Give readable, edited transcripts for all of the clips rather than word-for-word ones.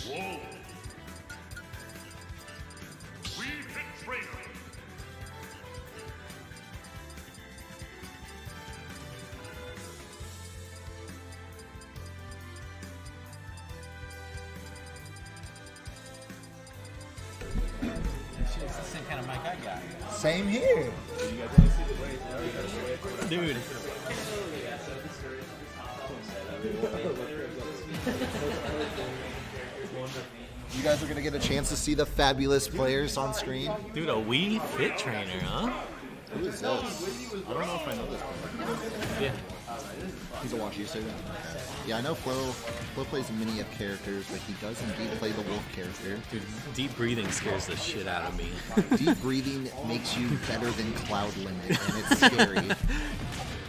Whoa. We hit trainer. It's the same kind of mic I got. Same here. Dude. You guys are going to get a chance to see the fabulous players on screen. Dude, a Wii Fit trainer, huh? Who is this? I don't know if I know this one. Yeah. He's a WashU student. Okay. Yeah, I know Flo plays many of characters, but he does indeed play the wolf character. Dude, deep breathing scares the shit out of me. Deep breathing makes you better than Cloud Limit, and it's scary.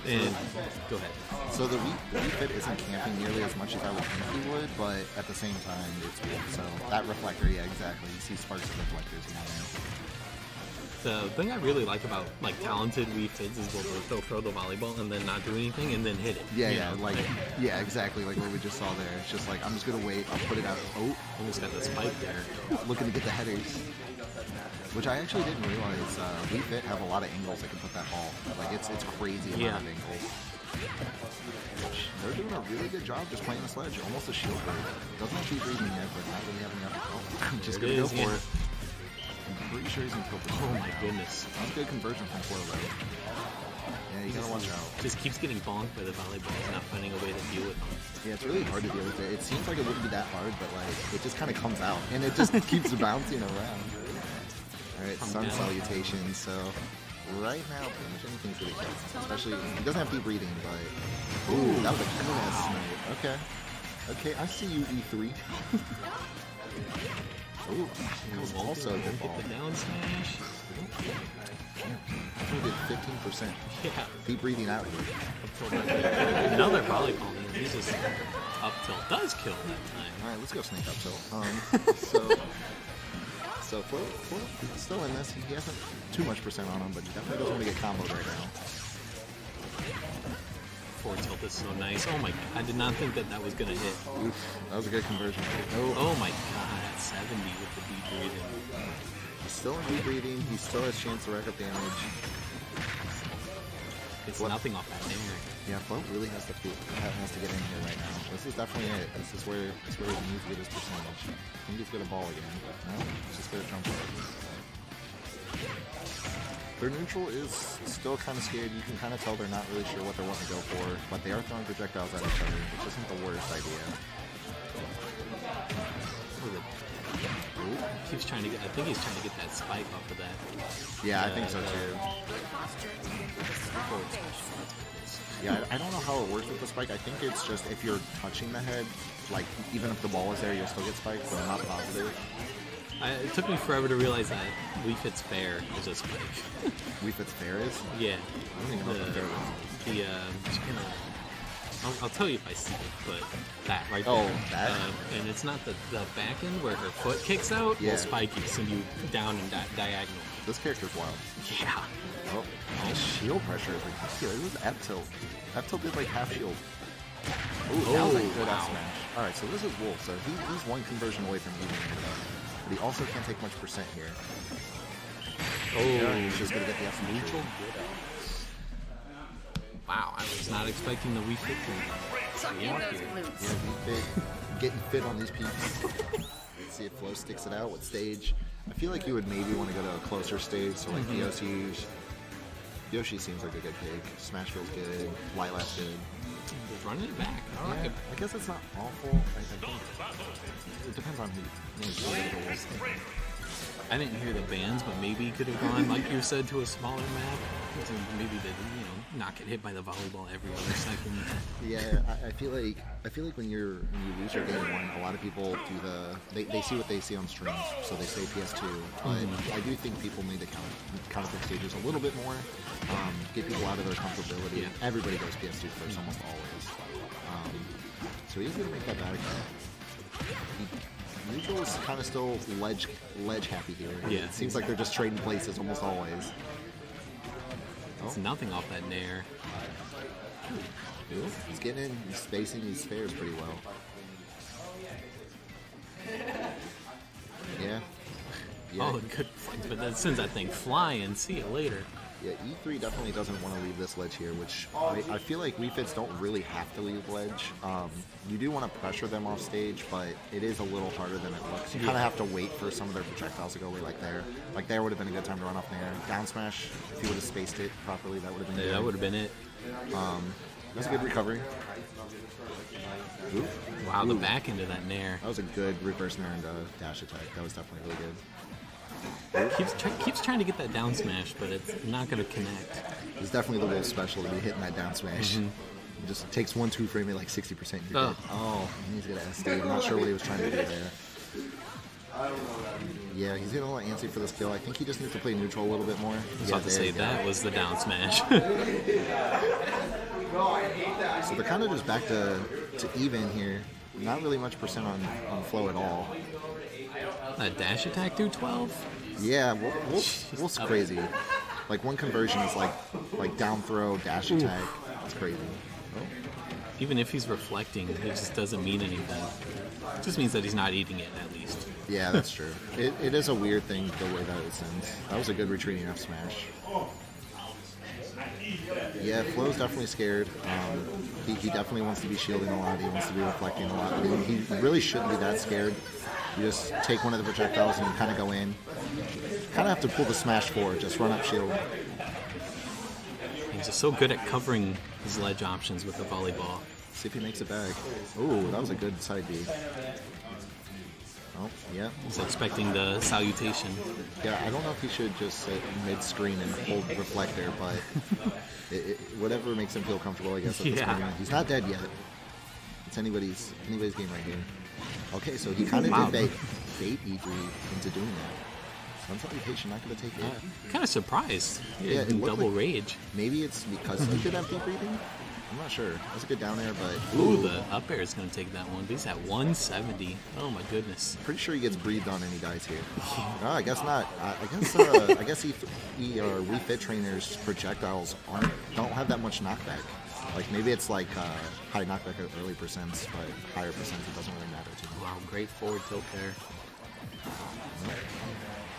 And go ahead. So the Wii Fit isn't camping nearly as much as I would think he would, but at the same time, it's cool. So that reflector, yeah, exactly. You see sparks of reflectors in there. The thing I really like about like talented Wii Fits is they'll throw the volleyball and then not do anything and then hit it. Yeah, yeah, exactly. Like what we just saw there. It's just like I'm just gonna wait. I'll put it out. Oh, Almost got the spike there. looking to get the headers. Which I actually didn't realize. Wii Fit have a lot of angles that can put that ball. Like it's crazy amount of angles. They're doing a really good job just playing the sledge. Almost a shield break. Doesn't have to be breathing yet, but not really having enough. Oh, I'm just gonna go for it. I'm pretty sure he's in kill position. Oh my goodness. That's a good conversion from Flo though. Yeah, you gotta watch out. Just keeps getting bonked by the volleyball. He's not finding a way to deal with them. Yeah, it's really hard to deal with it. It seems like it wouldn't be that hard, but like it just kind of comes out and it just keeps bouncing around. All right, sun salutation. So right now, pretty much anything's really good. Especially, he doesn't have deep breathing, but ooh, that was a clean ass snipe. Okay, I see you, E3. Ooh, that was also a good ball. Get the down smash. He did 15%. Yeah. Deep breathing out here. Another volleyball. He's just up tilt. Does kill that time. All right, let's go snake up tilt. So Flo still in this. He hasn't too much percent on him, but he definitely doesn't want to get comboed right now. Forward tilt is so nice. Oh my god, I did not think that was going to hit. Oof, that was a good conversion. Oh my god, at 70 with the deep breathing. He's still in deep breathing. He still has a chance to rack up damage. It's nothing off that nair. Yeah, Flo really has to get in here right now. This is definitely it. This is where he needs to get his percentage. I think he's gonna ball again. No, he's just gonna jump up. Their neutral is still kind of scared. You can kind of tell they're not really sure what they're wanting to go for, but they are throwing projectiles at each other, which isn't the worst idea. Keeps trying to get. I think he's trying to get that spike off of that. Yeah, I think so too. Yeah, I don't know how it works with the spike. I think it's just if you're touching the head, like even if the ball is there, you'll still get spiked, but I'm not positive. It took me forever to realize that Wii Fit's fair is a spike. Wii Fit's fair is? Yeah. I don't even know what fair is. I'll tell you if I see it, but that right there. Oh, that? And it's not the back end where her foot kicks out. Yeah. Will spike you, send you down and diagonal. This character's wild. Yeah. Oh, his shield pressure is ridiculous. It was F tilt. F tilt did like half shield. Ooh, that was a good F smash. Alright, so this is Wolf. So he's one conversion away from eating it. But he also can't take much percent here. Oh, yeah, he's just gonna get the F smash. neutral. Wow, I was not expecting the Wii Fit to react here. Yeah, Wii Fit. Getting fit on these peaks. Let's see if Flo sticks it out. What stage? I feel like you would maybe want to go to a closer stage, so like Yoshi seems like a good pick. Smash feels good. Lilat's good. Just running it back. All right. I guess it's not awful. I think it depends on who. I didn't hear the bands, but maybe he could have gone, like you said, to a smaller map. Maybe not get hit by the volleyball every other second. Yeah, I feel like when you lose your game one, a lot of people do they see what they see on streams, so they say PS2. But I do think people need to count the stages a little bit more, get people out of their comfortability. Yeah. Everybody goes PS2 first, almost always. So he's gonna make that back. Neutral is kind of still ledge happy here. Yeah. It seems like they're just trading places almost always. It's nothing off that nair. He's getting in, he's spacing these spares pretty well. could flex, but that sends that thing flying. See you later. Yeah, E3 definitely doesn't want to leave this ledge here, which I feel like Wii Fits don't really have to leave ledge. You do want to pressure them off stage, but it is a little harder than it looks. You kind of have to wait for some of their projectiles to go away, like there. Like there would have been a good time to run off there. Down smash, if you would have spaced it properly, that would have been good. That would have been it. That was a good recovery. Ooh. Wow, Ooh. the back end of that nair. That was a good reverse nair and dash attack. That was definitely really good. Keeps trying to get that down smash, but it's not going to connect. It's definitely the Wolf special to be hitting that down smash. It just takes 1-2 frame at like 60%. You're good. Oh, he needs to get an SD. I'm not sure what he was trying to do there. Yeah, he's getting a little antsy for this kill. I think he just needs to play neutral a little bit more. I was about to say that was the down smash. So they're kind of just back to even here. Not really much percent on flow at all. That dash attack through 12? Yeah, Wolf's crazy. Like one conversion is like down throw, dash attack. It's crazy. Oh. Even if he's reflecting, it just doesn't mean anything. It just means that he's not eating it, at least. Yeah, that's true. It is a weird thing the way that it sends. That was a good retreating F smash. Yeah, Flo's definitely scared. He definitely wants to be shielding a lot. He wants to be reflecting a lot. I mean, he really shouldn't be that scared. You just take one of the projectiles and you kind of go in. Kind of have to pull the smash forward, just run up shield. He's just so good at covering his ledge options with the volleyball. See if he makes it back. Ooh, that was a good side B. Oh, yeah. He's expecting the salutation. Yeah, I don't know if he should just sit mid-screen and hold reflector, but whatever makes him feel comfortable, I guess. At this point. He's not dead yet. It's anybody's game right here. Okay, so he kind of did bait E3 into doing that. Sun salutation, not going to take it. Kind of surprised. Yeah, it double like, rage. Maybe it's because he did have deep breathing. I'm not sure. That's a good down there, but... Ooh, the up air is going to take that one. But he's at 170. Oh, my goodness. Pretty sure he gets breathed on and he dies here. No, I guess not. I guess Wii Fit trainers' projectiles don't have that much knockback. Like, maybe it's like high knockback at early percents, but higher percents, it doesn't really matter too much. Wow, great forward tilt there.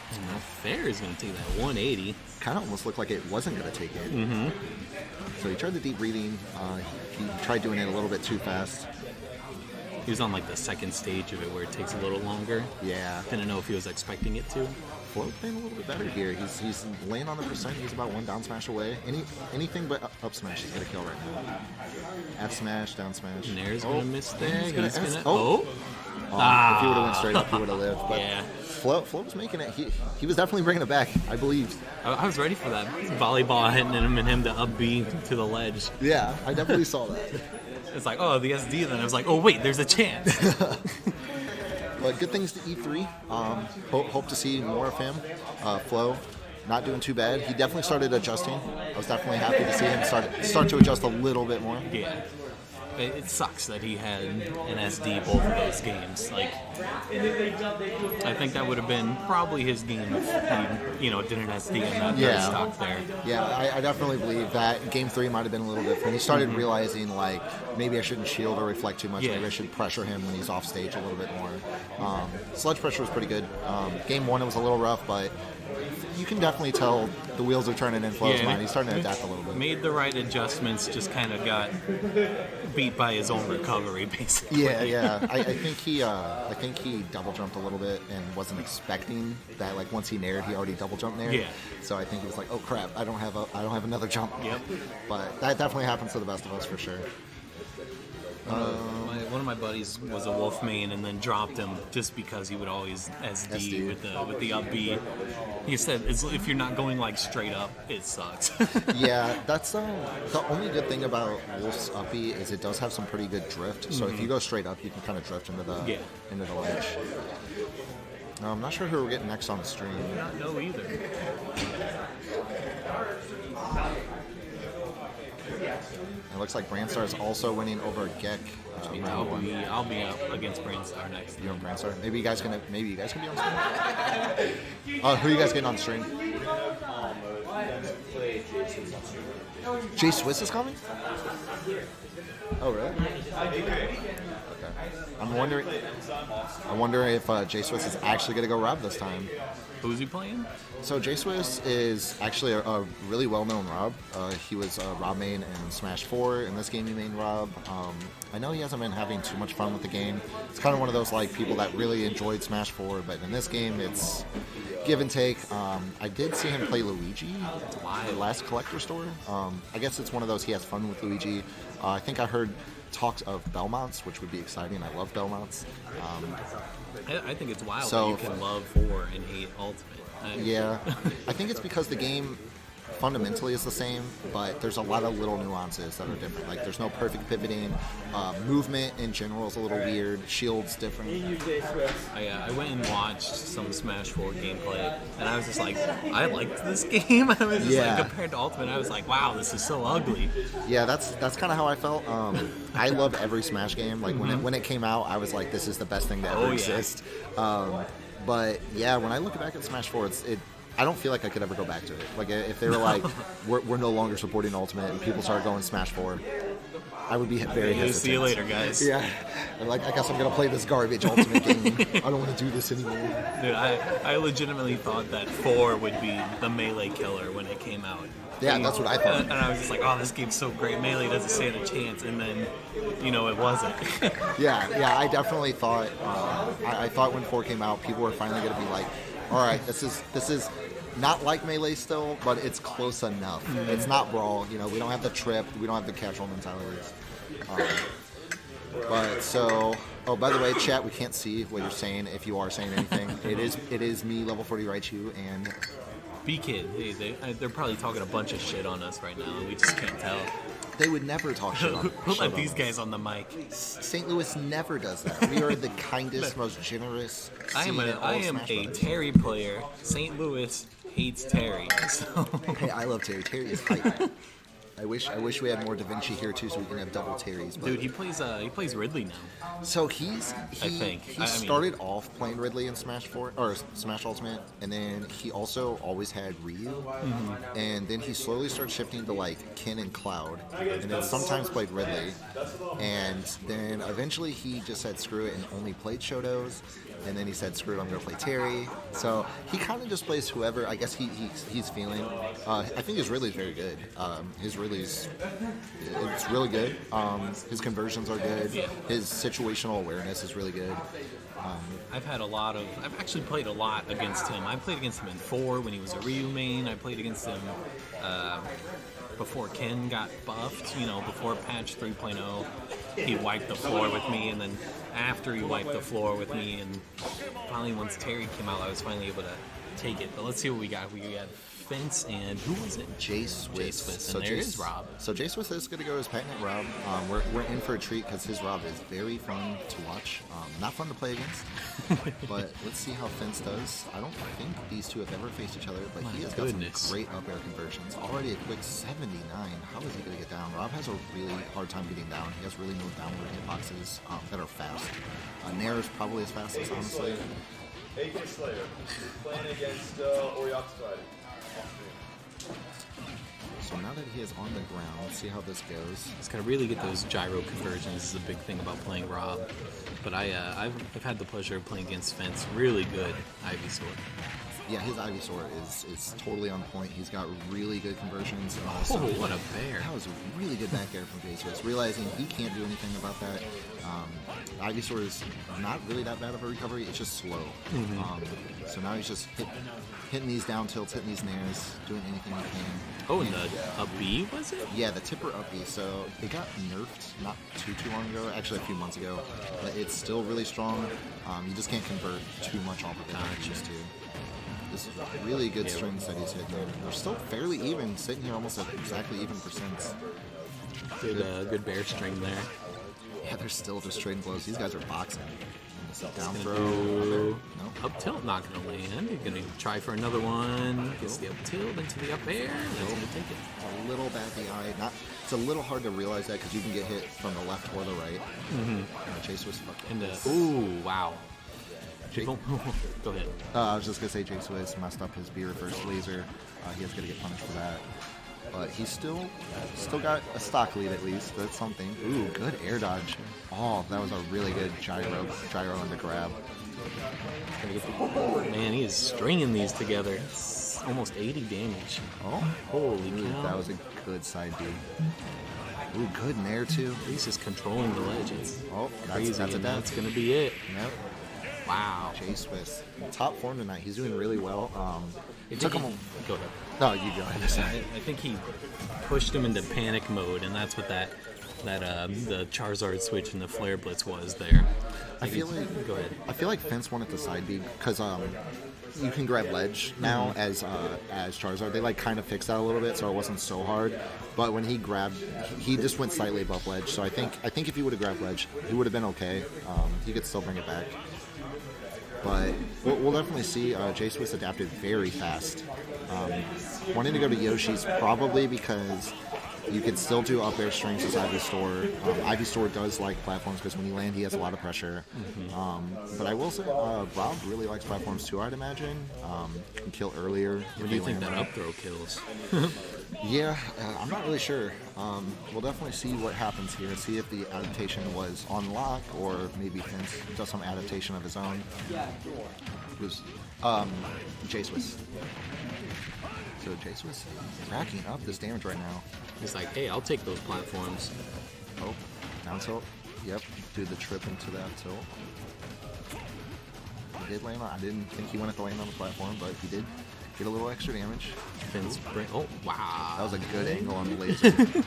And fair is going to take that 180. Kind of almost looked like it wasn't going to take it. So he tried the deep breathing. He tried doing it a little bit too fast. He was on like the second stage of it where it takes a little longer. Yeah. Didn't know if he was expecting it to. Flo playing a little bit better here. He's laying on the percent. He's about one down smash away. Anything but up smash is going to kill right now. F smash, down smash. Nair's going to miss there. He's gonna going to... If Oh! he would have went straight up, he would have lived. But Yeah. Flo was making it. He was definitely bringing it back, I believe. I was ready for that volleyball hitting him and him to up B to the ledge. Yeah, I definitely saw that. It's like, oh, the SD. Then I was like, oh, wait, there's a chance. But good things to E3. Hope to see more of him. Flo, not doing too bad. He definitely started adjusting. I was definitely happy to see him start to adjust a little bit more. Yeah. It sucks that he had an SD both of those games. Like, I think that would have been probably his game if he, did an SD and not stock there. Yeah, I definitely believe that Game 3 might have been a little different. He started realizing, like, maybe I shouldn't shield or reflect too much. Yeah. Maybe I should pressure him when he's off stage a little bit more. Sledge pressure was pretty good. Game 1, it was a little rough, but you can definitely tell the wheels are turning in Flo's mind. He's starting to adapt a little bit. Made the right adjustments, just kind of got beat by his own recovery, basically. Yeah. I think he double jumped a little bit and wasn't expecting that. Like once he naired, he already double jumped nair. Yeah. So I think he was like, oh crap, I don't have another jump. Yep. But that definitely happens to the best of us for sure. One of my buddies was a Wolf main and then dropped him just because he would always SD. with the up B. He said if you're not going like straight up, it sucks. Yeah, that's the only good thing about Wolf's up B is it does have some pretty good drift. So if you go straight up, you can kind of drift into the ledge. I'm not sure who we're getting next on the stream. I do not know either. It looks like Brandstar is also winning over Gek. I'll be up against Brandstar next. You and Brandstar? Maybe you guys can be on stream. Who are you guys getting on stream? Jay Swiss is coming? Oh really? Okay. I'm wondering. I wonder if J Swiss is actually going to go Rob this time. Who's he playing? So J Swiss is actually a really well-known Rob. He was Rob main in Smash 4. In this game, he main Rob. I know he hasn't been having too much fun with the game. It's kind of one of those like people that really enjoyed Smash 4, but in this game, it's give and take. I did see him play Luigi at the last collector store. I guess it's one of those he has fun with Luigi. I think I heard talks of Belmonts, which would be exciting. I love Belmonts. I think it's wild So- that you can love 4 and hate Ultimate. Yeah, I think it's because the game fundamentally is the same, but there's a lot of little nuances that are different. Like there's no perfect pivoting, movement in general is a little weird, shield's different. I went and watched some Smash 4 gameplay, and I was just like, I liked this game. I was just Yeah. like, compared to Ultimate, I was like, wow, this is so ugly. Yeah, that's kind of how I felt. I love every Smash game. Like when it came out, I was like, this is the best thing to ever Oh, yeah. exist. But yeah, when I look back at Smash 4, I don't feel like I could ever go back to it. Like if they were like, we're no longer supporting Ultimate, and people started going Smash 4, I would be very hesitant. See you later, guys. Yeah, I'm like, I guess I'm gonna play this garbage Ultimate game. I don't want to do this anymore. Dude, I legitimately thought that 4 would be the melee killer when it came out. Yeah, that's what I thought. And I was just like, oh, this game's so great. Melee doesn't stand a chance. And then, it wasn't. Yeah, I definitely thought. I thought when 4 came out, people were finally gonna be like, all right, this is not like Melee still, but it's close enough. It's not Brawl. We don't have the trip. We don't have the casual mentalities. But so, by the way, chat, we can't see what you're saying if you are saying anything. It is me, level 40 Raichu, and B-Kid, they're probably talking a bunch of shit on us right now, and we just can't tell. they would never talk shit on Who shit let on these us. guys on the mic? St. Louis never does that. We are the kindest, most generous. I am scene in all a of Smash a Brothers. Terry player. St. Louis hates Terry. So Hey, I love Terry. Terry is hype. I wish we had more Da Vinci here too, so we can have double Terrys. But dude, he plays Ridley now. so he think. I mean- started off playing Ridley in Smash 4 or Smash Ultimate, and then he also always had Ryu, and then he slowly started shifting to like Ken and Cloud, and then sometimes played Ridley, and then eventually he just said screw it and only played Shotos. And then he said, "Screw it, I'm gonna play Terry." So he kind of just plays whoever. I guess he's feeling. I think his Ridley's very good. His Ridley's it's really good. His conversions are good. Yeah. His situational awareness is really good. I've actually played a lot against him. I played against him in 4 when he was a Ryu main. I played against him before Ken got buffed, before patch 3.0. He wiped the floor with me, and then after he wiped the floor with me, and finally once Terry came out, I was finally able to take it. But let's see what we got. We got Fence and who was it? J Swiss. And there is Rob. So J Swiss is going to go as Patent Rob. We're in for a treat because his Rob is very fun to watch. Not fun to play against. But let's see how Fence does. I don't think these two have ever faced each other, but he has got some great up air conversions. Already a quick 79. How is he going to get down? Rob has a really hard time getting down. He has really no downward hitboxes that are fast. Nair is probably as fast as, honestly. AK Slayer playing against Orioxide. So now that he is on the ground, let's see how this goes. He's got to really get those gyro conversions. This is a big thing about playing Rob. But I've had the pleasure of playing against Fence. Really good Ivysaur. Yeah, his Ivysaur is totally on point. He's got really good conversions. And also, Oh, what a bear. that was a really good back air from J-Swiss. Realizing he can't do anything about that. Ivysaur is not really that bad of a recovery. It's just slow. So now he's just hitting these down tilts, hitting these nairs, doing anything he can. Oh, and a B, was it? Yeah, the tipper up B. So it got nerfed not too long ago, actually a few months ago, but it's still really strong. You just can't convert too much off of it like you used to. This is really good strings that he's hitting. They're still fairly even, sitting here almost at exactly even percents. Good bear string there. Yeah, they're still just trading blows. These guys are boxing. Down throw. Go No. up tilt, not gonna land. You're gonna try for another one. Gets the up tilt into the up air. That's gonna take it. A little bad DI. It's a little hard to realize that because you can get hit from the left or the right. Chase was fucking. And ooh, wow. Jake- Go ahead. I was just gonna say J Swiss messed up his B reverse laser. He is gonna get punished for that. but he's still got a stock lead at least. That's something. Ooh, good air dodge. Oh, that was a really good gyro on the grab. Man, he is stringing these together. It's almost 80 damage. Oh, Holy cow. that was a good side B. Ooh, good nair too. He's just controlling the ledges. Oh, Crazy, that's a and death. that's going to be it. Yep. Wow. J-Swiss. Top form tonight. He's doing really well. It took him Go ahead. No, you go ahead. I think he pushed him into panic mode, and that's what the Charizard switch and the Flare Blitz was there. I feel like Go ahead. I feel like Fence wanted the side B because you can grab ledge now as Charizard. They like kind of fixed that a little bit, so it wasn't so hard. But when he grabbed, he just went slightly above ledge. So I think if he would have grabbed ledge, he would have been okay. He could still bring it back. But we'll definitely see. J-Swiss adapted very fast. Wanting to go to Yoshi's probably because you can still do up air strings as Ivysaur. Ivysaur does like platforms because when you land, he has a lot of pressure. But I will say, Rob really likes platforms too, I'd imagine. Can kill earlier. What do you think that up throw kills? Yeah, I'm not really sure. We'll definitely see what happens here. See if the adaptation was on lock or maybe Fence does some adaptation of his own. It was J-Swiss. So J-Swiss racking up this damage right now. He's like, hey, I'll take those platforms. Oh, down tilt. Yep, do the trip into that tilt. He did land on. I didn't think he wanted to land on the platform, but he did get a little extra damage. Oh, wow. That was a good angle on the laser.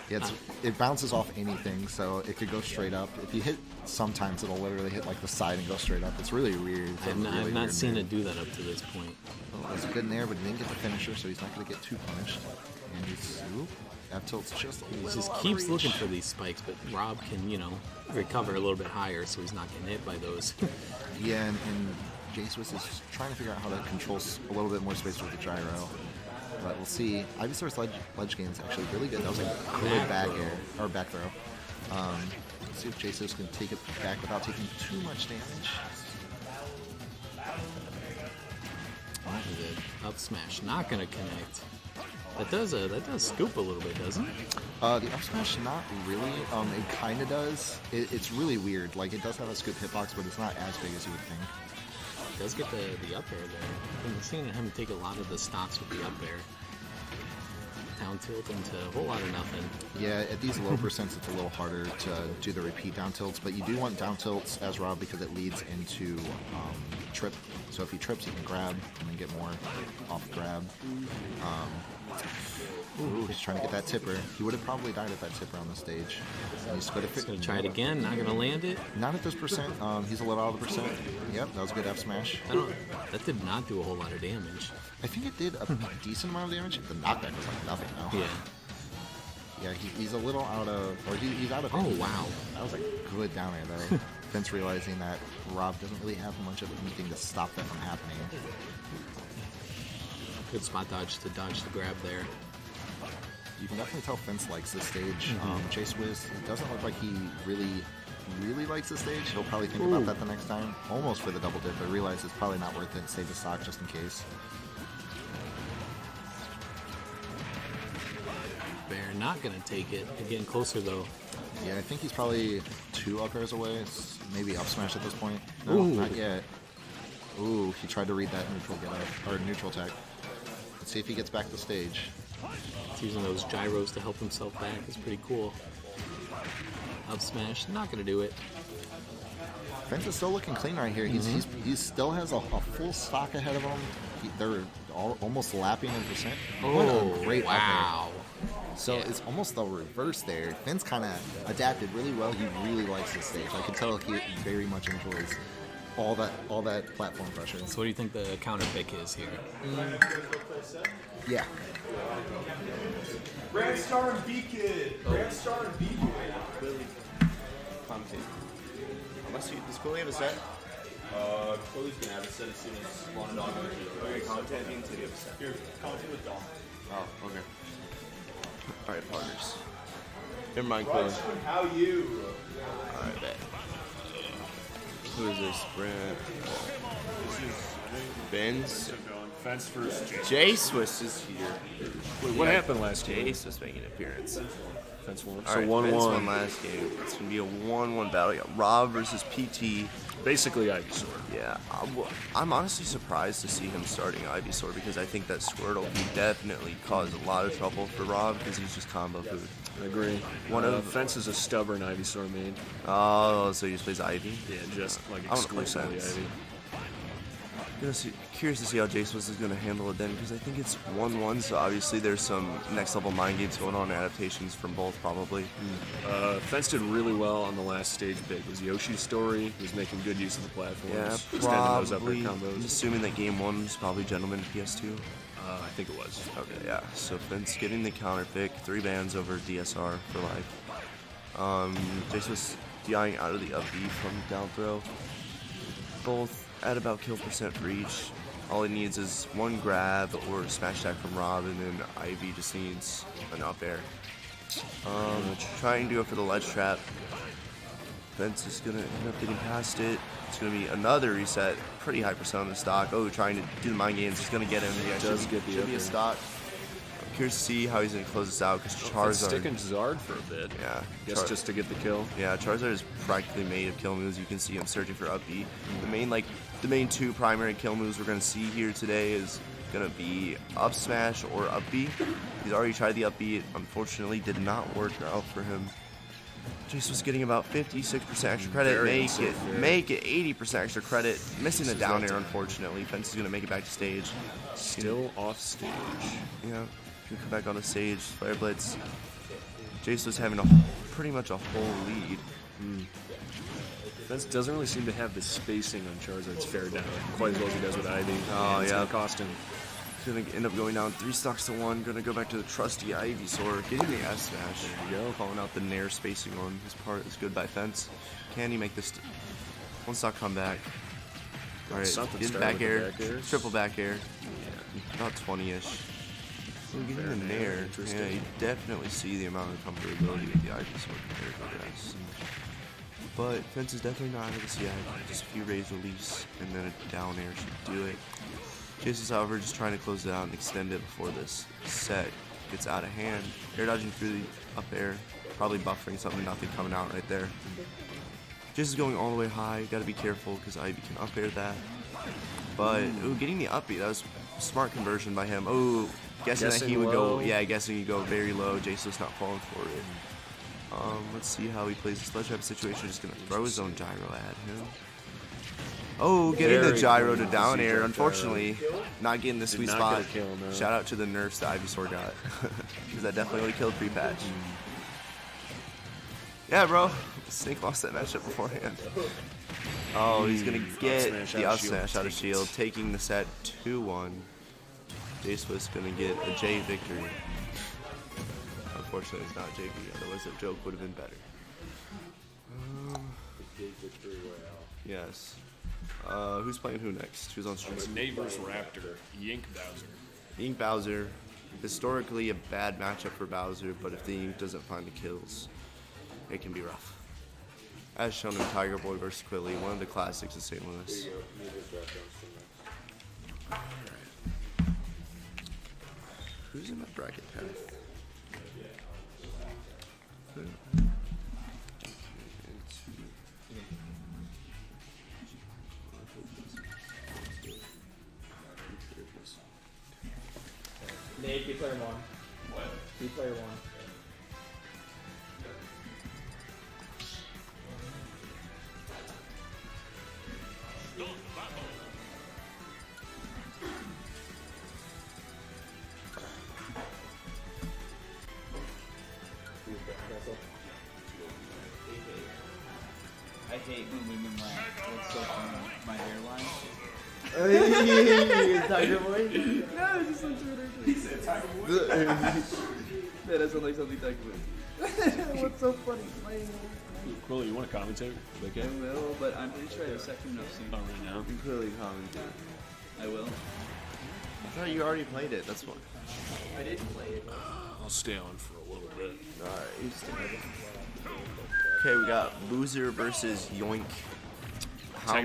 Yeah, it bounces off anything, so it could go straight up. If you hit, sometimes it'll literally hit like the side and go straight up. It's really weird. I've not seen it do that up to this point. Oh, it was a good nair, but he didn't get the finisher, so he's not going to get too punished. And he's, that tilt's just a He little just out of keeps reach. looking for these spikes, but Rob can, recover a little bit higher, so he's not getting hit by those. Yeah, and J-Swiss is trying to figure out how to control a little bit more space with the gyro. But we'll see. Ivysaur's ledge game is actually really good. That was a good back throw. Let's see if J-Swiss can take it back without taking too much damage. The up smash not gonna connect. That does scoop a little bit, doesn't it? The up smash, not really. It kind of does. It's really weird. Like, it does have a scoop hitbox, but it's not as big as you would think. It does get the up air there. I've been seeing him take a lot of the stocks with the up air. Down tilt into a whole lot of nothing. Yeah, at these low percents, it's a little harder to do the repeat down tilts, but you do want down tilts as Rob because it leads into trip. So if he trips, he can grab and then get more off grab. Ooh, he's trying to get that tipper. He would have probably died at that tipper on the stage. He's gonna try it again. Not gonna land it. Not at this percent. He's a little out of the percent. Yep, that was a good F smash. That did not do a whole lot of damage. I think it did a decent amount of damage. The knockback was like nothing though. Yeah. Yeah, he's a little out of, or he's out of. Oh wow, that was a good down air though. Fence realizing that Rob doesn't really have much of anything to stop that from happening. Good spot dodge to dodge the grab there. You can definitely tell Fence likes this stage. J-Swiss, it doesn't look like he really likes this stage. He'll probably think about that the next time. Almost for the double dip, but realize it's probably not worth it. Save the stock just in case. Bear not gonna take it. They're getting closer though. Yeah, I think he's probably 2 up airs away. It's maybe up smash at this point. No, Ooh. not yet. Ooh, he tried to read that neutral get up, or neutral tech. Let's see if he gets back to stage. He's using those gyros to help himself back. It's pretty cool. Up smash, not gonna do it. Fence is still looking clean right here. He still has a full stock ahead of him. They're almost lapping in percent. What a great up air. Wow. So it's almost the reverse there. Fence kind of adapted really well. He really likes this stage. I can tell he very much enjoys all that platform pressure. So what do you think the counter pick is here? Yeah. Grand Star and B-Kid. Grand Star and B-Kid. Unless does Quilly have a set? Chloe's gonna have a set as soon as Lon and Dog are Okay, content means that you have a set. here. Content with Dom. Oh, okay. Alright, partners. Never mind, Quilly. How you? Alright, bet. Who is this? Brad. Ben's. Fence first. J-Swiss is here. Wait, what happened last game? J-Swiss making an appearance. Fence won. All So right, 1-1. Fence won last game. It's gonna be a 1-1 battle. You got Rob versus PT. Basically Ivysaur. Yeah, I'm honestly surprised to see him starting Ivysaur because I think that Squirtle can definitely cause a lot of trouble for Rob because he's just combo food. I agree. One of- Fence is a stubborn Ivysaur main. Oh, so he just plays Ivy? Yeah, just like I don't play exclusively Fence. Ivy. Curious to see how J-Swiss is going to handle it then because I think it's 1-1, so obviously there's some next level mind games going on, adaptations from both probably. Fence did really well on the last stage big. It was Yoshi's story. He was making good use of the platforms. Yeah, extending those up air probably. I'm combos. assuming that game 1 was probably Gentleman PS2. I think it was. Okay, yeah. So Fence getting the counter pick, 3 bans over DSR for life. J-Swiss DIing out of the up B from down throw. Both at about kill percent for each. All he needs is 1 grab or smash attack from Rob, and then Ivy just needs an up air. Trying to go for the ledge trap. Fence is gonna end up getting past it. It's gonna be another reset. Pretty high percent on the stock. Oh, trying to do the mind games. He's gonna get him. Yeah, does get the should up be a air. stock. I'm curious to see how he's gonna close this out because Fence Charizard. sticking Zard for a bit. Yeah, Guess just to get the kill. Yeah, Charizard is practically made of kill moves. You can see him searching for up B. The main 2 primary kill moves we're gonna see here today is gonna be up smash or up B. He's already tried the up B. It unfortunately did not work out for him. Jace was getting about 56% extra credit. Very unsafe there. Make it 80% extra credit. Missing the down air, unfortunately. Fence is gonna make it back to stage. Still off stage. Yeah, can come back on the stage. Fire Blitz. Jace was having pretty much a whole lead. Fence doesn't really seem to have the spacing on Charizard's fair down quite as well as he does with Ivy. Oh, And it's yeah. gonna cost him. He's gonna end up going down 3 stocks to 1. Gonna go back to the trusty Ivysaur. Getting the S smash. There you go. Calling out the Nair spacing on his part is good by Fence. Can he make this 1 stock comeback? Alright, Something getting started back with air. the back airs. Triple back air. About 20-ish. Getting the Nair. Interesting. Yeah, you definitely see the amount of comfortability with the Ivysaur compared to the rest. But Fence is definitely not able to see Ivy. Just a few raise release and then a down air should do it. Chase is, however, just trying to close it out and extend it before this set gets out of hand. Air dodging through the up air, probably buffering something, nothing coming out right there. Chase is going all the way high, gotta be careful because Ivy can up air that. But, ooh, getting the up B, that was a smart conversion by him. Oh, guessing that he would low. go, yeah, guessing he'd go very low. Jace was not falling for it. Let's see how he plays this ledge trap situation. Just gonna throw his own gyro at him. Oh, getting the Very gyro cool to down see air. that Unfortunately, not getting the sweet not spot. get a kill, no. Shout out to the nerfs that Ivysaur got. Because that definitely would have killed pre-patch. Yeah, bro. Snake lost that matchup beforehand. Oh, he's going to get smash the out up of shield. smash out of shield, taking the set 2-1. Jace was going to get a J victory. Unfortunately, it's not JV. Otherwise, that joke would have been better. Yes. Who's playing who next? Who's on stream? It's Neighbors Raptor, Yink Bowser. Yink Bowser. Historically a bad matchup for Bowser, but if the Yink doesn't find the kills, it can be rough. As shown in Tiger Boy vs. Quilly, one of the classics of St. Louis. Alright. Who's in that bracket path? Nate, be player 1. What? Be player 1. I hate when women laugh. That's so funny. My hairline. Tiger Boy? No, it's just some Twitter. He said Tiger Boy? That doesn't like something Tiger Boy. What's so funny? Quilly, you want to commentate? I will, but I'm pretty sure I have a section up soon. Oh, right now. You clearly commented. I will. I thought you already played it, that's why. I did play it. I'll stay on for a little bit. Okay, we got Boozer versus Yoink. how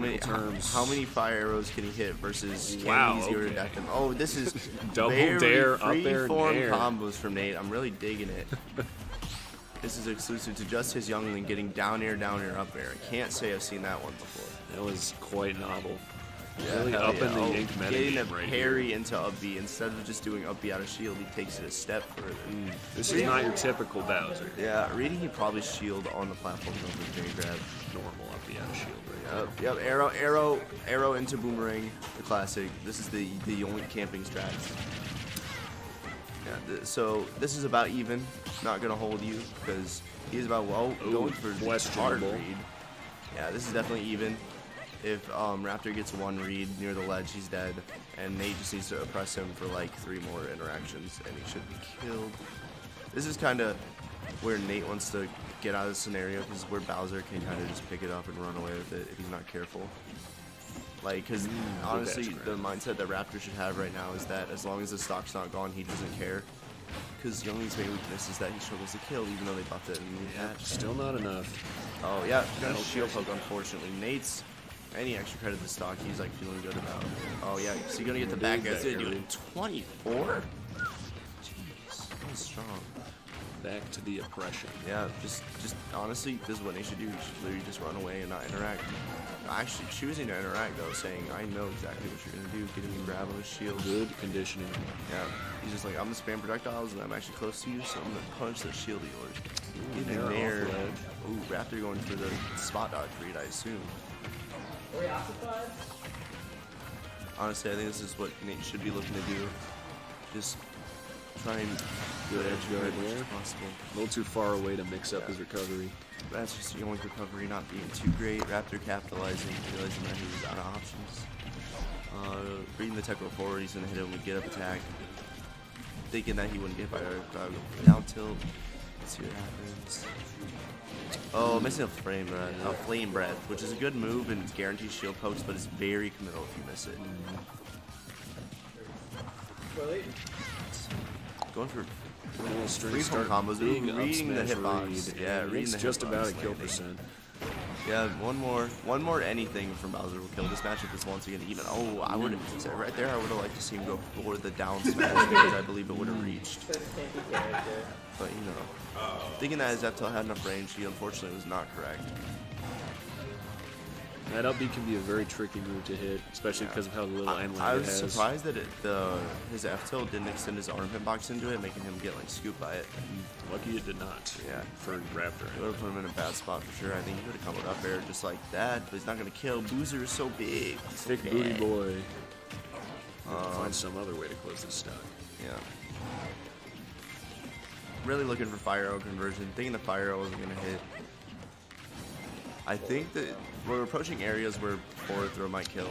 many fire arrows can he hit versus can Wow, he zero to okay. death him? Oh, this is Double very dare, up air, free-form nair. combos from Nate. I'm really digging it. This is exclusive to just his youngling getting down air, up air. I can't say I've seen that one before. That was quite novel. Yeah, Really hell up yeah. in the Yink meta getting a game right parry here. into up B instead of just doing up B out of shield, he takes it a step further. This is not your typical Bowser. Yeah, reading he probably shield on the platform over Jay grab. Normal up the out shield right Yep, arrow into boomerang, the classic. This is the only camping strats. Yeah, so this is about even. Not gonna hold you because he's about going for hard questionable. read. Yeah, this is definitely even. If Raptor gets one read near the ledge, he's dead, and Nate just needs to oppress him for like 3 more interactions, and he should be killed. This is kind of where Nate wants to get out of the scenario, because where Bowser can kind of just pick it up and run away with it if he's not careful. Like, because honestly, the mindset that Raptor should have right now is that as long as the stock's not gone, he doesn't care. Because Youngling's main weakness is that he struggles to kill, even though they buffed it in the patch. Still not enough. Oh yeah, got a shield poke, unfortunately. Nate's any extra credit to stock, he's like feeling good about. Oh yeah, is he gonna get the back? He's gonna do it in 24? Jeez, that was strong. Back to the oppression. Yeah, just honestly, this is what Nate should do. He should literally just run away and not interact. Actually, choosing to interact though, saying, I know exactly what you're gonna do, getting a grab on his shield. Good conditioning. Yeah, he's just like, I'm gonna spam projectiles and I'm actually close to you, so I'm gonna punch that shield of yours. Get in there. Ooh, Raptor going for the spot dodge read, I assume. Honestly, I think this is what Nate should be looking to do. Just try and Good edge guard as much there. as possible. A little too far away to mix up his recovery. That's just the only recovery not being too great. Raptor capitalizing, realizing that he was out of options. Reading the tech roll forward, he's gonna hit him with get up attack. Thinking that he wouldn't get by our down tilt. Let's see what happens. Oh, missing a flame breath, which is a good move and guarantees shield pokes, but it's very committal if you miss it. Going for String free combos, being reading the up smash hitbox. read, Yeah, and reading it's the just hitbox, about a kill landing. percent. Yeah, one more anything from Bowser will kill. This matchup is once again even. Oh, I would have said right there. I would have liked to see him go for the down smash because I believe it would have reached. But you know, thinking that his Zeptel had enough range, he unfortunately was not correct. That up B can be a very tricky move to hit, especially because of how little end I lane it was has. surprised that his F tilt didn't extend his arm hitbox into it, making him get like scooped by it. Lucky it did not. Yeah. For Raptor. It would have put him in a bad spot for sure. I think he could have come with up air just like that, but he's not gonna kill. Boozer is so big. He's so Thick booty bad. boy. Find some other way to close this stock. Yeah. Really looking for fire arrow conversion. Thinking the fire arrow wasn't gonna hit. I think that we're approaching areas where forward throw might kill.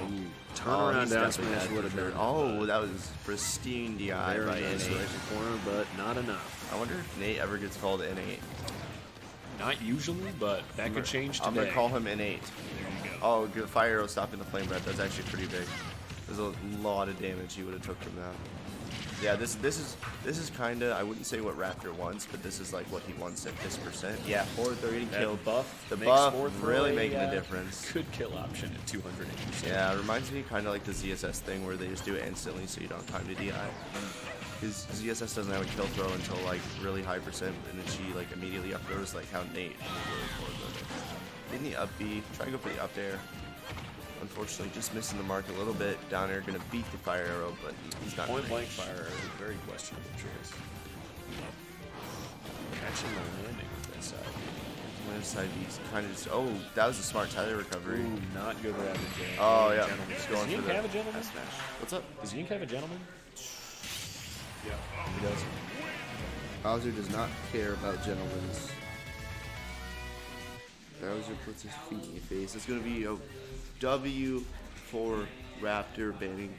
Turnaround he's down definitely smash dead would have for sure. been. Oh, that was pristine DI Very by nice N8. right in the corner, but not enough. I wonder if Nate ever gets called N8. Not usually, but that could change today. I'm gonna call him N8. There you go. Oh, good fire arrow stopping the flame breath. That's actually pretty big. There's a lot of damage he would have took from that. Yeah, this is kind of, I wouldn't say what Raptor wants, but this is like what he wants at this percent. Yeah, forward throw getting That killed. buff The makes buff forward throw really a, making a difference. Good kill option at 280%. Yeah, it reminds me kind of like the ZSS thing where they just do it instantly so you don't have time to DI. Because ZSS doesn't have a kill throw until like really high percent, and then she like immediately up throws like how Nate really forward throw. Didn't the up B, try to go for the up air. Unfortunately, just missing the mark a little bit. Down air gonna beat the fire arrow, but he's not. Point blank fire arrow is a very questionable choice. Catching the landing with that side. Left side B's kind of just. Oh, that was a smart Tyler recovery. Ooh, not good rapid jam. Oh yeah, Gentleman. just Does going Yink for the have a gentleman? F smash. What's up? Does Yink have a gentleman? He does. Bowser does not care about gentlemen's. Bowser puts his feet in your face. It's gonna be a W for Raptor banning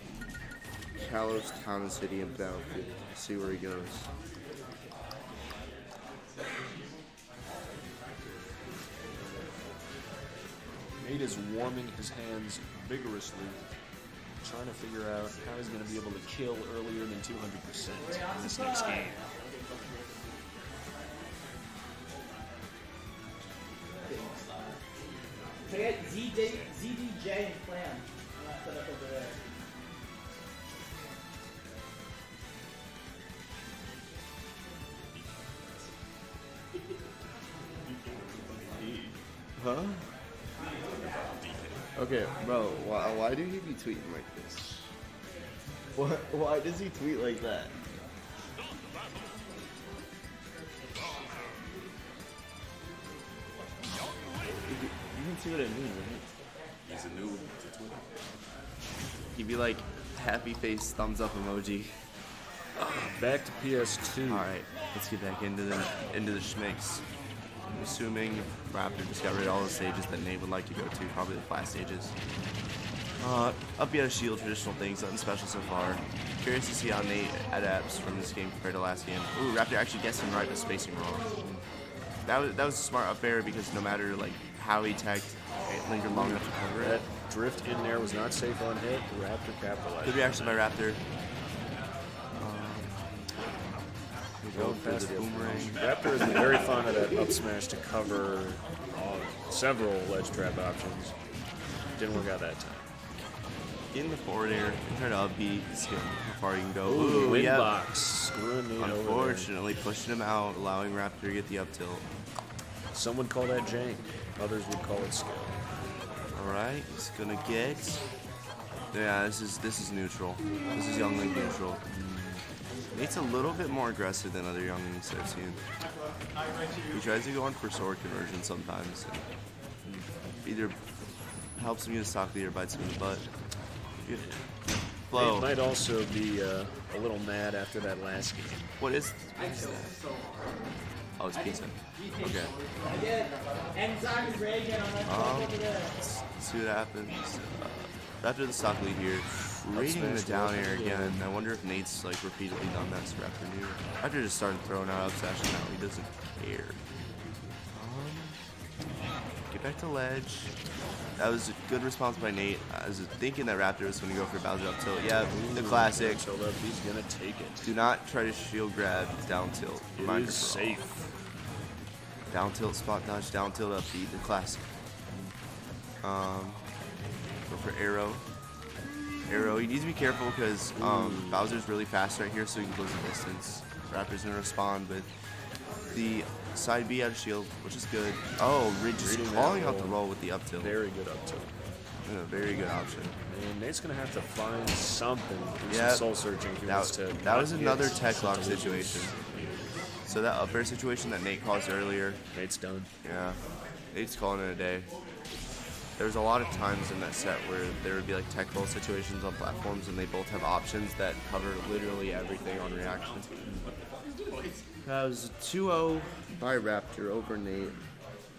Kalos, Town and City, and Battlefield. See where he goes. Nate is warming his hands vigorously, trying to figure out how he's going to be able to kill earlier than 200% in this next game. BDJ and Clam. I'm not set up over there. Huh? Okay, bro, why do he be tweeting like this? Why does he tweet like that? You can see what I mean, right? He's a noob to Twitter. He'd be like, happy face, thumbs up emoji. Back to PS2. All right, let's get back into the schmicks. I'm assuming Raptor just got rid of all the stages that Nate would like to go to, probably the flat stages. Up yet a shield, traditional things, nothing special so far. Curious to see how Nate adapts from this game compared to last game. Ooh, Raptor actually gets him right, but spacing wrong. That was a smart up air because no matter like how he tagged, it lingered long enough to cover That it. drift in there was not safe on hit. Raptor capitalized. Good reaction by Raptor. Go Past past the boomerang. Raptor is very fond of that up smash to cover several ledge trap options. Didn't work out that time. In the forward air, and try to upbeat, see how far you can go. Ooh, wind yep. box. Screwing Nate over there. Unfortunately, pushing him out, allowing Raptor to get the up tilt. Some would call that jank. Others would call it skill. Alright, he's gonna get. Yeah, this is neutral. This is Young Link neutral. Nate's a little bit more aggressive than other Young Links I've seen. He tries to go on for sword conversion sometimes. And either helps him get a stock lead or bites him in the butt. Good flow. Nate might also be a little mad after that last game. What is that? Oh, it's pizza. Okay. Enzyme is ready again on that over there. Let's see what happens. After the stock lead here, reading the down air again. I wonder if Nate's like repeatedly done that to Raptor knew. Raptor just started throwing out up smash now. He doesn't care. Get back to ledge. That was a good response by Nate. I was thinking that Raptor was going to go for Bowser up tilt. Yeah, the classic. Tilt up, he's gonna take it. Do not try to shield grab down tilt. It Reminder is for all. safe. Down tilt, spot dodge, down tilt, up beat, the classic. Go for arrow. Arrow, you need to be careful because Bowser's really fast right here, so you can close the distance. Raptor's gonna respond with the side B out of shield, which is good. Oh, just Reading calling that out the roll with the up tilt. Very good up tilt. Yeah, very good option. And Nate's gonna have to find something. Do Yeah, some soul searching. If he wants to that was not another get tech lock such a situation. So that up air situation that Nate caused earlier, Nate's done. yeah, Nate's calling it a day. There's a lot of times in that set where there would be like tech roll situations on platforms and they both have options that cover literally everything on reaction. That was a 2-0 by Raptor over Nate.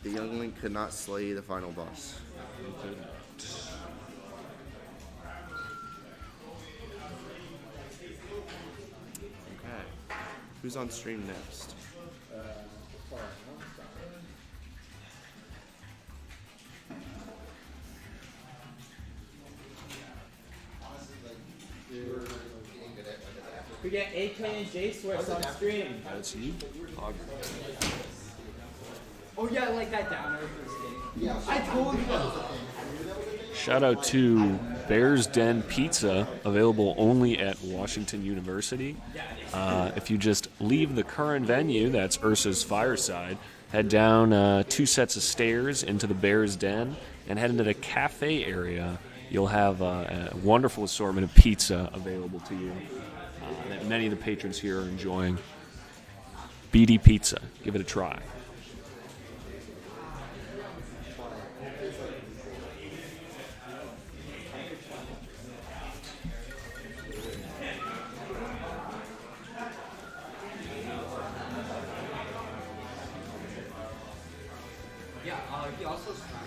The Young Link could not slay the final boss. Okay. Who's on stream next? We get AK and Jace where it's on stream. That's you. Oh yeah, I like that down air for this game. I told you. Shout out to Bear's Den Pizza, available only at Washington University. If you just leave the current venue, that's Ursa's Fireside, head down 2 sets of stairs into the Bear's Den, and head into the cafe area. You'll have a wonderful assortment of pizza available to you that many of the patrons here are enjoying. BD Pizza. Give it a try.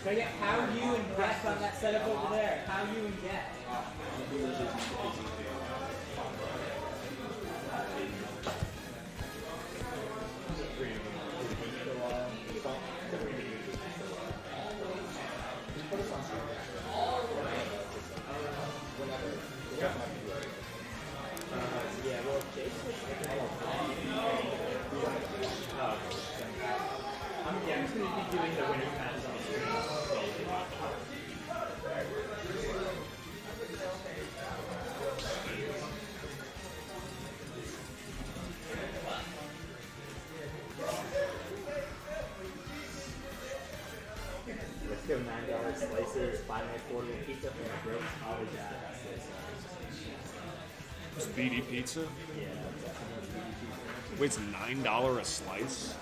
Can I get how you and Get on that setup over there? How you and Get. slices, 5 minute portable pizza for the breaks, always that. VD pizza? Yeah, that's Wait, it's $9 a slice?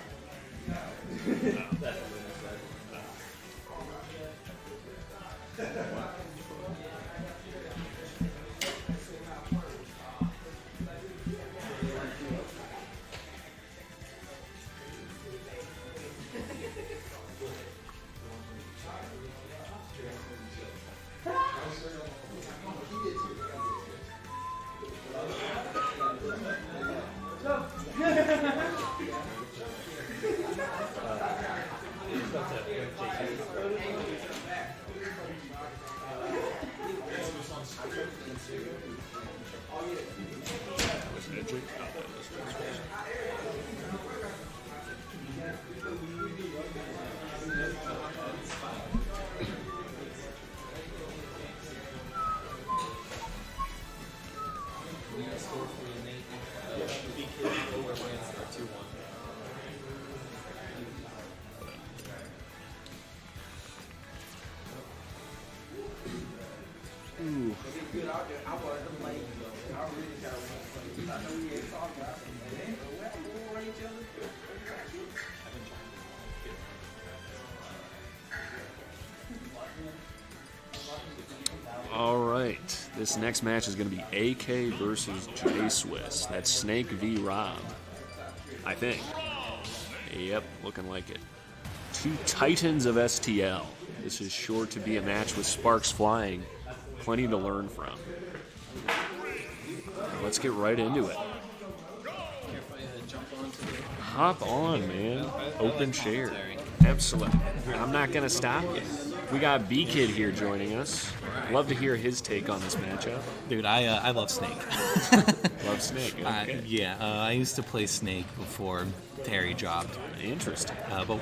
All right, this next match is going to be AK versus J Swiss. That's Snake v Rob, I think. Yep, looking like it. Two titans of STL. This is sure to be a match with sparks flying. Plenty to learn from. Let's get right into it. Hop on, man. Open share. Absolutely. I'm not going to stop you. We got B-Kid here joining us. Love to hear his take on this matchup. Dude, I love Snake. Love Snake. Okay. Yeah, I used to play Snake before Terry dropped. Interesting. But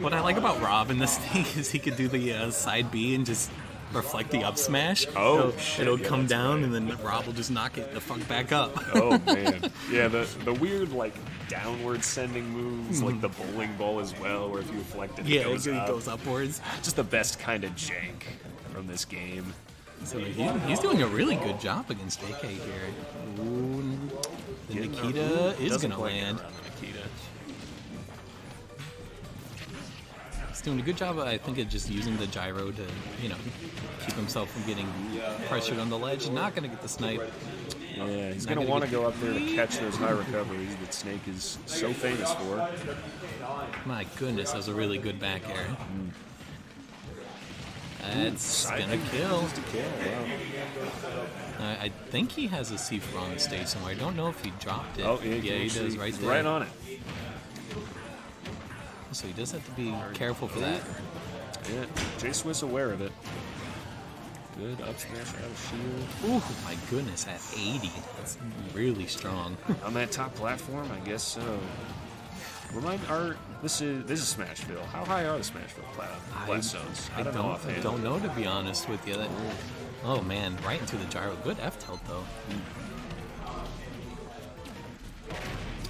what I like about Rob in this thing is he could do the side B and just reflect the up smash. Oh, it'll come down and then Rob will just knock it the fuck back up. Oh man, yeah, the weird like downward sending moves, like the bowling ball as well, where if you reflect it, Yeah, it goes upwards. Just the best kind of jank from this game. So he's doing a really good job against AK here. Ooh, the Nikita is gonna land. Nikita. He's doing a good job, I think, of just using the gyro to, keep himself from getting pressured on the ledge. Not going to get the snipe. Yeah, he's going to want to go up there to catch those high recoveries that Snake is so famous for. My goodness, that was a really good back air. That's going to kill. I think he has a C4 on the stage somewhere. I don't know if he dropped it. Oh, yeah, he does right there. Right on it. So he does have to be careful for that. Yeah, J Swiss aware of it. Good up smash out of shield. Ooh, my goodness, at 80. That's really strong. On that top platform, I guess so. This is Smashville. How high are the Smashville plat zones? I don't know, to be honest with you. Oh man, right into the gyro. Good F tilt though.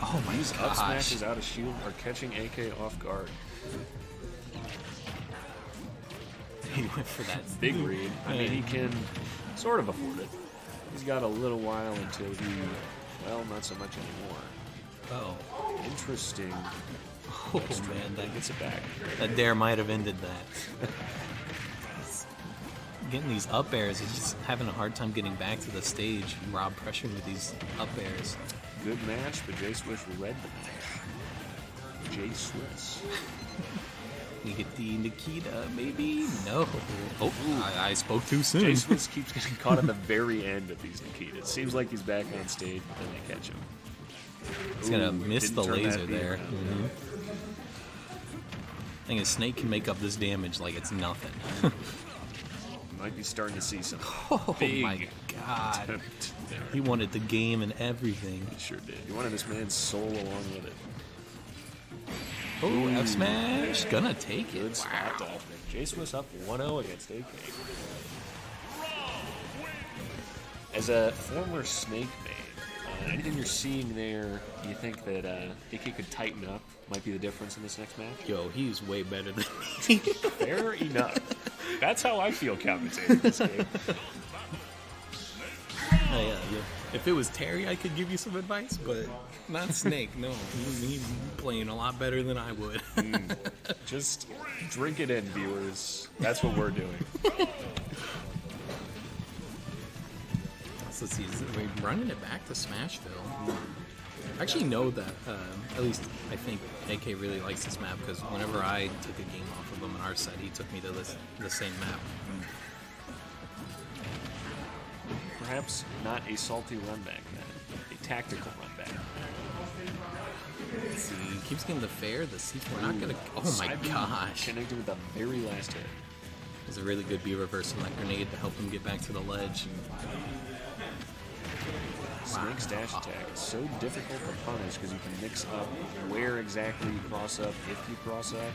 Oh my These gosh. up smashes out of shield are catching AK off guard. He went for that big read. I mean, he can sort of afford it. He's got a little while until not so much anymore. Oh. Interesting. Oh man, that gets it back. That dare might have ended that. Getting these up airs, he's just having a hard time getting back to the stage. Rob pressuring with these up airs. Good match, but J Swiss read the match. J Swiss. We get the Nikita, maybe? No. Oh, I spoke too soon. J Swiss keeps getting caught at the very end of these Nikitas. Seems like he's back on stage, but then they catch him. He's gonna miss the laser there. Mm-hmm. Thing is, Snake can make up this damage like it's nothing. Might be starting to see some big my god. He wanted the game and everything. He sure did. He wanted this man's soul along with it. Oh, F smash. Gonna take it. Good spot off. J Swiss up 1-0 against AK. As a former Snake main, anything you're seeing there, do you think that AK could tighten up? Might be the difference in this next match? Yo, he's way better than me. Fair enough. That's how I feel commentating this game. Yeah. If it was Terry, I could give you some advice, but not Snake. No, he's playing a lot better than I would. Just drink it in, viewers. That's what we're doing. So let's see, are we running it back to Smashville? I actually know that, at least I think AK really likes this map, because whenever I took a game off of him in our set, he took me to the same map. Perhaps not a salty run back then, a tactical run back. Let's see, he keeps getting the fair, the C4 not gonna, oh my Side B gosh. connected with the very last hit. There's a really good B reverse on that grenade to help him get back to the ledge. Snake's dash attack is so difficult to punish because you can mix up where exactly you cross up, if you cross up.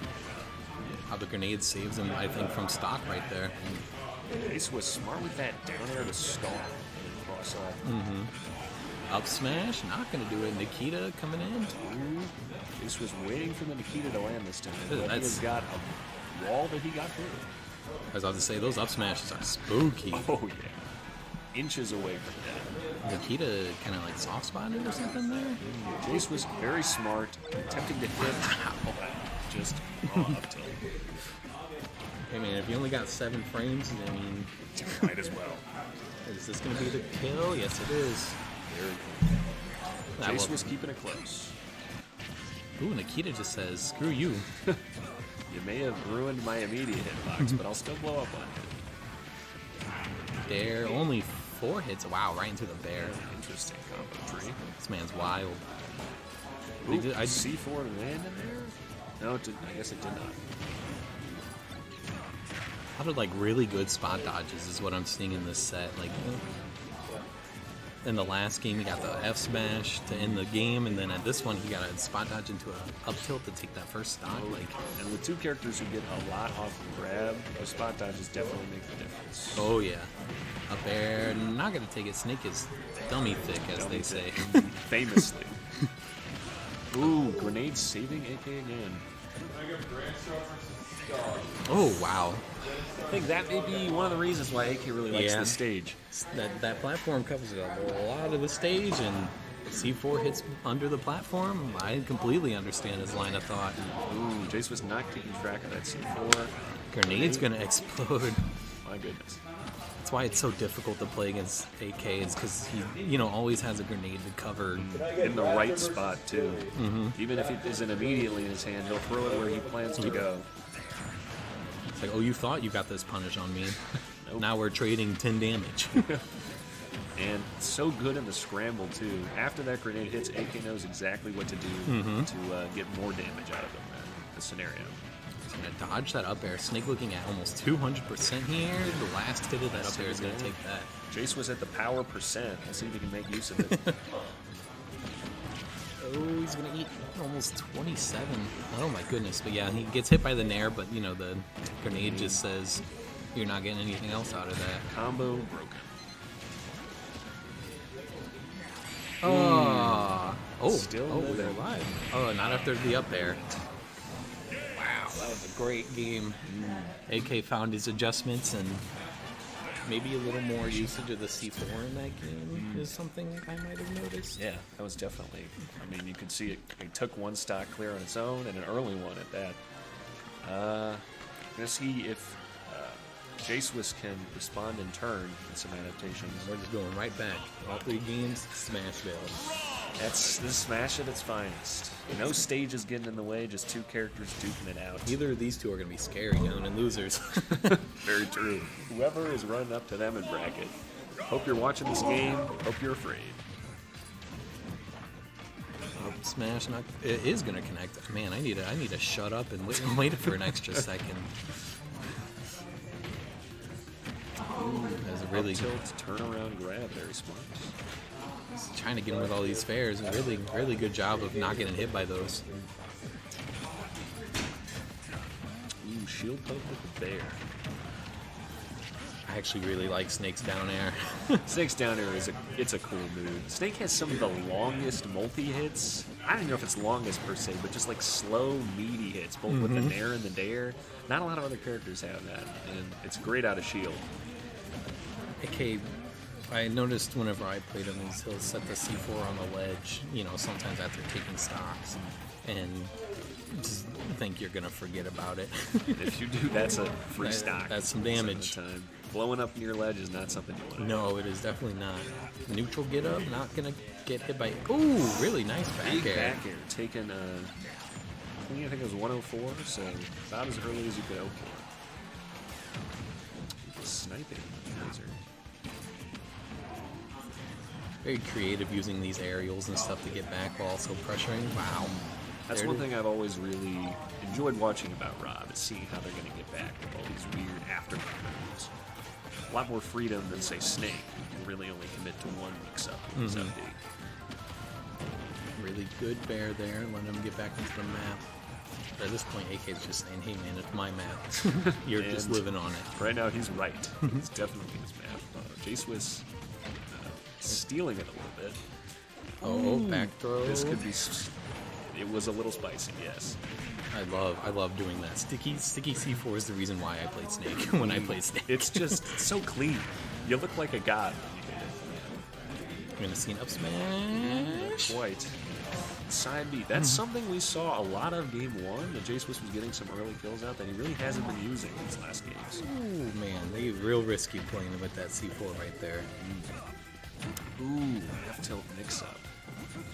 How the grenade saves him, I think, from stock right there. Ace was smart with that down air to stall and cross up. Up smash, not gonna do it. Nikita coming in. Ooh. Ace was waiting for the Nikita to land this time. Dude, But he that's- has got a wall that he got through. I was about to say, those up smashes are spooky. Oh, yeah. Inches away from that. Nikita kind of like soft spotted or something there. Jace was very smart, attempting to hit. Just up tilt. Hey man, if you only got 7 frames, I mean, Might as well. is this gonna be the kill? Yes, it is. Jace was keeping it close. Ooh, Nikita just says, "Screw you." You may have ruined my immediate hitbox, but I'll still blow up on it. There, only 4 hits. Wow, right into the bear. Interesting combo tree. This man's wild. Ooh, I C4 land in there? No, it did, I guess it did not. A lot of like really good spot dodges is what I'm seeing in this set. Like in the last game, he got the F smash to end the game, and then at this one, he got a spot dodge into a up tilt to take that first stock. Like, And with 2 characters who get a lot off the grab, the spot dodges definitely make the difference. oh yeah, up air, not gonna take it. Snake is dummy thick, as they say. Famously. Ooh, grenade saving AK again. Oh wow, I think that may be one of the reasons why AK really likes Yeah. this stage. that platform covers a lot of the stage, and C4 hits under the platform. I completely understand his line of thought. Ooh, Jace was not keeping track of that C4. Grenade's gonna explode. My goodness. That's why it's so difficult to play against AK. It's because he, always has a grenade to cover. In the right spot, too. Even if it isn't immediately in his hand, he'll throw it where he plans to go. It's like, oh, you thought you got this punish on me. Nope. Now we're trading 10 damage. And so good in the scramble, too. After that grenade hits, AK knows exactly what to do to get more damage out of him in the scenario. He's going to dodge that up air. Snake looking at almost 200% here. The last hit of that up air is going to take that. Jace was at the power percent. Let's see if he can make use of it. Oh, he's going to eat almost 27. Oh, my goodness. But yeah, he gets hit by the nair, but, the grenade just says you're not getting anything else out of that. Combo broken. Still oh, living. they're alive. Oh, not after the up air. Wow, that was a great game. AK found his adjustments, and maybe a little more usage of the C4 in that game is something I might have noticed. Yeah, that was definitely. I mean, you could see it took one stock clear on its own, and an early one at that. Gonna see if Jacewiss can respond in turn in some adaptations. We're just going right back. All 3 games, Smashville. This is Smash at its finest. No stages getting in the way, just 2 characters duking it out. Either of these 2 are going to be scary young and losers. Very true. Whoever is running up to them in bracket. Hope you're watching this game. Hope you're afraid. Smash, it is going to connect. Man, I need to shut up and wait for an extra second. That's a really tilt, turn around, grab. Very smart. Trying to get him with all these fairs. A really good job of not getting hit by those. Ooh, shield poke with the bear. I actually really like Snake's down air. Snake's down air it's a cool move. Snake has some of the longest multi-hits I don't even know if it's longest per se, but just like slow, meaty hits, both with the nair and the dare. Not a lot of other characters have that, and it's great out of shield. AK, I noticed whenever I played him, he'll set the C4 on the ledge, sometimes after taking stocks, and just think you're going to forget about it. If you do, that's a free stock. That's some damage. Time. Blowing up near ledge is not something you want to do. No, it is definitely not. Neutral get up, not going to get hit by... Ooh, really nice back air. Back air, taken, I think it was 104, so about as early as you could hope for. Sniping laser. Very creative using these aerials and stuff to get back while also pressuring. Wow. That's one thing I've always really enjoyed watching about Rob, is seeing how they're going to get back with all these weird afterburner moves. A lot more freedom than, say, Snake. You can really only commit to one mix-up with his update. Really good bear there, letting him get back into the map. At this point, AK's just saying, hey man, it's my map. You're just living on it. Right now, he's right. It's definitely his map. J-Swiss stealing it a little bit. Oh, back throw. This could be... It was a little spicy, yes. I love doing that. Sticky C4 is the reason why I played Snake when I played Snake. It's just so clean. You look like a god when you get it. You're gonna see an up smash. Quite. Side B. That's something we saw a lot of game one. That J-Swiss was getting some early kills out that he really hasn't been using these last games. Ooh, man, they real risky playing with that C4 right there. Ooh, left tilt mix up.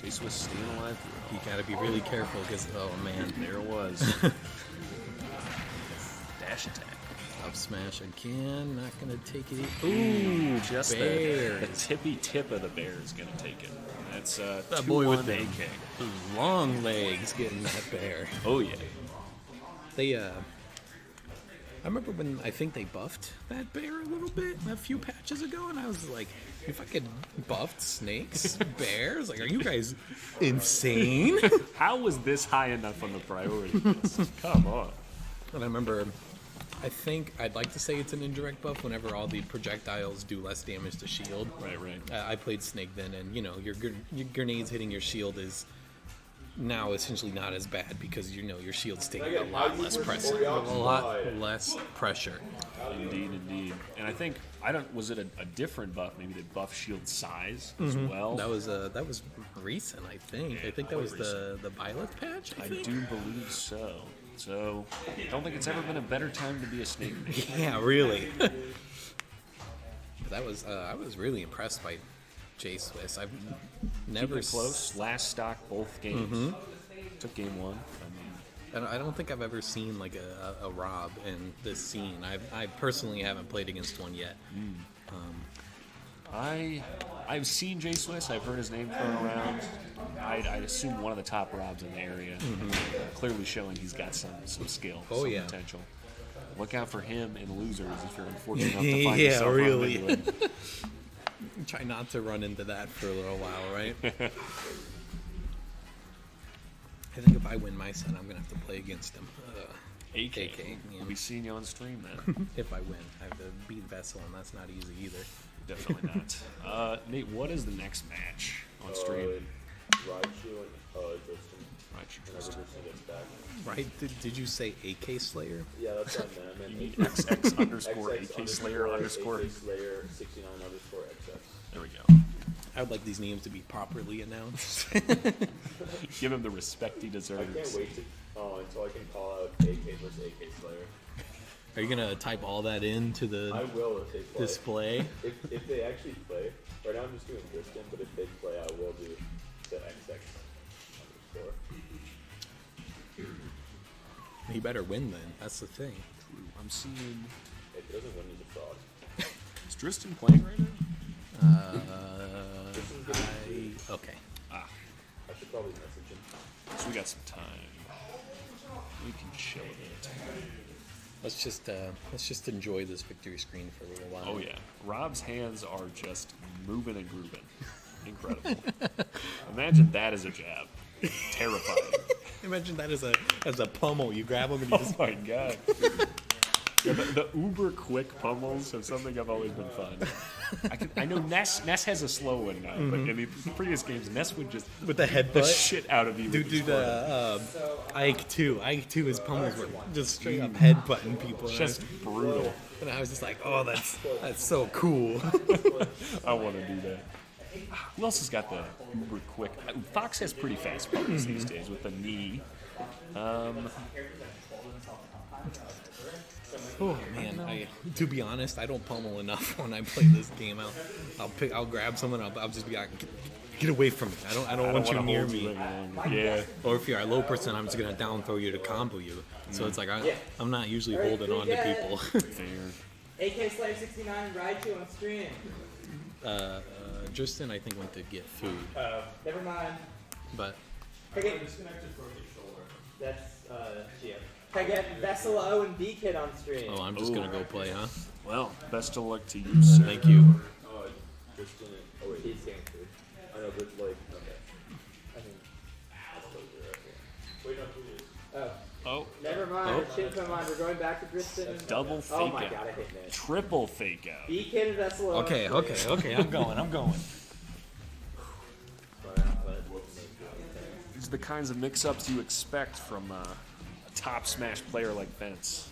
J-Swiss staying alive through it all. You gotta be really careful because, oh man. There it was. Dash attack. Up smash again, not gonna take it. Ooh, just the bears. tippy tip of the bear is gonna take it. That's that boy with the AK. long legs getting that bear. Oh yeah. They I remember when I think they buffed that bear a little bit a few patches ago, and I was like, if I could buffed snakes, bears, like, are you guys insane? How was this high enough on the priority list? Come on. And I remember, I think I'd like to say it's an indirect buff whenever all the projectiles do less damage to shield. Right. I played Snake then, and your grenades hitting your shield is now essentially not as bad because your shield's taking a lot less pressure. A lot less pressure. Indeed. And I think was it a different buff? Maybe the buff shield size as well. That was recent, I think. I think that was the Violet patch. I think? Do believe so. So I don't think it's ever been a better time to be a Snake main. Yeah, really. I was really impressed by J-Swiss. I've never close. Last stock both games. Took game one. I don't think I've ever seen like a Rob in this scene. I personally haven't played against one yet. I've seen J-Swiss. I've heard his name thrown around. I'd assume one of the top Robs in the area. Clearly showing he's got some skill, some potential. Look out for him in losers if you're unfortunate enough to find yourself really. running into him. Try not to run into that for a little while, right? I think if I win my set, I'm going to have to play against him. AK. Yeah. We'll be seeing you on stream then. If I win. I have to beat Vessel, and that's not easy either. Definitely not. Nate, what is the next match on stream? WashU and Tristan. Right? Did you say AK Slayer? Yeah, that's on them. You need XX underscore AK Slayer underscore. AK Slayer 69 underscore XX. There we go. I would like these names to be properly announced. Give him the respect he I deserves. can't wait until I can call out AK versus AK Slayer. Are you going to type all that into the I will if they play. display? If they actually play. Right now I'm just doing Tristan, but if they play, I will do the XX underscore. He better win then. That's the thing. I'm seeing. If he doesn't win, he's a fraud. Is Tristan playing right now? Okay. I should probably message him. So we got some time. We can chill a bit. Let's just enjoy this victory screen for a little while. Oh yeah, Rob's hands are just moving and grooving. Incredible. Imagine that as a jab. Terrifying. Imagine that as a pummel. You grab him and you just. Oh my god. Yeah, the uber quick pummels have something I've always been fun. I know Ness has a slow one now, but in the previous games, Ness would just With the the headbutt. shit out of you. Dude, with his foot. Ike too. Ike too. His pummels were just straight up headbutting people. And Just brutal. I was just like, oh, that's so cool. I want to do that. Who else has got the uber quick? Fox has pretty fast pummels these days with the knee. Oh man, to be honest, I don't pummel enough when I play this game. I'll grab someone. I'll just be like, get away from me. I don't want you wanna near hold me. you any longer. Yeah. Or if you're a low person, I'm just gonna down throw you to combo you. So it's like I'm not usually holding on to people. Fair. AK Slave 69 Raichu on stream. Justin, I think, went to get food, Never mind. but Okay. That's Gio. Can I get Vessel O and B Kid on stream? I'm just gonna go play, huh? Well, best of luck to you, sir. Thank you. Just in it. Oh wait, He's getting food. I know, but like, okay. I think I'll close it right here. Wait, no, please. Oh. Never mind. It changed my mind. We're going back to Briston. Double fake Oh my out. god, I hate this. Triple fake out. B Kid and Vessel O. Okay. I'm going. These are the kinds of mix-ups you expect from a top Smash player like Vince.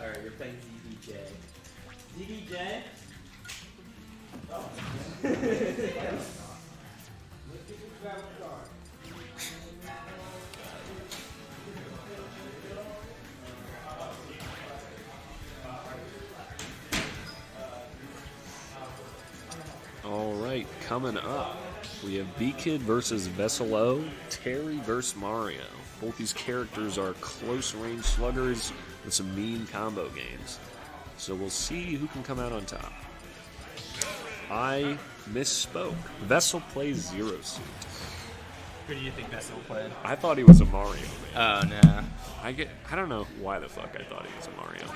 Alright, you're playing ZDJ. ZDJ? All right, coming up, we have B-Kid versus Vesselo, Terry versus Mario. Both these characters are close-range sluggers with some mean combo games. So we'll see who can come out on top. I misspoke. Vessel plays Zero Suit. Who do you think Vessel played? I thought he was a Mario. Oh no. I don't know why the fuck I thought he was a Mario.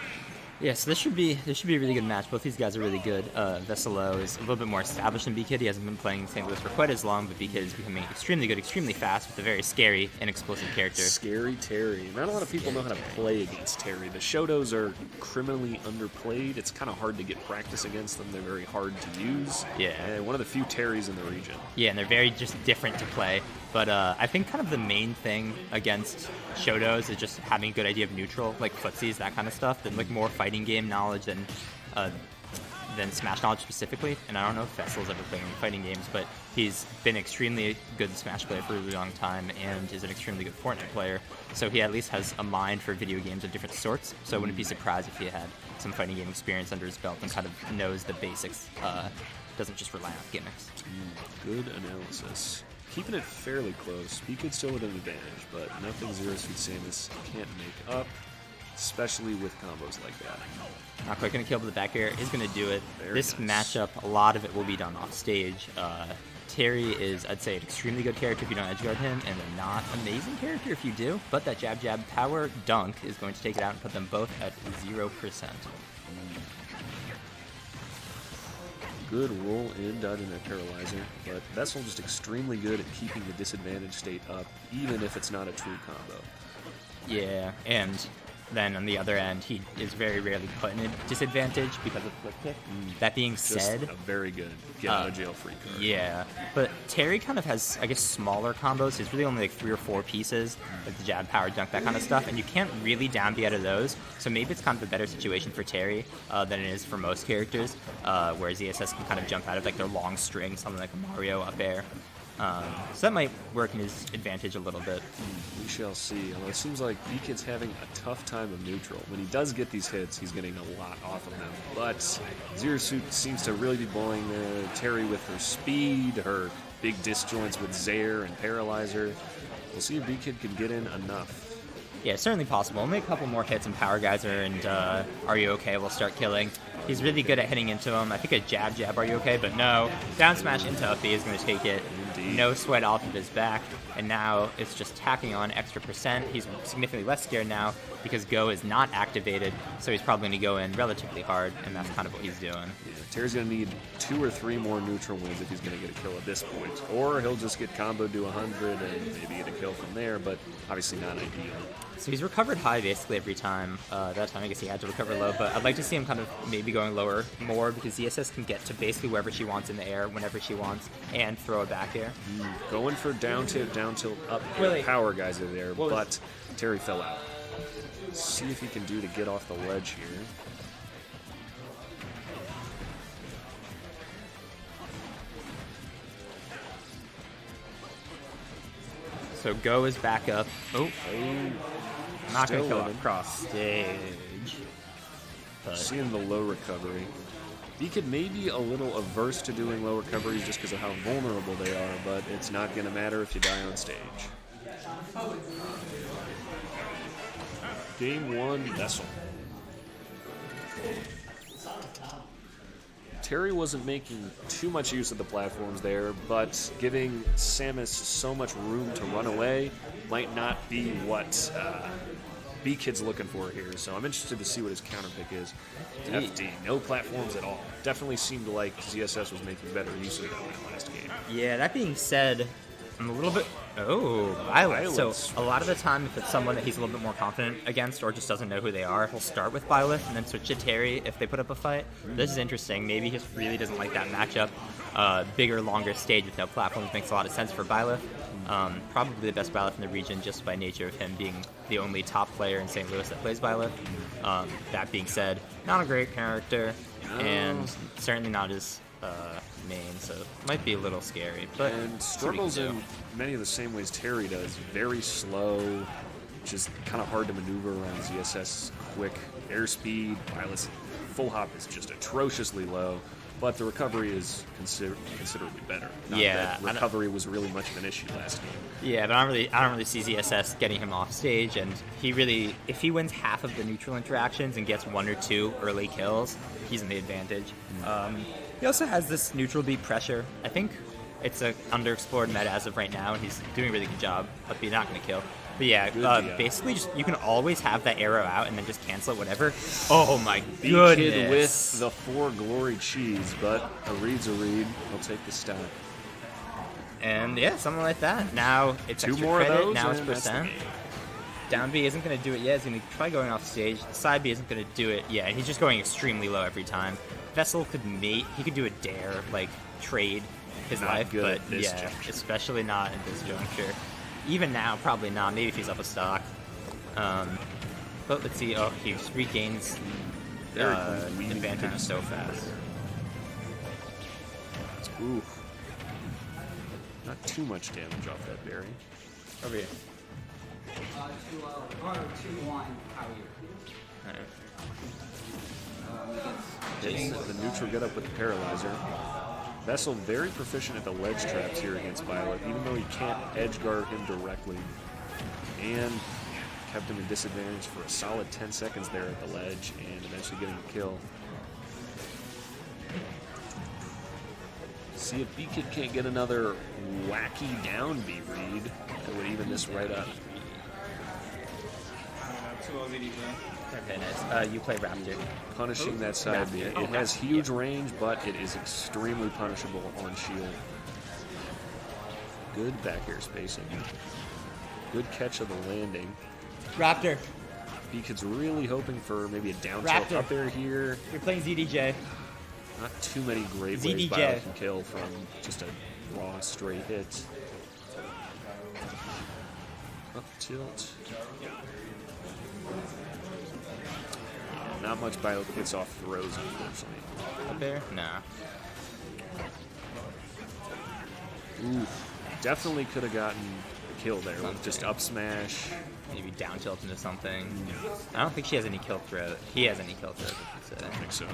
Yeah, so this should be a really good match. Both these guys are really good. Vesselo is a little bit more established than B-Kid. He hasn't been playing St. Louis for quite as long, but B-Kid is becoming extremely good, extremely fast, with a very scary and explosive character. Scary Terry. Not a lot of people know how to play against Terry. The Shotos are criminally underplayed. It's kind of hard to get practice against them. They're very hard to use. Yeah. And one of the few Terrys in the region. Yeah, and they're very just different to play. But I think kind of the main thing against Shotos is just having a good idea of neutral, like footsies, that kind of stuff, and like more fighting game knowledge than Smash knowledge specifically. And I don't know if Vessel's ever played any fighting games, but he's been extremely good Smash player for a really long time and is an extremely good Fortnite player. So he at least has a mind for video games of different sorts. So I wouldn't be surprised if he had some fighting game experience under his belt and kind of knows the basics. Doesn't just rely on gimmicks. Good analysis. Keeping it fairly close. B-Kid still with an advantage, but nothing Zero Suit Samus can't make up, especially with combos like that. Not quite going to kill, but the back air is going to do it. Very This nice. matchup, a lot of it will be done off stage. Terry is, I'd say, an extremely good character if you don't edgeguard him, and a not amazing character if you do. But that jab, jab, power, dunk is going to take it out and put them both at 0%. Good roll in, done in a paralyzer, but Vessel just extremely good at keeping the disadvantage state up, even if it's not a true combo. Yeah, and then on the other end, he is very rarely put in a disadvantage because of flip kick. That being Just said, a very good get out of jail free card. yeah, but Terry kind of has, I guess, smaller combos. He's really only like 3 or 4 pieces, like the jab, power, dunk, that kind of stuff, and you can't really down B out of those. So maybe it's kind of a better situation for Terry than it is for most characters, whereas ESS can kind of jump out of like their long string, something like a Mario up air. So that might work in his advantage a little bit. We shall see. Although it seems like B-Kid's having a tough time of neutral. When he does get these hits, he's getting a lot off of them. But Zero Suit seems to really be bullying Terry with her speed, her big disjoints with Zaire and Paralyzer. We'll see if B-Kid can get in enough. Yeah, certainly possible. Only a couple more hits and Power Geyser and Are You Okay will start killing. He's really good at hitting into him. I think a jab, Are You Okay? But no. Down smash into up B is going to take it. Indeed. No sweat off of his back. And now it's just tacking on extra percent. He's significantly less scared now because Go is not activated. So he's probably going to go in relatively hard, and that's kind of what he's doing. Yeah, Terry's going to need 2 or 3 more neutral wins if he's going to get a kill at this point. Or he'll just get comboed to 100 and maybe get a kill from there, but obviously not ideal. So he's recovered high basically every time. That time I guess he had to recover low, but I'd like to see him kind of maybe going lower more because ESS can get to basically wherever she wants in the air, whenever she wants, and throw a back air. Going for down tilt, up Really? power guys are there, but Terry fell out. See if he can do to get off the ledge here. So Go is back up. Oh, not going to Still kill living. across stage. But Seeing the low recovery. He could maybe a little averse to doing low recoveries just because of how vulnerable they are, but it's not going to matter if you die on stage. Game 1, Vessel. Terry wasn't making too much use of the platforms there, but giving Samus so much room to run away might not be what B-Kid's looking for here. So I'm interested to see what his counter pick is. FD, no platforms at all. Definitely seemed like ZSS was making better use of it in that last game. yeah, that being said, I'm a little bit... Oh, Violet. So a lot of the time, if it's someone that he's a little bit more confident against or just doesn't know who they are, he'll start with Violet and then switch to Terry if they put up a fight. This is interesting. Maybe he just really doesn't like that matchup. Bigger, longer stage with no platforms makes a lot of sense for Violet. Probably the best Violet in the region just by nature of him being the only top player in St. Louis that plays Violet. That being said, not a great character and certainly not his main, so it might be a little scary. But And struggles in many of the same ways Terry does. Very slow, just kind of hard to maneuver around ZSS. Quick airspeed. Violet's full hop is just atrociously low, but the recovery is considerably better. Not Yeah, that recovery was really much of an issue last game. Yeah, but I don't really see ZSS getting him off stage, and if he wins half of the neutral interactions and gets 1 or 2 early kills, he's in the advantage. He also has this neutral beat pressure. I think it's an underexplored meta as of right now, and he's doing a really good job, but he's not going to kill. But yeah, basically just you can always have that arrow out and then just cancel it, whatever. Oh my goodness. B-Kid with the 4 glory cheese, but a read's a read. He'll take the stop. And yeah, something like that. Now it's 2 extra more credit, of those, now it's and that's the percent. game. Down B isn't going to do it yet. He's going to try going off stage. The side B isn't going to do it. Yeah, he's just going extremely low every time. Vessel could mate. He could do a dare, like trade his Not life, good but at this yeah, juncture. especially not at this juncture. Even now, probably not. Maybe if he's up a stock. But let's see. Oh, he just regains advantage so fast. Ooh. Not too much damage off that berry. Over here. 2-1 power. Hits the neutral get up with the paralyzer. Vessel very proficient at the ledge traps here against Violet, even though he can't edge guard him directly. And kept him in disadvantage for a solid 10 seconds there at the ledge and eventually getting the kill. See if B-Kid can't get another wacky down B read that would even this right up. 2-0 VD, Okay, nice. You play Raptor. Punishing that side B. It has huge range, but it is extremely punishable on shield. Good back air spacing. Good catch of the landing. Raptor. B-Kid's really hoping for maybe a down Raptor. tilt up there here. You're playing ZDJ. Not too many great ways ZDJ. Violet can kill from just a raw straight hit. Up tilt. Yeah, not much Violet gets off throws, unfortunately. Up there? Nah. Ooh, definitely could have gotten a kill there with just up smash. Maybe down tilt into something. I don't think she has any kill throw. He has any kill throws, I should say. I think so.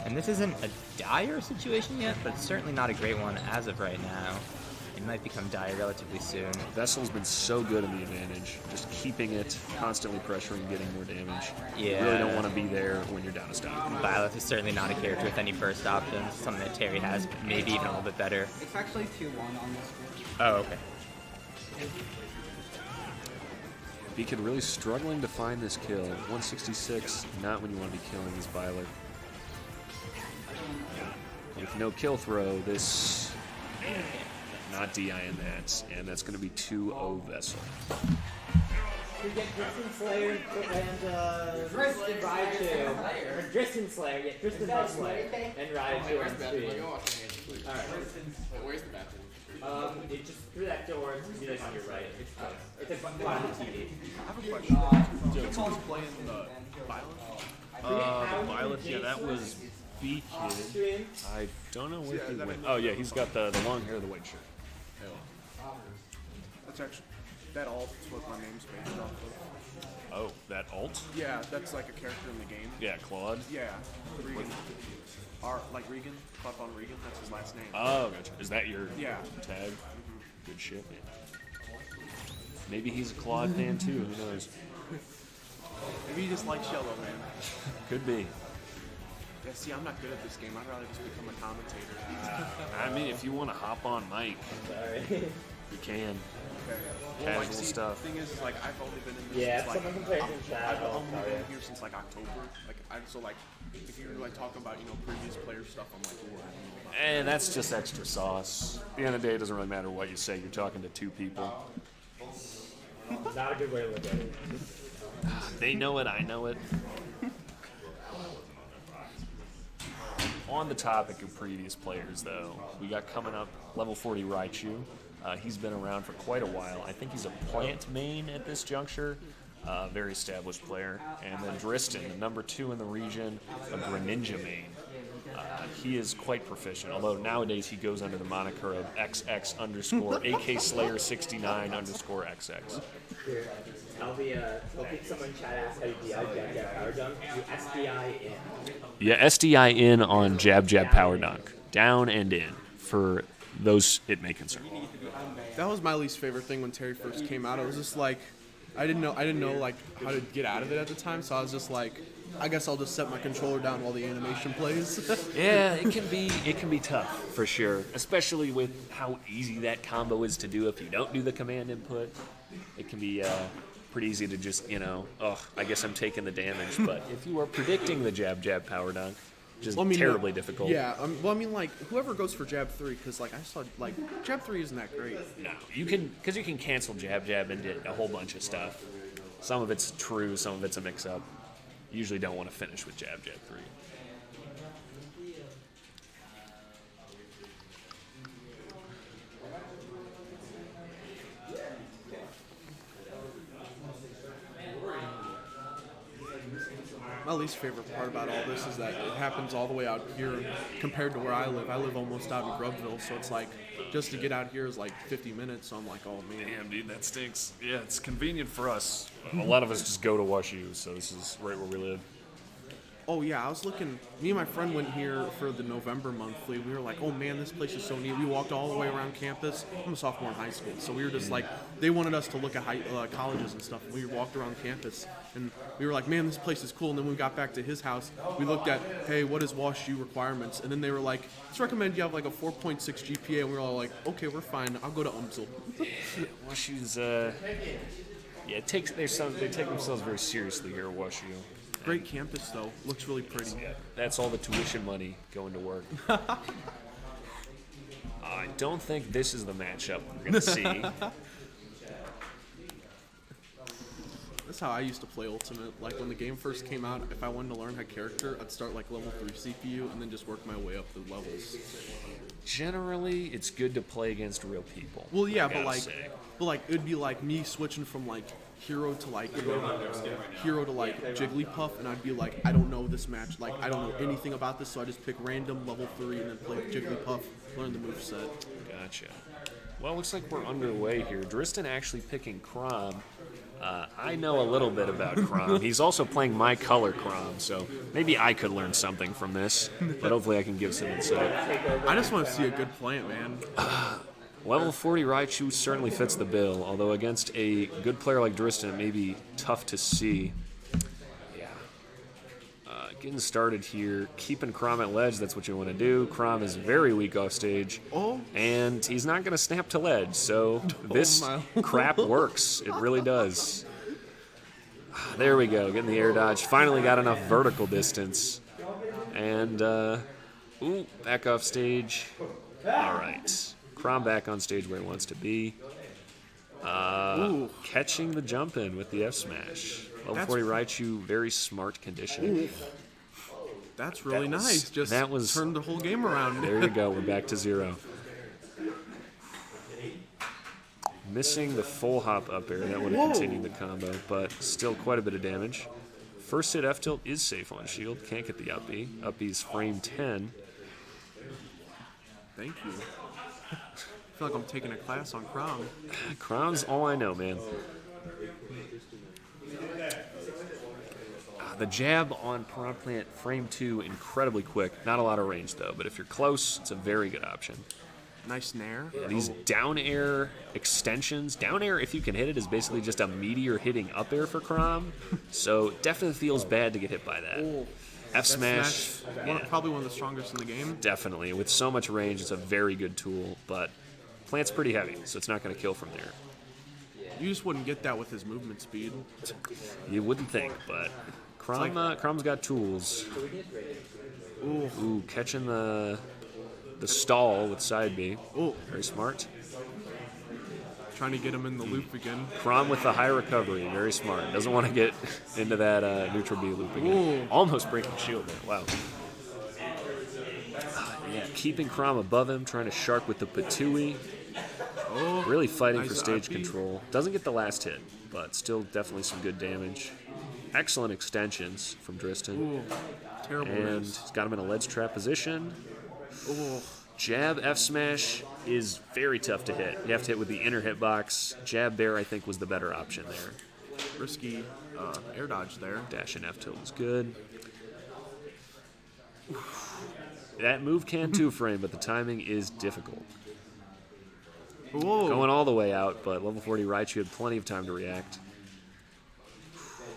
And this isn't a dire situation yet, but it's certainly not a great one as of right now. It might become dire relatively soon. Vessel's been so good in the advantage, just keeping it, constantly pressuring, getting more damage. Yeah. You really don't want to be there when you're down a stock. Violet is certainly not a character with any burst options, something that Terry has, but maybe even a little bit better. It's actually 2-1 on this one. Oh, okay. B-Kid really struggling to find this kill. 166, not when you want to be killing this Violet. With no kill throw, this not DI in that, and that's going to be 2-0 Vessel. We get Dristan Slayer and Raichu. Or Dristan Slayer, yeah, Dristan Slayer and Raichu on screen. Alright. Where's the bathroom? It's just through that door, it's just on your right. It's close. It's in front of the TV. I have a question. So someone's playing the Violet? The Violet, yeah, that was B-Kid. I don't know where he went. Oh, yeah, he's got the long hair, the white shirt. That's actually, that alt is what my name's based off of. Oh, that alt? Yeah, that's like a character in the game. Yeah, Claude. Yeah, Regan. Like Regan, Claude on Regan, that's his last name. Oh, gotcha. Is that your tag? Mm-hmm. Good shit, man. Maybe he's a Claude fan too, who knows? Maybe he just likes yellow, man. Could be. Yeah, see, I'm not good at this game. I'd rather just become a commentator. I mean, if you want to hop on mic, you can. Okay. Casual Well, like, see, stuff. The thing is, like, I've only been in this Yeah, since, someone can play it in chat. I've I'll only tell been you. here since, like, October. Like, so, like, if you're, like, talking about, you know, previous player stuff, I'm like, ooh, I don't know about And that's just extra sauce. At the end of the day, it doesn't really matter what you say. You're talking to two people. Not a good way to look at it. They know it, I know it. On the topic of previous players, though, we got coming up level 40 Raichu. He's been around for quite a while. I think he's a plant main at this juncture. Very established player. And then Dristan, the number 2 in the region, a Greninja main. He is quite proficient, although nowadays he goes under the moniker of XX underscore AK Slayer 69 underscore XX. I'll keep someone in chat ask how you DI jab power dunk. You SDI in. Yeah, SDI in on jab power dunk. Down and in for those it may concern. That was my least favorite thing when Terry first came out. It was just like, I didn't know like how to get out of it at the time, so I was just like, I guess I'll just set my controller down while the animation plays. Yeah, it can be tough for sure, especially with how easy that combo is to do if you don't do the command input. It can be pretty easy to just, I guess I'm taking the damage. But if you are predicting the jab power dunk, just terribly difficult. Yeah, well, I mean, like, whoever goes for jab 3, because, like, I saw, like, jab 3 isn't that great. No, you can cancel jab into a whole bunch of stuff. Some of it's true, some of it's a mix-up. You usually don't want to finish with jab 3. My least favorite part about all this is that it happens all the way out here compared to where I live. I live almost out in Grubville, so it's like, just to get out here is like 50 minutes, so I'm like, oh man. Damn, dude, that stinks. Yeah, it's convenient for us. A lot of us just go to WashU, so this is right where we live. Oh yeah, I was looking, me and my friend went here for the November monthly. We were like, oh man, this place is so neat. We walked all the way around campus. I'm a sophomore in high school, so we were just like, they wanted us to look at colleges and stuff. We walked around campus, and we were like, man, this place is cool. And then when we got back to his house, we looked at, hey, what is WashU requirements? And then they were like, let's recommend you have like a 4.6 GPA. And we were all like, okay, we're fine. I'll go to UMSL. WashU's, they take themselves very seriously here at WashU. Great campus, though. Looks really pretty. Yeah, that's all the tuition money going to work. I don't think this is the matchup we're going to see. That's how I used to play Ultimate. Like when the game first came out, if I wanted to learn a character, I'd start like level 3 CPU and then just work my way up the levels. Generally, it's good to play against real people. Well, yeah, I gotta say. but like it'd be like me switching from like hero to like Jigglypuff, and I'd be like, I don't know this match, like I don't know anything about this, so I just pick random level 3 and then play Jigglypuff, learn the moveset. Gotcha. Well, looks like we're underway here. Driston actually picking Crom. I know a little bit about Crom. He's also playing my color Crom, so maybe I could learn something from this, but hopefully I can give some insight. I just want to see a good plant, man. Level 40 Raichu certainly fits the bill, although against a good player like Driston, it may be tough to see. Yeah. Getting started here, keeping Crom at ledge, that's what you want to do. Crom is very weak off stage, and he's not going to snap to ledge, so this crap works. It really does. There we go, getting the air dodge. Finally got enough vertical distance. And, back off stage. All right. Crom back on stage where he wants to be. Catching the jump in with the F smash. Level 40 Raichu, very smart conditioning. That's really nice. Just turned the whole game around. There you go. We're back to 0. Missing the full hop up air. That would have continued the combo, but still quite a bit of damage. First hit F tilt is safe on shield. Can't get the up B. Up B's frame 10. Thank you. I feel like I'm taking a class on Crom. Crom's all I know, man. The jab on Piranha Plant frame 2, incredibly quick. Not a lot of range, though, but if you're close, it's a very good option. Nice nair. Yeah, these down air extensions. Down air, if you can hit it, is basically just a meteor hitting up air for Crom. So definitely feels bad to get hit by that. F smash. Probably one of the strongest in the game. Definitely. With so much range, it's a very good tool, but Plant's pretty heavy, so it's not going to kill from there. You just wouldn't get that with his movement speed. You wouldn't think, but Crom's got tools. Ooh, catching the stall with side B. Very smart. Trying to get him in the loop again. Crom with the high recovery, very smart. Doesn't want to get into that neutral B loop again. Almost breaking shield there. Wow. Yeah, keeping Crom above him, trying to shark with the Patui. Really fighting for stage control. Doesn't get the last hit, but still definitely some good damage. Excellent extensions from Driston. Terrible. And he's got him in a ledge trap position. Jab F smash is very tough to hit. You have to hit with the inner hitbox. Jab Bear, I think, was the better option there. Risky air dodge there. Dash and F tilt was good. That move can 2-frame, but the timing is difficult. Going all the way out, but level 40 Raichu had plenty of time to react.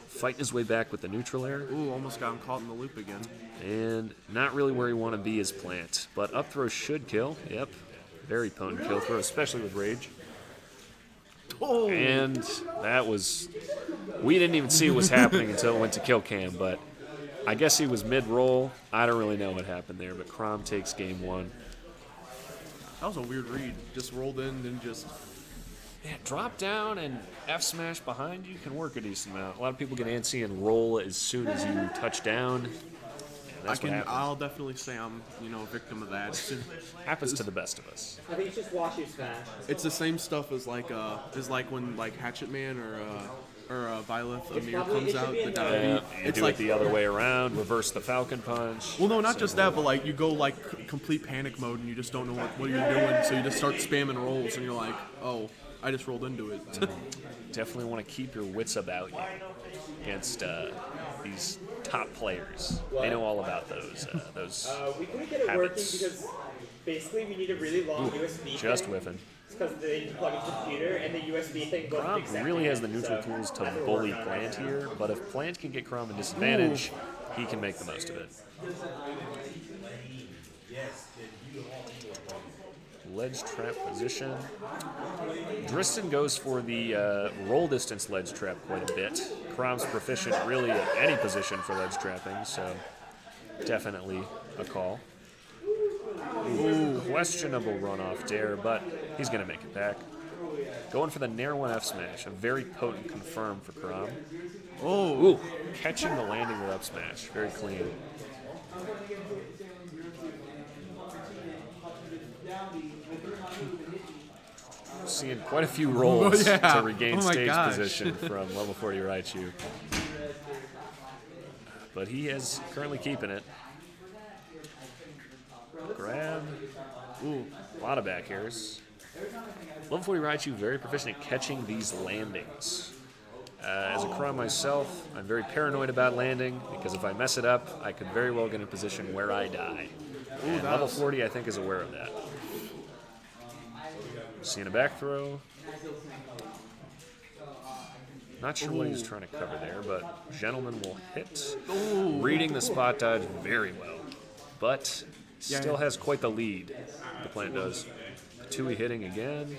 Fighting his way back with the neutral air. Almost got him caught in the loop again. And not really where you want to be as Plant. But up throw should kill. Yep. Very potent kill throw, especially with Rage. And that was... We didn't even see what was happening until it went to kill cam, but I guess he was mid-roll. I don't really know what happened there, but Crom takes game 1. That was a weird read. Just rolled in and just... Yeah, drop down and F smash behind you can work a decent amount. A lot of people get antsy and roll as soon as you touch down. That's what happens. I'll definitely say I'm, a victim of that. Happens to the best of us. I think it's just WashU smash. It's the same stuff as like when like Hatchet Man or Violet Amir comes out. The down B. It's like the other way around. Reverse the Falcon Punch. Well, no, not just that, but like you go like complete panic mode and you just don't know what you're doing, so you just start spamming rolls and you're like, oh, I just rolled into it. Definitely want to keep your wits about you against these top players. They know all about those we couldn't get it working because basically we need a really long USB just thing. whiffing. It's because they plug into the computer and the USB thing goes Crom really has the neutral tools to bully Plant here, but if Plant can get Crom a disadvantage, he can make the most of it. Ledge trap position. Driston goes for the roll distance ledge trap quite a bit. Crom's proficient really at any position for ledge trapping, so definitely a call. Questionable runoff dare, but he's going to make it back. Going for the Nair 1 F smash, a very potent confirm for Krom. Oh, Ooh, catching the landing with up smash, very clean. Seeing quite a few rolls to regain stage position from level 40 WashU. But he is currently keeping it. Grab. Ooh, a lot of back airs. Level 40 WashU very proficient at catching these landings. As a Krom myself, I'm very paranoid about landing because if I mess it up, I could very well get in a position where I die. And level 40, I think, is aware of that. Seeing a back throw. Not sure what he's trying to cover there, but Gentleman will hit. Reading the spot dodge very well, but still has quite the lead. The plant does. Tui hitting again.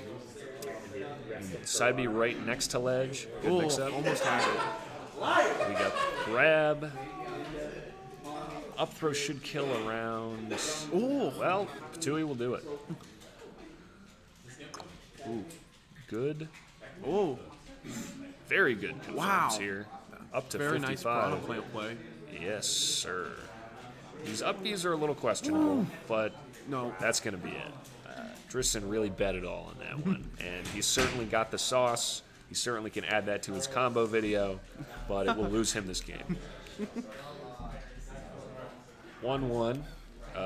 Side B right next to ledge. Good mix up. Almost had it. We got grab. Up throw should kill around. Ooh. Well, Tui will do it. Ooh, good. Oh, very good confirms here. Up to very 55. nice bottom plant play. Yes, sir. These up Bs are a little questionable, but No. that's going to be it. Tristan really bet it all on that one, and he's certainly got the sauce. He certainly can add that to his combo video, but it will lose him this game. 1-1.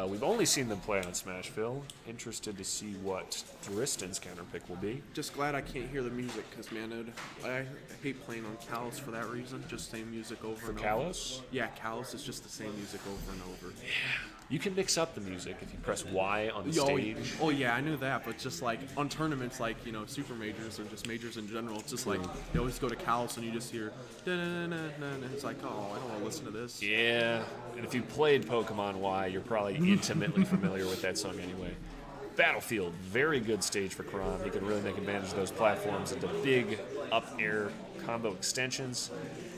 We've only seen them play on Smashville. Interested to see what Tristan's counterpick will be. Just glad I can't hear the music because, man, I hate playing on Callus for that reason. Just same music over and over. Callus? Yeah, Callus is just the same music over and over. You can mix up the music if you press Y on the stage. Oh yeah, I knew that, but just like on tournaments like, you know, super majors or just majors in general, it's just like you always go to Callus and you just hear da-na-na-na-na. It's like, oh, I don't want to listen to this. Yeah, and if you played Pokemon Y, you're probably intimately familiar with that song anyway. Battlefield, very good stage for Krom. He can really make advantage of those platforms into big up air combo extensions.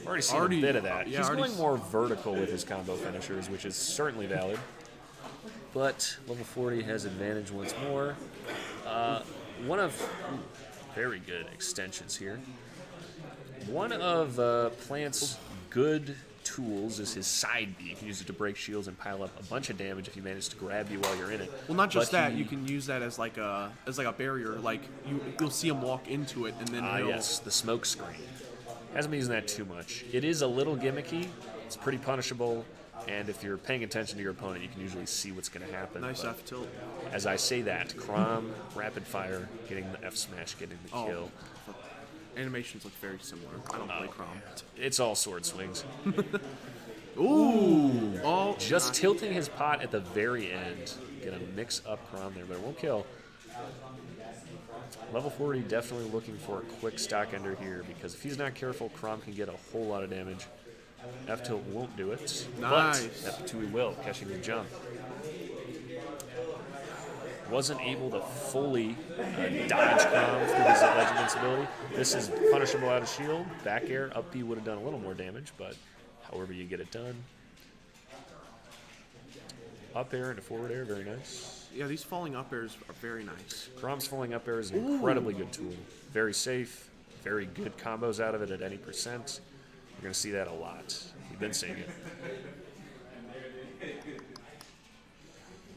Already seen a bit of that. Yeah, He's going more vertical with his combo finishers, which is certainly valid. But level 40 has advantage once more. One of very good extensions here. One of Plant's good tools is his side B. You can use it to break shields and pile up a bunch of damage if you manage to grab you while you're in it. Well, not just that, you can use that as like a barrier. Like you'll see him walk into it and then he'll... yes, the smoke screen. Hasn't been using that too much. It is a little gimmicky. It's pretty punishable. And if you're paying attention to your opponent, you can usually see what's going to happen. Nice F tilt. As I say that, Krom, rapid fire, getting the F smash, getting the kill. Animations look very similar. I don't play Krom. It's all sword swings. Ooh! Oh, just tilting his pot at the very end. Gonna mix up Krom there, but it won't kill. Level 40 definitely looking for a quick stock ender here because if he's not careful, Krom can get a whole lot of damage. F tilt won't do it, nice. But F2 will, catching the jump. Wasn't able to fully dodge Krom through his ledge invincibility. This is punishable out of shield. Back air, up B would have done a little more damage, but however you get it done. Up air into forward air, very nice. Yeah, these falling up airs are very nice. Krom's falling up air is an incredibly good tool. Very safe, very good combos out of it at any percent. You're going to see that a lot. We've been seeing it.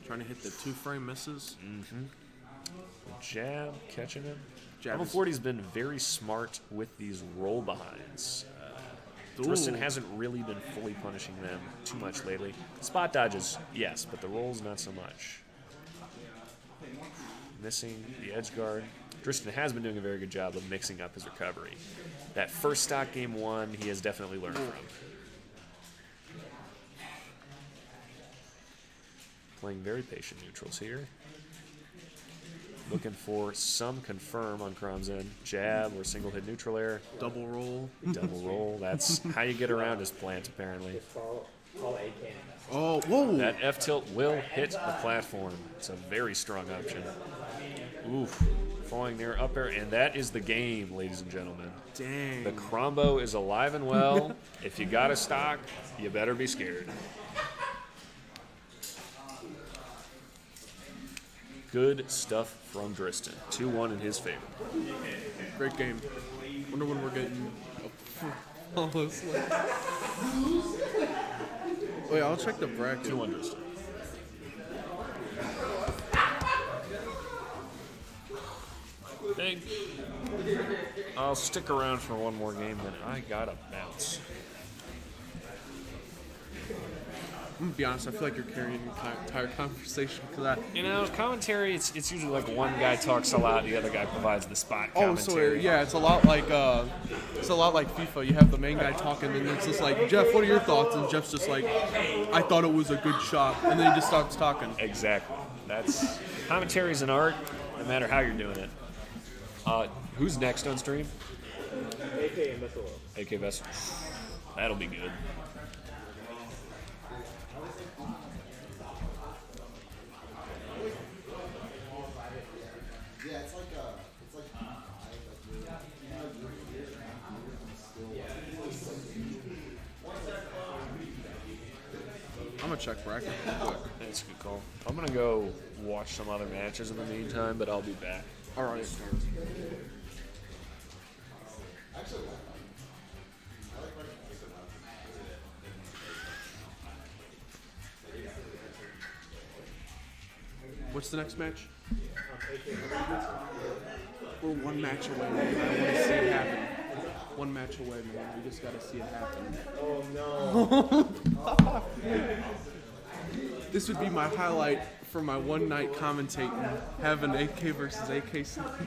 Trying to hit the 2-frame misses. Mm-hmm. Jab, catching him. Jab Level 40's been very smart with these roll behinds. Tristan hasn't really been fully punishing them too much lately. Spot dodges, yes, but the rolls not so much. Missing the edge guard. Tristan has been doing a very good job of mixing up his recovery. That first stock game one, he has definitely learned from. Playing very patient neutrals here. Looking for some confirm on Krom's end. Jab or single hit neutral air. Double roll. Double roll. That's how you get around his plant, apparently. Oh, whoa! That F tilt will hit the platform. It's a very strong option. Oof. Falling there, up air, and that is the game, ladies and gentlemen. Dang. The Crombo is alive and well. If you got a stock, you better be scared. Good stuff from Driston. 2-1 in his favor. Great game. Wonder when we're getting all this. Wait, I'll check the bracket. 2-1 Driston. Big. I'll stick around for one more game, then I gotta bounce. I'm gonna be honest, I feel like you're carrying the entire conversation because Commentary, it's usually like one guy talks a lot, the other guy provides the spot commentary. Oh, so yeah, it's a lot like FIFA. You have the main guy talking, and it's just like, Jeff, what are your thoughts? And Jeff's just like, I thought it was a good shot, and then he just starts talking. Exactly. Commentary's an art, no matter how you're doing it. Who's next on stream? AK and Vessel. AK Vessel. That'll be good. I'm gonna check bracket real quick. That's a good call. I'm gonna go watch some other matches in the meantime, but I'll be back. All right. What's the next match? We're one match away, man. I want to see it happen. One match away, man. We just got to see it happen. Oh no. This would be my highlight for my one night commentating, having AK versus AK sniper.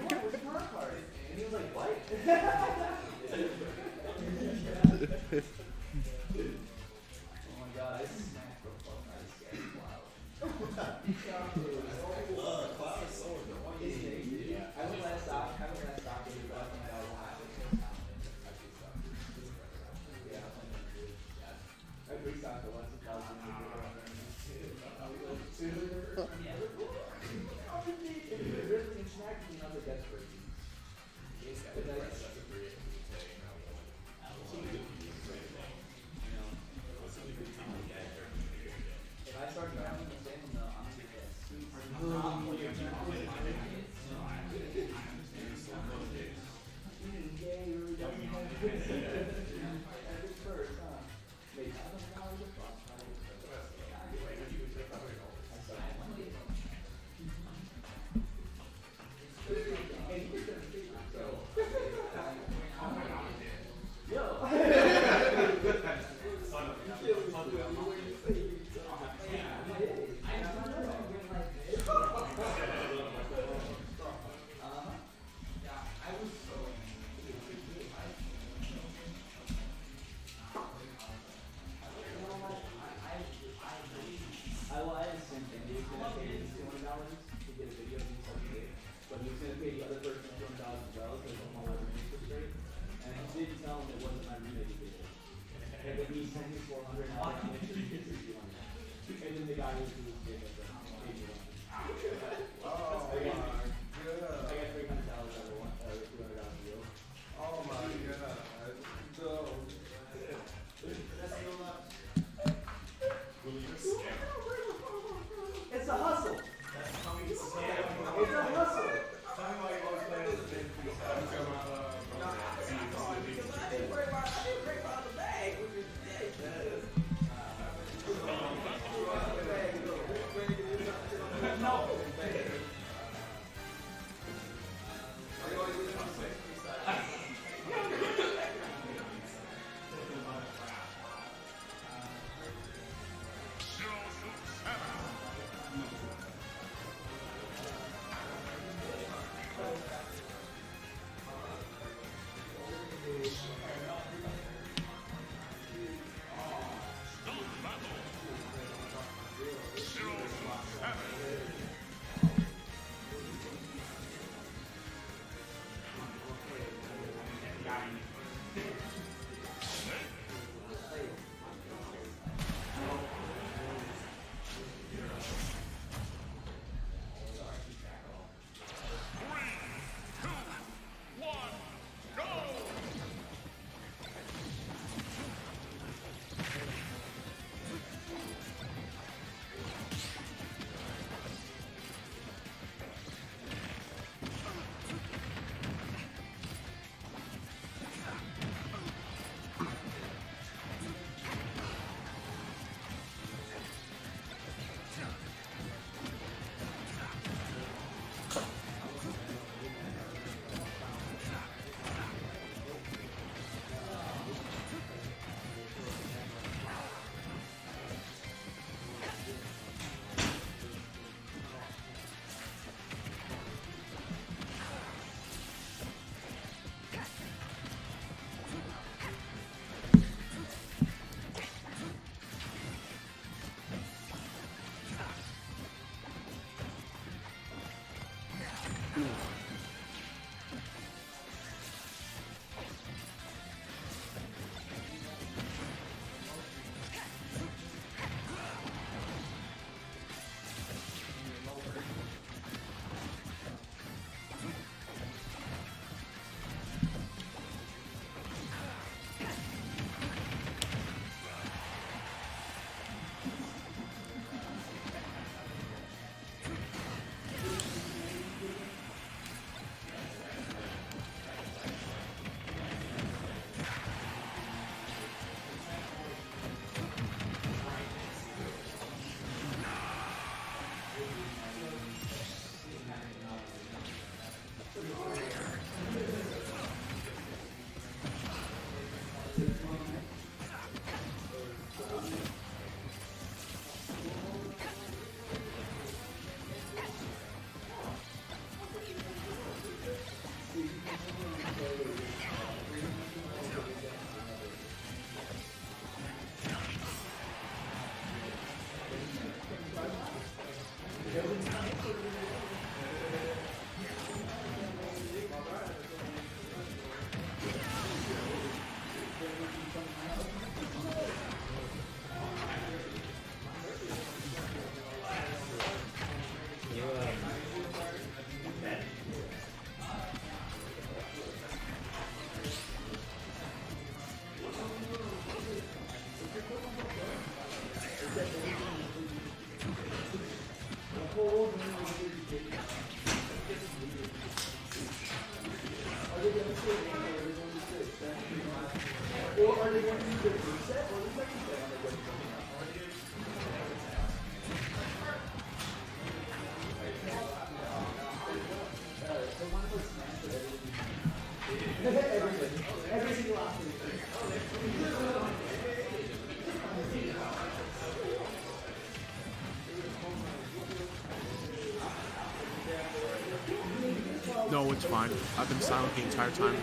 No, it's fine. I've been silent the entire time.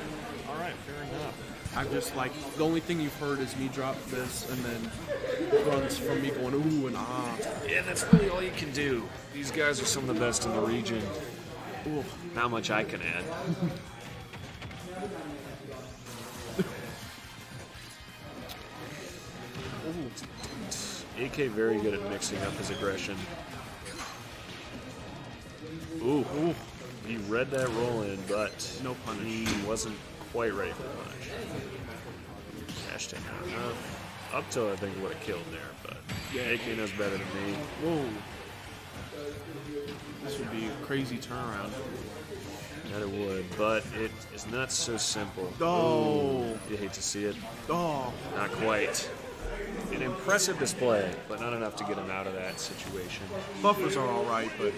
All right, fair enough. I'm just like, the only thing you've heard is me drop this and then runs from me going ooh and ah. Yeah, that's really all you can do. These guys are some of the best in the region. Ooh, not much I can add. AK very good at mixing up his aggression. Ooh, he read that roll in, but no punish. He wasn't quite ready for the punish. Cash take not enough. Up till I think would have killed there, but yeah, AK knows better than me. Whoa. This would be a crazy turnaround. That it would, but it is not so simple. Oh. Ooh, you hate to see it. Oh. Not quite. An impressive display, but not enough to get him out of that situation. Buffers are all right, but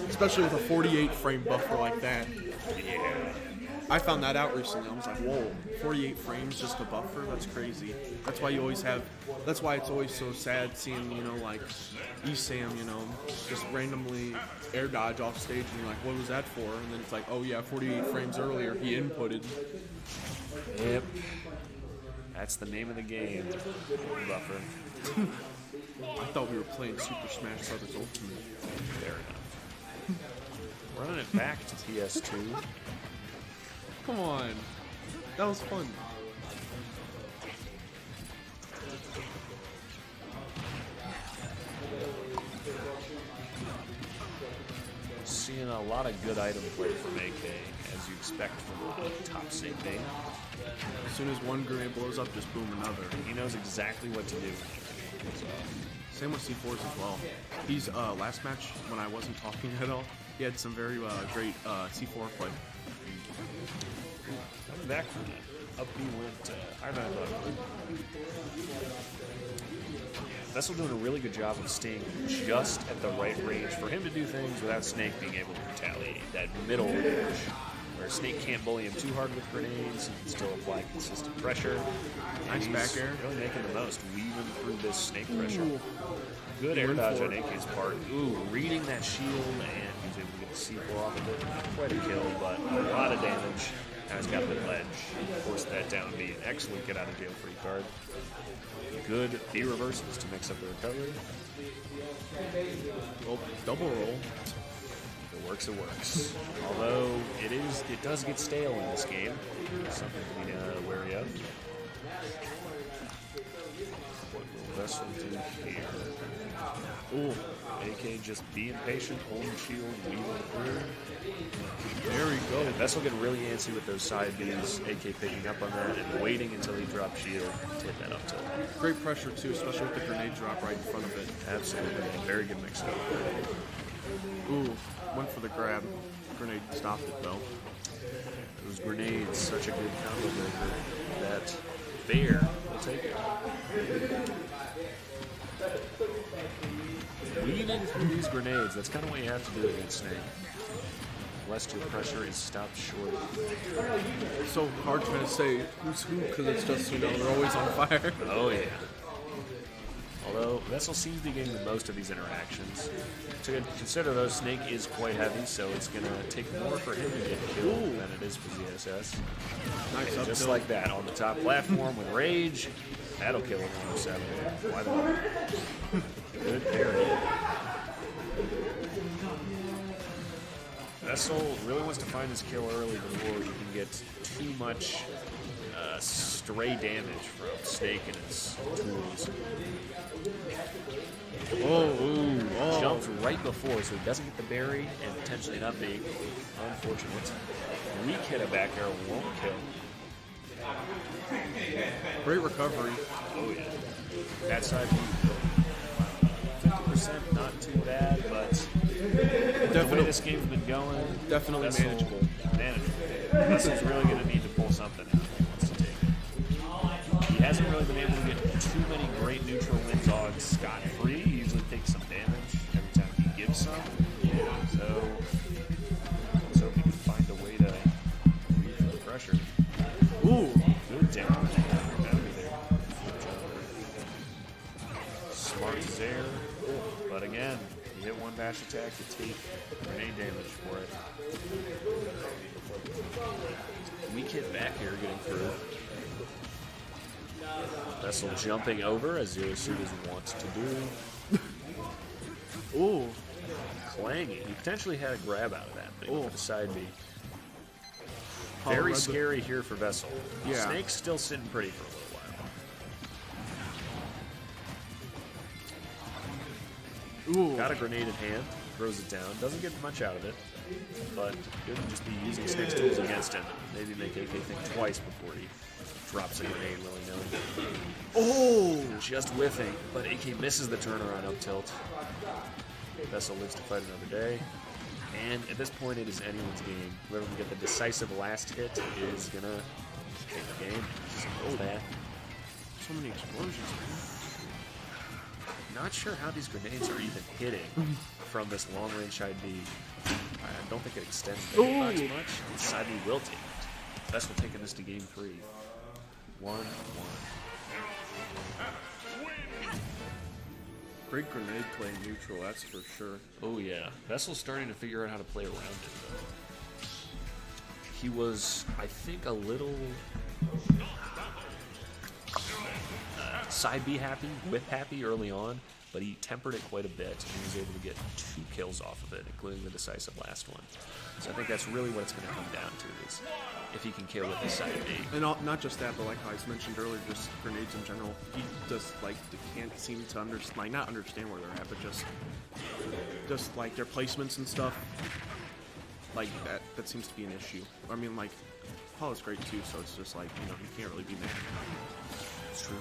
especially with a 48 frame buffer like that. Yeah. I found that out recently. I was like, whoa, 48 frames just a buffer? That's crazy. That's why you always have, that's why it's always so sad seeing, you know, like ESAM, you know, just randomly air dodge off stage and you're like, what was that for? And then it's like, oh yeah, 48 frames earlier, he inputted. Yep. That's the name of the game. Buffer. I thought we were playing Super Smash Bros. Ultimate. Fair enough. Running it back to PS2. Come on. That was fun. Seeing a lot of good item play from AK, as you expect from a top sync name. As soon as one grenade blows up, just boom another. He knows exactly what to do. So, same with C4s as well. He's last match when I wasn't talking at all, he had some very great C4 play. Coming back from that, up he went higher than I thought. Vessel doing a really good job of staying just at the right range for him to do things without Snake being able to retaliate. That middle range, where Snake can't bully him too hard with grenades and still apply consistent pressure. Nice back air. Really making the most, weaving through this Snake pressure. Ooh. Good air dodge on AK's part. Ooh, reading that shield, and he's able to get the C4 off of it. Not quite a kill, but a lot of damage. Now he's got the ledge. Force that down B. An excellent get out of jail free card. Good B reversals to mix up the recovery. Well, double roll. If it works, it works. Although it does get stale in this game. Something to be wary of. What will Vessel do here? Ooh, AK just being patient, holding shield, weaving through. There we go. Yeah, Vessel getting really antsy with those side Bs, AK picking up on that and waiting until he drops shield to hit that up tilt. Great pressure too, especially with the grenade drop right in front of it. Absolutely. Very good mix up. Ooh, went for the grab. Grenade stopped it though. Those grenades, such a good combo breaker. That bear will take it. Weaving through these grenades, that's kind of what you have to do against Snake. Lest your pressure is stopped short. It's so hard trying to say who's who because it's just, you know, they're always on fire. Oh yeah. Although Vessel seems to be getting the most of these interactions. To consider though, Snake is quite heavy, so it's going to take more for him to get killed than it is for ZSS. Nice And just like that, on the top platform with Rage, that'll kill him on 7. Why not? Good parry. Vessel really wants to find his kill early before he can get too much stray damage from Snake and his tools. Oh. Jumps right before, so he doesn't get the berry and potentially an up B. Unfortunate. Weak hit a back arrow won't kill. Great recovery. Oh yeah. That side B. Wow. 30%, not too bad, but the way this game's been going, Definitely manageable. Manageable. Vessel's really going to need to pull something out if he wants to take it. He hasn't really been able to get too many great neutral win dogs scot-free. He usually takes some damage every time he gives some. So let's hope he can find a way to relieve the pressure. Ooh. Good down there. Smart is there. But again, you hit one dash attack, you take grenade damage for it. Weak hit back here getting through. Vessel jumping over as Zero Suit wants to do. Ooh. Clanging. He potentially had a grab out of that, but he went for the side B. Oh, Very scary here for Vessel. Yeah. Snake's still sitting pretty for a little while. Ooh. Got a grenade in hand, throws it down, doesn't get much out of it, but could just be using Snake's tools against him. Maybe make AK think twice before he drops a grenade willy-nilly. Oh! Just whiffing, but AK misses the turnaround up tilt. Vessel lives to fight another day. And at this point, it is anyone's game. Whoever can get the decisive last hit is gonna take the game. Oh, that. So many explosions. Not sure how these grenades are even hitting from this long-range side B. I don't think it extends the hitbox much. And side B will take it. Vessel taking this to game 3. 1-1. Great grenade play neutral, that's for sure. Oh yeah, Vessel's starting to figure out how to play around it though. He was, I think, a little side B happy, whip happy early on, but he tempered it quite a bit and was able to get 2 kills off of it, including the decisive last one. So I think that's really what it's going to come down to, is if he can kill with his side B. And not just that, but like how I mentioned earlier, just grenades in general. He just like can't seem to understand, like not understand where they're at, but just like their placements and stuff. Like that seems to be an issue. I mean, like Paul is great too, so it's just like, you know, you can't really be mad. It's true.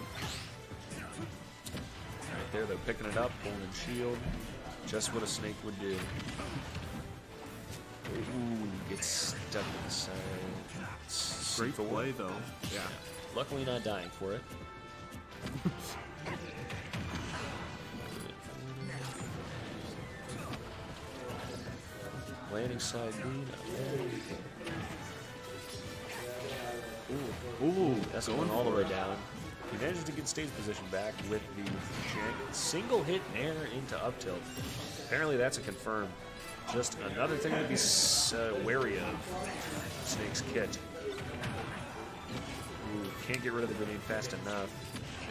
Right there, they're picking it up, holding shield, just what a snake would do. Ooh, gets stuck in the side. Great play though. Yeah. Luckily not dying for it. Landing side B, Ooh, that's going all the way down. He manages to get stage position back with the jank. Single hit nair into up tilt. Apparently that's a confirm. Just another thing to be wary of. Snake's kit. Ooh, can't get rid of the grenade fast enough.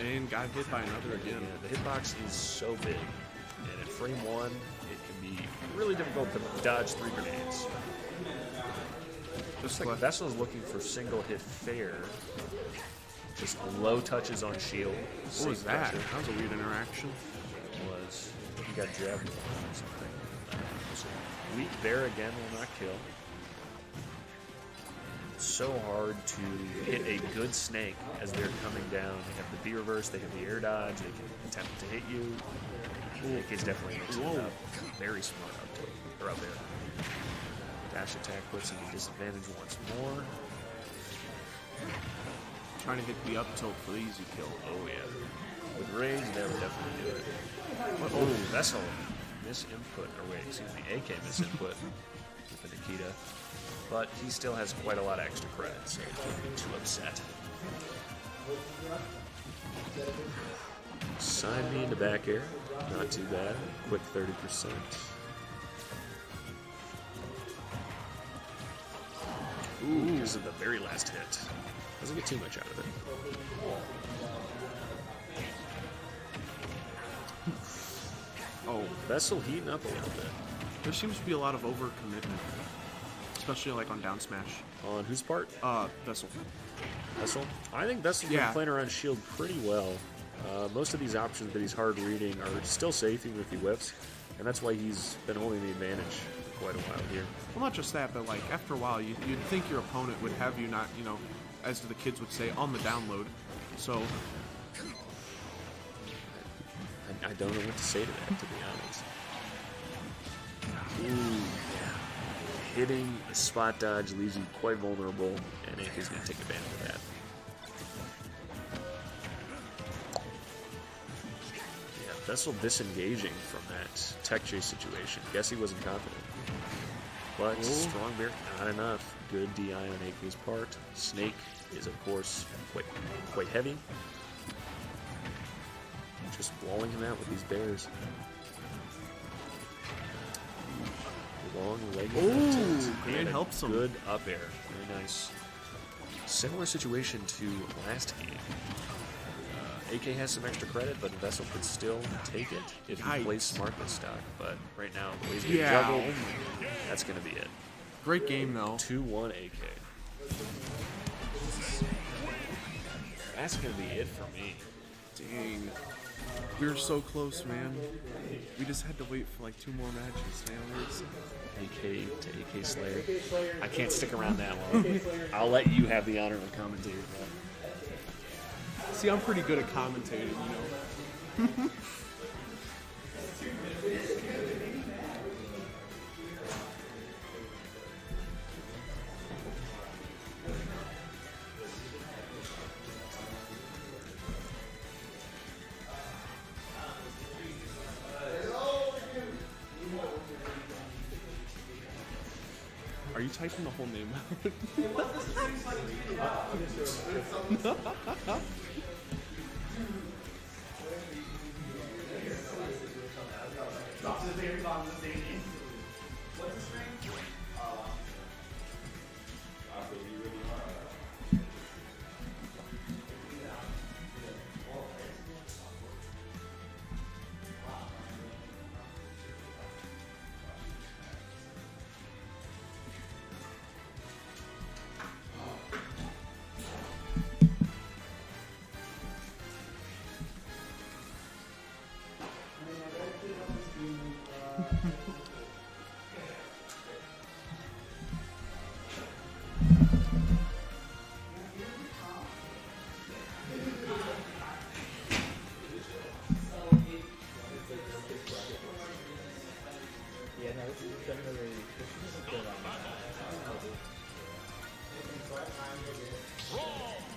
And got hit by another again. Yeah, the hitbox is so big. And at frame 1, it can be really difficult to dodge 3 grenades. Just like Vessel's looking for single hit fair. Just low touches on shield. What was that? That was a weird interaction. It was. He got jabbed or something. Weak there again will not kill. So hard to hit a good snake as they're coming down. They have the B reverse, they have the air dodge, they can attempt to hit you. AK's definitely mixing it up. Very smart up to it, or up there. Dash attack puts him at disadvantage once more. Trying to hit the up tilt for the easy kill. Oh yeah. With rage, that would definitely do it. Oh, Vessel misinput, or wait, excuse me, AK misinput with the Nikita. But he still has quite a lot of extra credit, so he can't be too upset. Side me into back air, not too bad. Quick 30%. Ooh, this is the very last hit. Doesn't get too much out of it. Oh, Vessel heating up a little bit. There seems to be a lot of overcommitment, especially like on down smash. On whose part? Vessel. Vessel? I think Vessel's been playing around shield pretty well. Most of these options that he's hard reading are still safe even if he whiffs, and that's why he's been holding the advantage for quite a while here. Well, not just that, but like after a while, you'd think your opponent would have you not, you know, as the kids would say, on the download. So I I don't know what to say to that, to be honest. Ooh, hitting a spot dodge leaves you quite vulnerable, and AK's going to take advantage of that. Yeah, Vessel disengaging from that tech chase situation. Guess he wasn't confident. But strong bear, not enough. Good DI on AK's part. Snake is, of course, quite heavy. Just walling him out with these bears. Long leg. Oh, Grand helps him. Good up air. Very nice. Similar situation to last game. AK has some extra credit, but Vessel could still take it if he plays smart this stock. But right now, the way he's getting juggled, that's going to be it. Great game, though. 2-1 AK. That's going to be it for me. Dang. We were so close, man. We just had to wait for like 2 more matches, man. AK to AK Slayer. I can't stick around that long. I'll let you have the honor of commentating. See, I'm pretty good at commentating, you know. Are you typing the whole name out?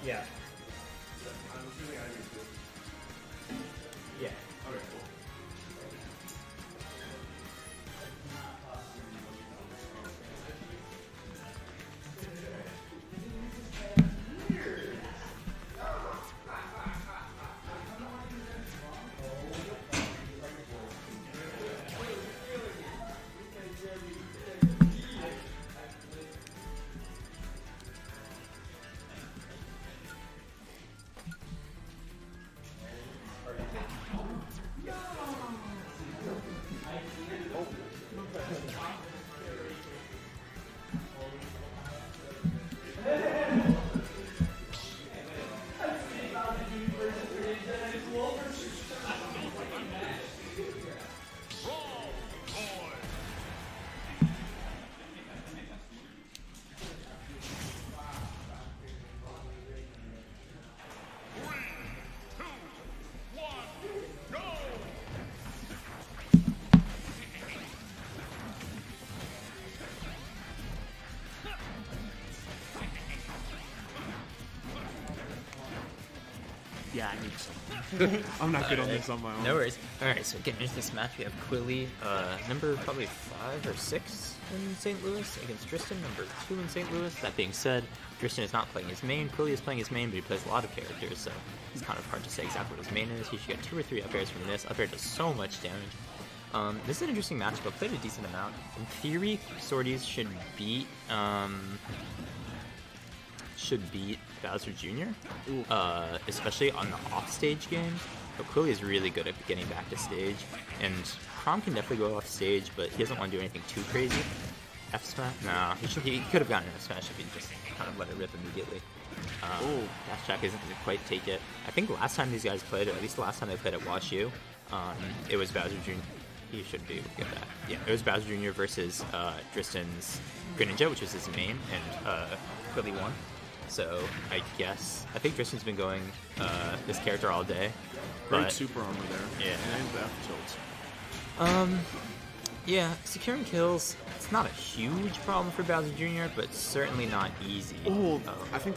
Yeah. Yeah. Yeah, I need some. I'm not good on this on my own. No worries. Alright, so getting into this match, we have Quilly, number probably 5 or 6 in St. Louis against Tristan, number 2 in St. Louis. That being said, Tristan is not playing his main. Quilly is playing his main, but he plays a lot of characters, so it's kind of hard to say exactly what his main is. He should get 2 or 3 up airs from this. Up air does so much damage. This is an interesting matchup. I've played a decent amount. In theory, Sorties should beat Bowser Jr., especially on the off-stage games. But Quilly is really good at getting back to stage, and Crom can definitely go off stage, but he doesn't want to do anything too crazy. F smash? Nah, he could have gotten an F smash if he just kind of let it rip immediately. Dash Jack isn't going to quite take it. I think last time these guys played, or at least the last time they played at WashU, it was Bowser Jr. He should be able to get that. Yeah, it was Bowser Jr. versus Tristan's Greninja, which was his main, and Quilly won. So I think Tristan's been going this character all day. Great But super armor there. Yeah. And the F tilts. yeah, securing kills, it's not a huge problem for Bowser Jr., but it's certainly not easy. Oh, I think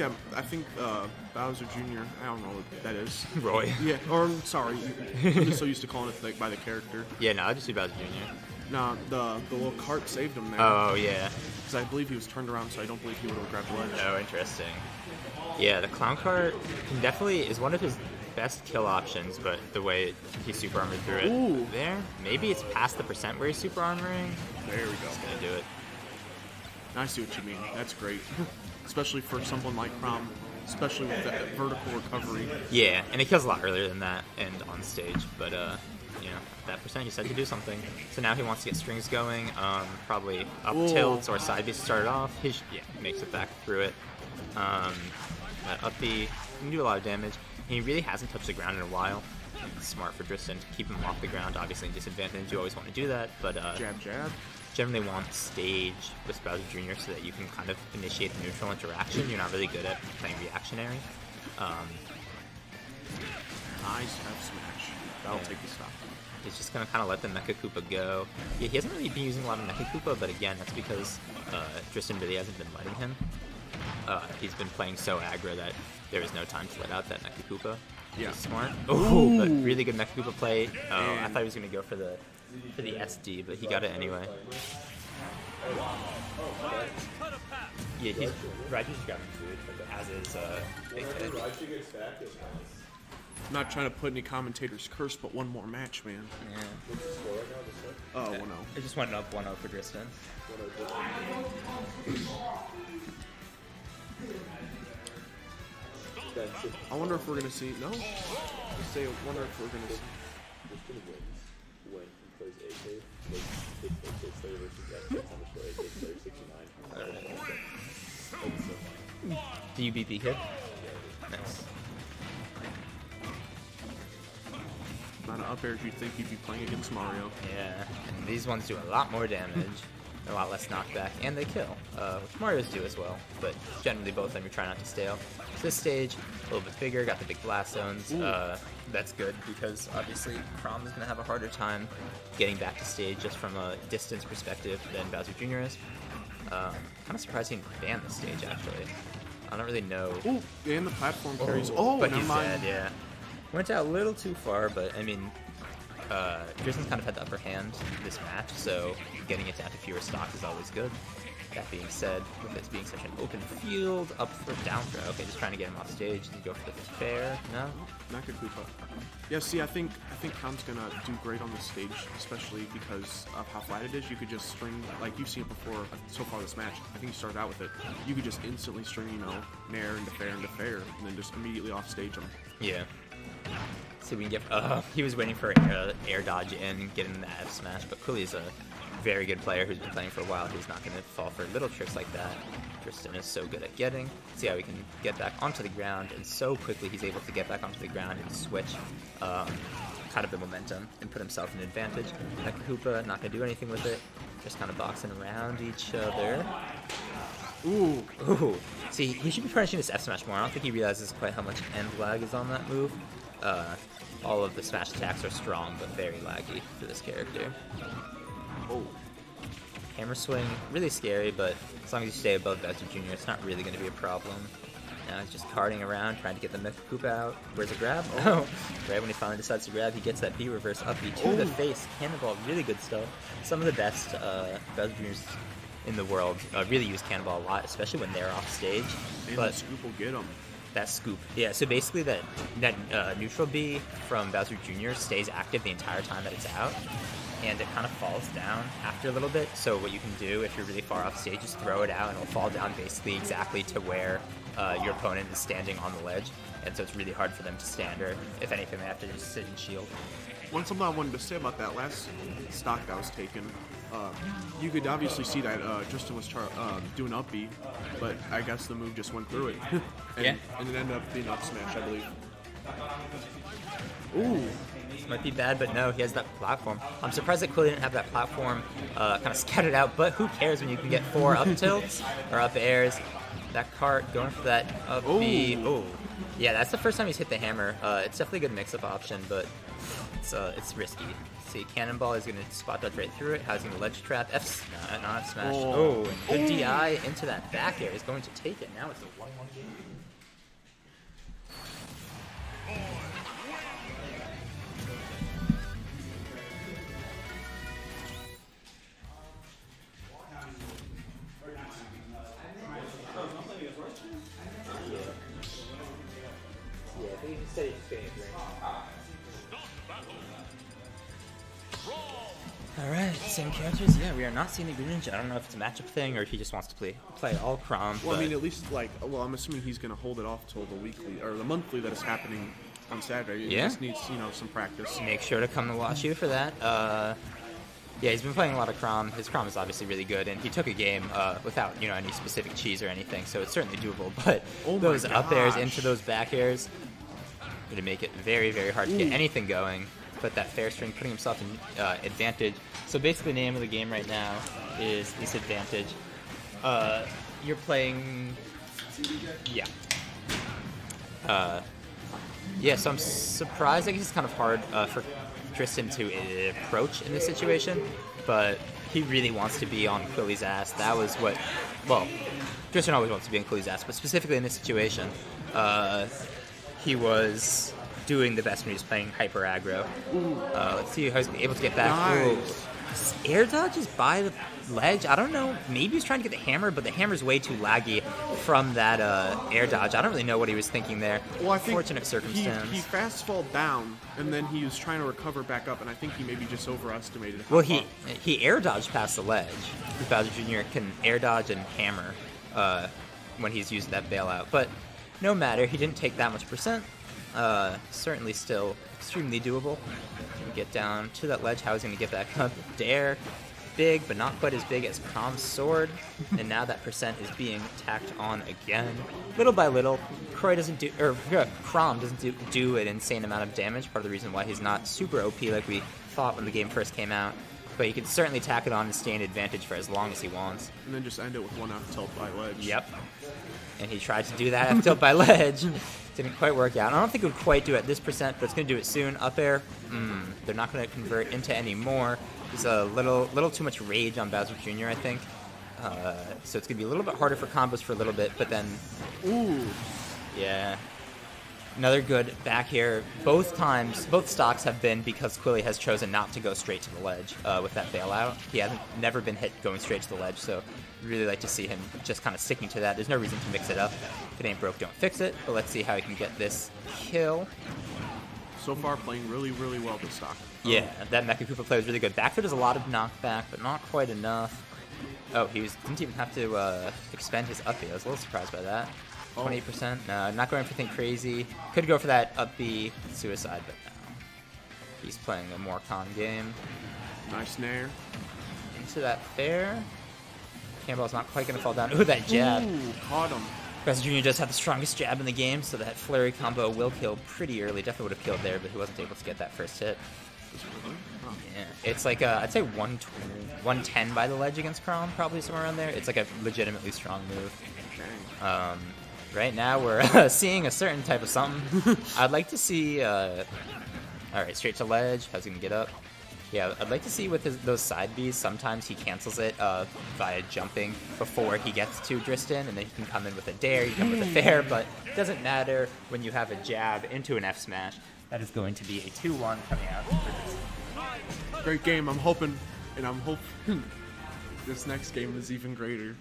Bowser Jr. I don't know what that is. Roy. Yeah, or sorry, I'm just so used to calling it like by the character. Yeah, no, I'll just do Bowser Jr. Nah, the little cart saved him there. Oh, yeah. Because I believe he was turned around, so I don't believe he would have grabbed the ledge. Oh, interesting. Yeah, the clown cart is one of his best kill options, but the way he super armored through it Ooh. there, maybe it's past the percent where he's super armoring. There we go. Just gonna do it. I see what you mean. That's great. Especially for someone like Crom, especially with that vertical recovery. Yeah, and it kills a lot earlier than that and on stage, but that percent, you said to do something. So now he wants to get strings going, probably up tilts or side beats to start it off. He makes it back through it. That up B can do a lot of damage. And he really hasn't touched the ground in a while. It's smart for Tristan to keep him off the ground. Obviously, in disadvantage, you always want to do that, but Jab, jab. generally want stage with Bowser Jr. so that you can kind of initiate a neutral interaction. You're not really good at playing reactionary. Nice F smash. That'll take the stop. He's just going to kind of let the Mecha Koopa go. Yeah, he hasn't really been using a lot of Mecha Koopa, but again, that's because Tristan really hasn't been letting him. He's been playing so aggro that there is no time to let out that Mecha Koopa. Yeah. He's smart. Oh, but really good Mecha Koopa play. I thought he was going to go for the SD, but he got it anyway. Yeah, Raju's grabbing food, as is Big Head. I'm not trying to put any commentator's curse, but one more match, man. Yeah. Oh, 1-0. It just went up 1-0 for Tristan. I wonder if we're gonna see. No. I wonder if we're gonna see. Tristan wins when he plays AK, like AK Slayer versus X on the show, AK Slayer 69. Do you beat Kid? Nice. Not an up air you'd think you'd be playing against Mario. Yeah, and these ones do a lot more damage, a lot less knockback, and they kill, which Mario's do as well, but generally both of them you try not to stale. So this stage, a little bit bigger, got the big blast zones. That's good because obviously Crom is going to have a harder time getting back to stage just from a distance perspective than Bowser Jr. is. Kind of surprised he didn't ban the stage actually. I don't really know. Ooh, and the platform carries. But never he's mind. dead, yeah. Went out a little too far, but I mean, Tristan's kind of had the upper hand this match, so getting it down to fewer stocks is always good. That being said, with this being such an open field, up for down throw. Okay, just trying to get him off stage and go for the fair. No? Not good Koopa. Yeah, see, I think Crom's gonna do great on the stage, especially because of how flat it is. You could just string, like you've seen it before so far this match. I think you started out with it. You could just instantly string, nair into fair, and then just immediately off stage him. Yeah. So we can get. He was waiting for air dodge in, get in the F smash, but clearly he's a very good player who's been playing for a while. Who's not going to fall for little tricks like that. Tristan is so good at getting. See how he can get back onto the ground, and so quickly he's able to get back onto the ground and switch kind of the momentum and put himself in advantage. Mecha Koopa not going to do anything with it, just kind of boxing around each other. Ooh. See, he should be punishing this F smash more. I don't think he realizes quite how much end lag is on that move. All of the smash attacks are strong, but very laggy for this character. Hammer swing, really scary, but as long as you stay above Bowser Jr., it's not really going to be a problem. Now he's just carting around, trying to get the Mecha Koopa out. Where's the grab? Oh, right when he finally decides to grab, he gets that B reverse up B to the face. Cannonball, really good stuff. Some of the best Bowser Jr.'s in the world really use Cannonball a lot, especially when they're off stage. And but the scoop will get him. That scoop. Yeah, so basically that neutral B from Bowser Jr. stays active the entire time that it's out, and it kind of falls down after a little bit. So what you can do if you're really far off stage is throw it out, and it'll fall down basically exactly to where your opponent is standing on the ledge, and so it's really hard for them to stand, or if anything, they have to just sit and shield. One something I wanted to say about that last stock that was taken, you could obviously see that Tristan was doing up B, but I guess the move just went through it. And it ended up being up smash, I believe. Ooh. This might be bad, but no, he has that platform. I'm surprised that Cole didn't have that platform kind of scattered out, but who cares when you can get 4 up tilts or up airs that cart, going for that up B. Oh, yeah, that's the first time he's hit the hammer. It's definitely a good mix-up option, but it's risky. See, Cannonball is going to spot dodge right through it. How's he going to ledge trap? Not F smash. Oh, and good DI into that back air is going to take it. Now it's a 1-1 game. Yeah, I think you just said he's getting it right. Alright, same characters. Yeah, we are not seeing the Greninja. I don't know if it's a matchup thing or if he just wants to play all Chrom. Well, I mean, at least, like, well, I'm assuming he's going to hold it off till the weekly, or the monthly that is happening on Saturday. He just needs, you know, some practice. Make sure to come to WashU for that. Yeah, he's been playing a lot of Chrom. His Chrom is obviously really good, and he took a game without, you know, any specific cheese or anything, so it's certainly doable. But those up airs into those back airs going to make it very, very hard to get anything going. But that fair string putting himself in advantage. So basically the name of the game right now is disadvantage. You're playing... Yeah. Yeah, so I'm surprised. I guess it's kind of hard for Tristan to approach in this situation. But he really wants to be on Quilly's ass. That was what... Well, Tristan always wants to be on Quilly's ass. But specifically in this situation, he was... doing the best when he was playing hyper aggro. Let's see how he's able to get back. Nice. Air dodge is by the ledge. I don't know. Maybe he's trying to get the hammer, but the hammer's way too laggy from that air dodge. I don't really know what he was thinking there. Well, I think fortunate circumstance. He fast fall down, and then he was trying to recover back up, and I think he maybe just overestimated it. Well, he air dodged past the ledge. Bowser Jr. can air dodge and hammer when he's used that bailout. But no matter, he didn't take that much percent. Certainly still extremely doable. Get down to that ledge. How is he going to get back up? Dare. Big, but not quite as big as Chrom's sword. And now that percent is being tacked on again. Little by little, Chrom doesn't do an insane amount of damage. Part of the reason why he's not super OP like we thought when the game first came out. But he can certainly tack it on and stay in advantage for as long as he wants. And then just end it with one F tilt by ledge. Yep. And he tried to do that F tilt by ledge. Didn't quite work out. I don't think it would quite do it at this percent, but it's going to do it soon. Up air, they're not going to convert into any more. There's a little too much rage on Bowser Jr., I think. So it's going to be a little bit harder for combos for a little bit, but then... Ooh. Yeah. Another good back here. Both stocks have been because Quilly has chosen not to go straight to the ledge with that bailout. He hasn't never been hit going straight to the ledge, so really like to see him just kind of sticking to that. There's no reason to mix it up. If it ain't broke, don't fix it. But let's see how he can get this kill. So far, playing really, really well this stock. Yeah, that Mecha Koopa play was really good. Back throw does a lot of knockback, but not quite enough. Oh, didn't even have to expend his up B. I was a little surprised by that. 28%. No, not going for anything crazy. Could go for that up B suicide, but no. He's playing a more calm game. Nice nair. Into that fair. Cannonball's not quite going to fall down. Ooh, that jab. Ooh, caught him. Bowser Jr. does have the strongest jab in the game, so that flurry combo will kill pretty early. Definitely would have killed there, but he wasn't able to get that first hit. Yeah, it's like I'd say 110 by the ledge against Chrom, probably somewhere around there. It's like a legitimately strong move. Right now we're seeing a certain type of something. I'd like to see. All right, straight to ledge. How's he gonna get up? Yeah, I'd like to see with those side Bs, sometimes he cancels it via jumping before he gets to Tristan, and then he can come in with a dare, you come with a fair, but it doesn't matter when you have a jab into an F smash. That is going to be a 2-1 coming out for Tristan. Great game. I'm hoping this next game is even greater.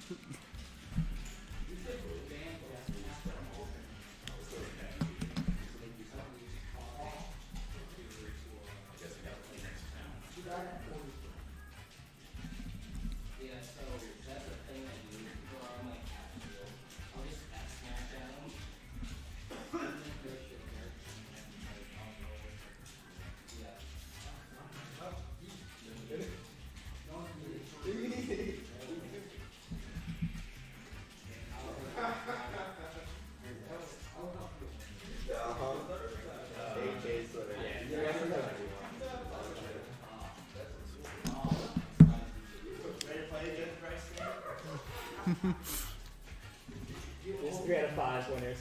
3 out of 5 winners.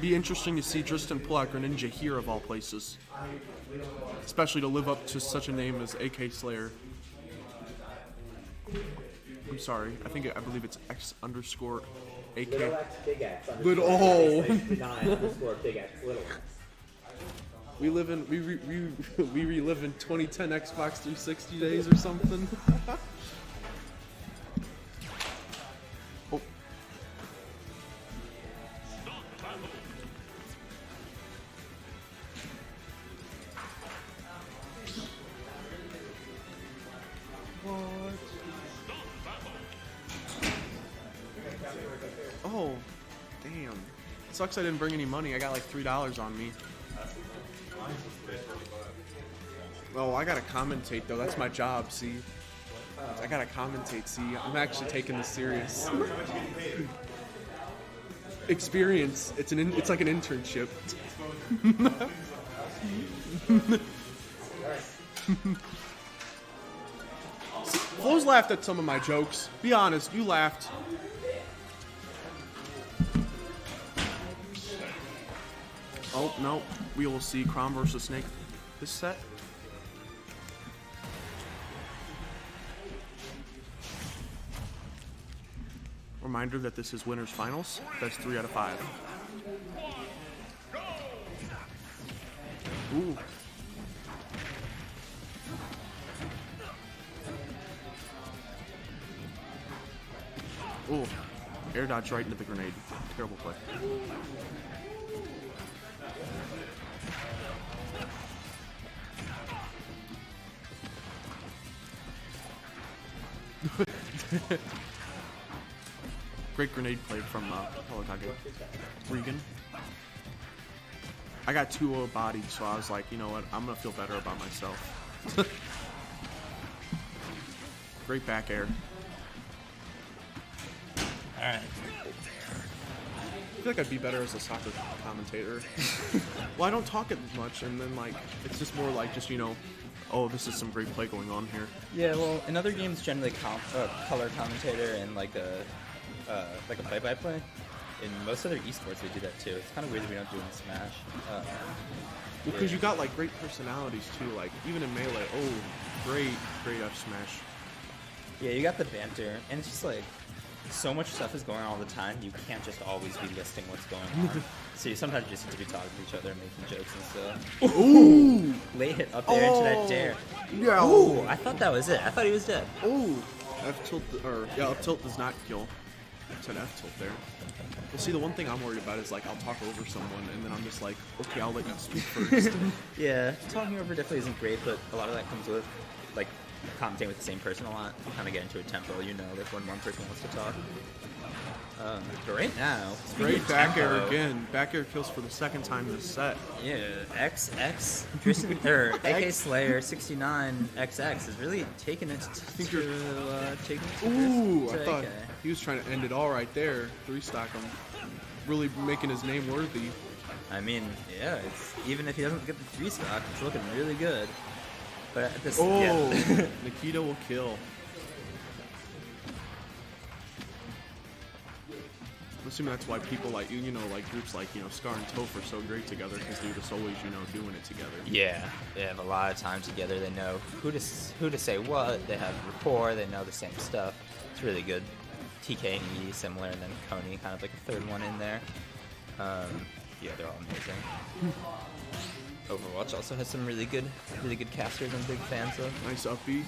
Be interesting to see Tristan pull out Greninja here of all places. Especially to live up to such a name as AK Slayer. I'm sorry, I believe it's X_AK. Little X, big X. Little, oh! 9_ big X, little X. We relive in 2010 Xbox 360 days or something. Oh. What? Oh, damn. Sucks I didn't bring any money. I got like $3 on me. Oh, I gotta commentate though. That's my job. See, I gotta commentate. See, I'm actually taking this serious. Experience. It's like an internship. Flo's laughed at some of my jokes. Be honest, you laughed. Oh no, we will see Crom versus Snake this set. Reminder that this is winners finals. That's 3 out of 5. Ooh. Ooh. Air dodge right into the grenade. Terrible play. Great grenade play from Polokage. Regan. I got 2 bodied, so I was like, you know what? I'm going to feel better about myself. Great back air. Alright. I feel like I'd be better as a soccer commentator. Well, I don't talk as much, and then, like, it's just more like, just, you know, oh, this is some great play going on here. Yeah, well, in other games, generally color commentator and like a play-by-play. In most other esports, we do that too. It's kind of weird that we don't do it in Smash. Because you got like great personalities too. Like even in Melee, oh, great F Smash. Yeah, you got the banter, and it's just like so much stuff is going on all the time. You can't just always be listing what's going on. So you sometimes just need to be talking to each other and making jokes and stuff. Ooh! Late hit up there into that dare. Yeah. Ooh! I thought that was it. I thought he was dead. Ooh! F tilt up tilt does not kill. It's an F tilt there. Well, see, the one thing I'm worried about is like I'll talk over someone and then I'm just like, okay, I'll let you speak first. Yeah, talking over definitely isn't great, but a lot of that comes with like commentating with the same person a lot. You kind of get into a tempo, you know, like when one person wants to talk. But right now, great back air again. Back air kills for the second time this set. Yeah, XX Tristan or AK Slayer 69 XX is really taking it to Ooh, I thought AK. he was trying to end it all right there. 3-stock him, really making his name worthy. I mean, yeah, it's even if he doesn't get the 3-stock, it's looking really good. But at this, yeah. Nikita will kill. I'm assuming that's why people like you know, like groups like, you know, Scar and Toph are so great together because they're just always, you know, doing it together. Yeah, they have a lot of time together. They know who to say what. They have rapport. They know the same stuff. It's really good. TK and E similar, and then Coney kind of like a third one in there. Yeah, they're all amazing. Overwatch also has some really good casters I'm big fans of. Nice up B.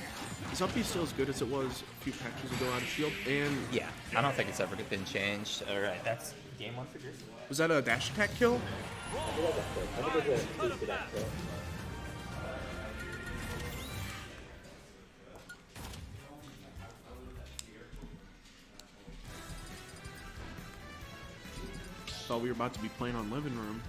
Is up B still as good as it was a few patches ago out of Shield? And yeah, I don't think it's ever been changed. All right, that's game 1 for Grizzly. Was that a dash attack kill? I think it's a boosted X kill. Thought we were about to be playing on Living Room.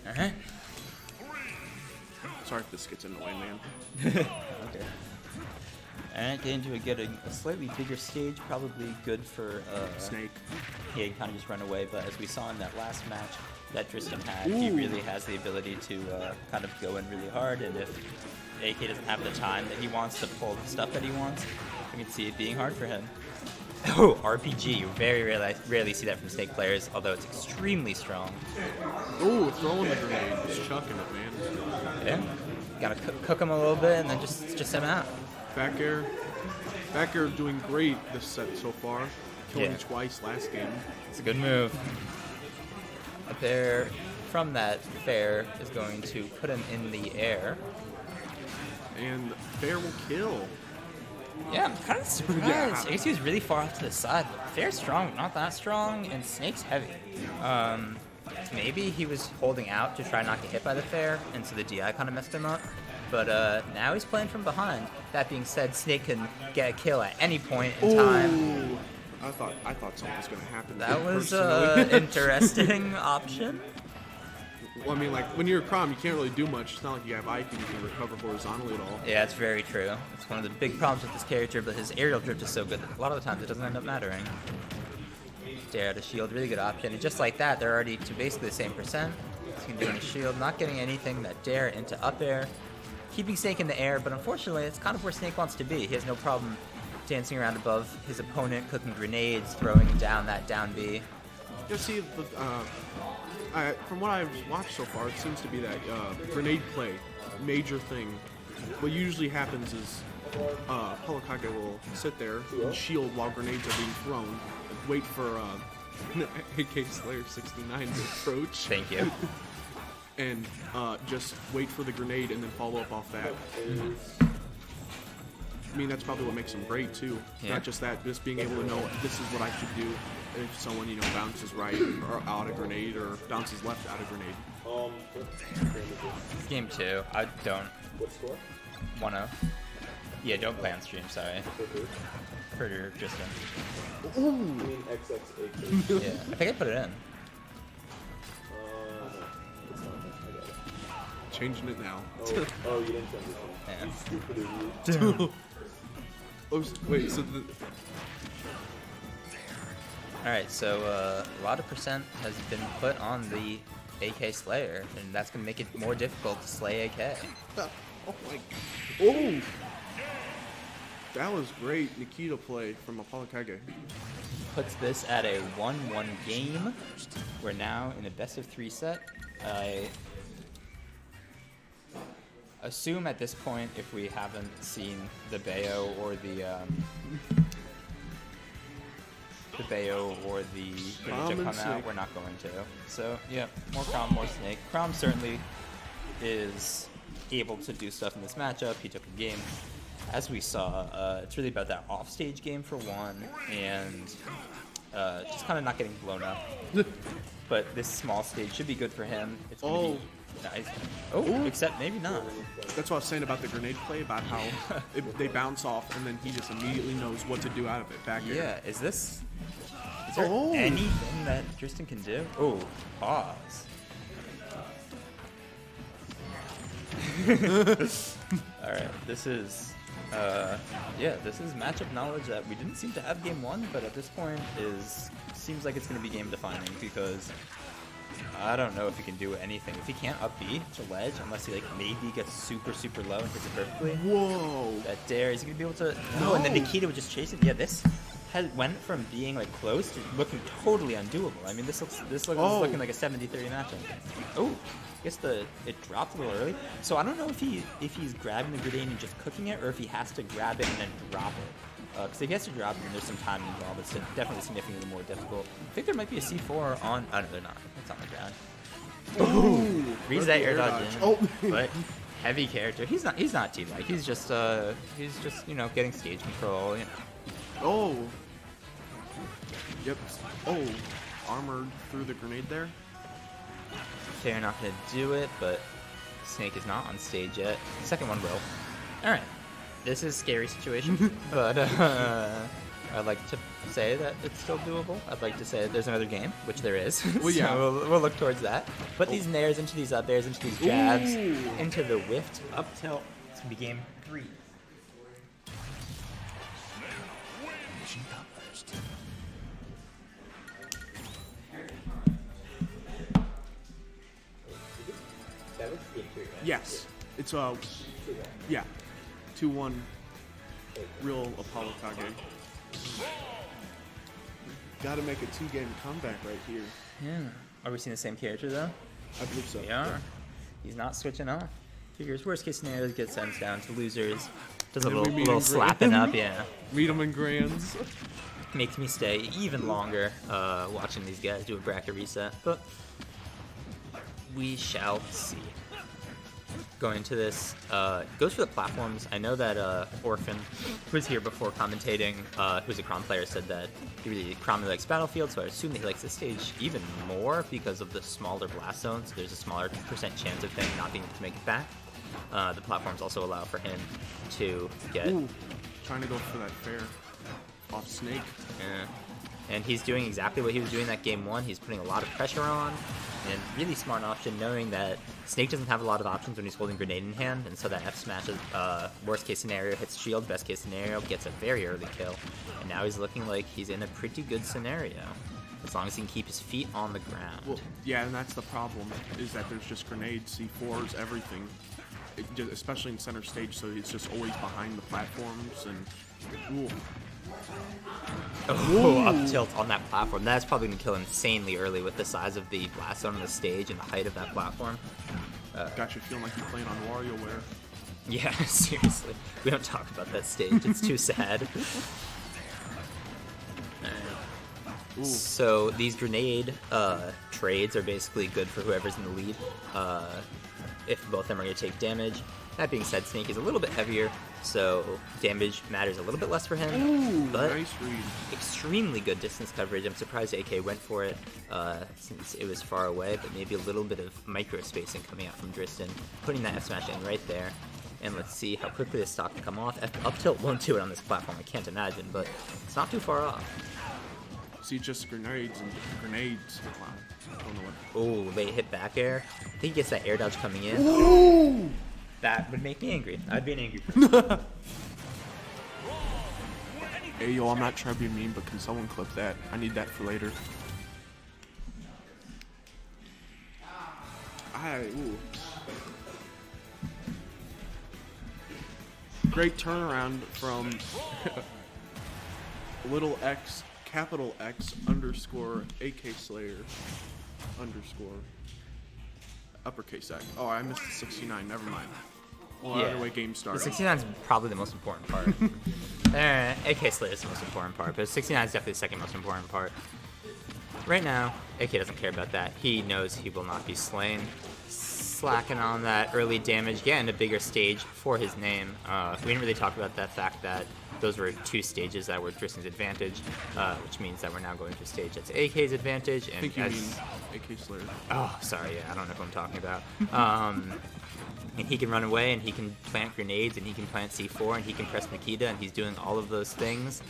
Alright. Sorry if this gets in the way, man. Okay. And getting to a slightly bigger stage, probably good for Snake. He kind of just run away, but as we saw in that last match that Tristan had, he really has the ability to kind of go in really hard, and if AK doesn't have the time that he wants to pull the stuff that he wants, we can see it being hard for him. Oh, RPG. You very rarely see that from Snake players, although it's extremely strong. Oh, throwing the grenade. Just chucking it, man. Yeah. Gotta cook him a little bit and then just send him out. Back air. Back air doing great this set so far. Killing me twice last game. It's a good move. Up there from that fair is going to put him in the air. And fair will kill. Yeah, I'm kind of surprised. AC is really far off to the side. Fair's strong, not that strong, and Snake's heavy. Maybe he was holding out to try not get hit by the fair, and so the DI kind of messed him up. But now he's playing from behind. That being said, Snake can get a kill at any point in time. I thought something was going to happen. That was an interesting option. Well, I mean, like, when you're a Crom, you can't really do much. It's not like you have Ike and you can recover horizontally at all. Yeah, it's very true. It's one of the big problems with this character, but his aerial drift is so good that a lot of the times it doesn't end up mattering. Dare to shield, really good option. And just like that, they're already to basically the same percent. He can do any shield, not getting anything that Dare into up air. Keeping Snake in the air, but unfortunately, it's kind of where Snake wants to be. He has no problem dancing around above his opponent, cooking grenades, throwing down that down B. You see, from what I've watched so far, it seems to be that grenade play, major thing. What usually happens is Polokage will sit there and shield while grenades are being thrown, wait for AK Slayer 69 to approach. Thank you. And just wait for the grenade and then follow up off that. I mean, that's probably what makes him great too. Yeah. Not just that, just being able to know this is what I should do if someone, bounces right or out a grenade or bounces left out a grenade. Game 2, I don't What score? 1-0. Yeah, don't play on stream, sorry. For Tristan. I mean XXAK. Yeah, I think I put it in. No, it's not. I got it. Changing it now. Oh, you didn't send it. Yeah. You stupid idiot. Wait, so the... Alright, so a lot of percent has been put on the AK Slayer, and that's going to make it more difficult to slay AK. Oh my... Oh! That was great Nikita play from Apolokage. Puts this at a 1-1 game. We're now in a best-of-3 set. I assume at this point, if we haven't seen the Bayo or the Greninja come out, we're not going to. So, yeah, more Crom, more Snake. Crom certainly is able to do stuff in this matchup. He took a game. As we saw, it's really about that offstage game for one, and just kind of not getting blown up. But this small stage should be good for him. It's gonna be nice. Oh, except maybe not. That's what I was saying about the grenade play, about how they bounce off and then he just immediately knows what to do out of it back here. Yeah, is there anything that Tristan can do? Oh, pause. Alright, this is matchup knowledge that we didn't seem to have game 1, but at this point seems like it's going to be game defining, because I don't know if he can do anything. If he can't up B to ledge, unless he maybe gets super, super low and hits it perfectly. Whoa! That dare, is he going to be able to... No, and then Nikita would just chase it. Yeah, this went from being close to looking totally undoable. I mean, this looks looking like a 70-30 matchup. Oh, I guess it dropped a little early. So I don't know if he's grabbing the grenade and just cooking it, or if he has to grab it and then drop it. Because if he has to drop it, then there's some time involved. It's definitely significantly more difficult. I think there might be a C4 on... Oh, no, they're not. It's on the ground. Ooh! Reads that air dodge in. Oh! But heavy character. He's not team-like. He's just getting stage control, Oh! Yep. Oh! Armored through the grenade there. They're not going to do it, but Snake is not on stage yet. The second one will. Alright. This is a scary situation, but I'd like to say that it's still doable. I'd like to say that there's another game, which there is. Well, yeah. So we'll look towards that. Put these nairs into these up airs, into these jabs, into the whiffed up tilt. It's going to be game 3. That was game 3, right? Yes. It's yeah. 2-1. Real Apollo Kage. Gotta make a 2-game comeback right here. Yeah. Are we seeing the same character though? I believe so. We are. He's not switching off. Figures worst case scenario gets sent down to losers. Does a And then we meet little in slapping grand. up, yeah. Meet them in grands. Makes me stay even longer watching these guys do a bracket reset, but we shall see. Going into this, goes for the platforms. I know that Orphan, who was here before commentating, who's a Crom player, said that he really Crom likes Battlefield, so I assume that he likes this stage even more because of the smaller blast zones. There's a smaller % chance of him not being able to make it back. The platforms also allow for him to get... Ooh, trying to go for that fair off Snake. Yeah. And he's doing exactly what he was doing that game 1. He's putting a lot of pressure on, and really smart option knowing that Snake doesn't have a lot of options when he's holding grenade in hand, and so that F smash is worst case scenario hits shield, best case scenario gets a very early kill. And now he's looking like he's in a pretty good scenario, as long as he can keep his feet on the ground. Well, yeah, and that's the problem, is that there's just grenades, C4s, everything. Especially in center stage, so it's just always behind the platforms, and ooh. Oh, up tilt on that platform. That's probably going to kill insanely early with the size of the blast zone on the stage and the height of that platform. Got you feeling like you're playing on WarioWare. Yeah, seriously. We don't talk about that stage. It's too sad. Alright. So these grenade trades are basically good for whoever's in the lead. If both of them are going to take damage. That being said, Snake is a little bit heavier, so damage matters a little bit less for him. Ooh, but nice read. Extremely good distance coverage. I'm surprised AK went for it since it was far away, but maybe a little bit of micro spacing coming out from Driston, putting that F smash in right there. And let's see how quickly this stock can come off. Up tilt won't do it on this platform, I can't imagine, but it's not too far off. See, just grenades and grenades. Wow. I don't know what. Oh, late hit back air. I think he gets that air dodge coming in. Ooh! That would make me angry. I'd be an angry person. Hey, yo, I'm not trying to be mean, but can someone clip that? I need that for later. Ooh. Great turnaround from little x, capital X, underscore, AK Slayer, underscore, uppercase X. Oh, I missed the 69, never mind. Well, either way, game The started. 69 is probably the most important part. AK Slayer is the most important part, but 69 is definitely the second most important part. Right now, AK doesn't care about that. He knows he will not be slain. Slacking on that early damage, getting a bigger stage for his name. We didn't really talk about that fact that those were two stages that were Driston's advantage, which means that we're now going to a stage that's AK's advantage. And I think you mean AK Slayer. Oh, sorry, yeah, I don't know what I'm talking about. And he can run away, and he can plant grenades, and he can plant C4, and he can press Nikita, and he's doing all of those things.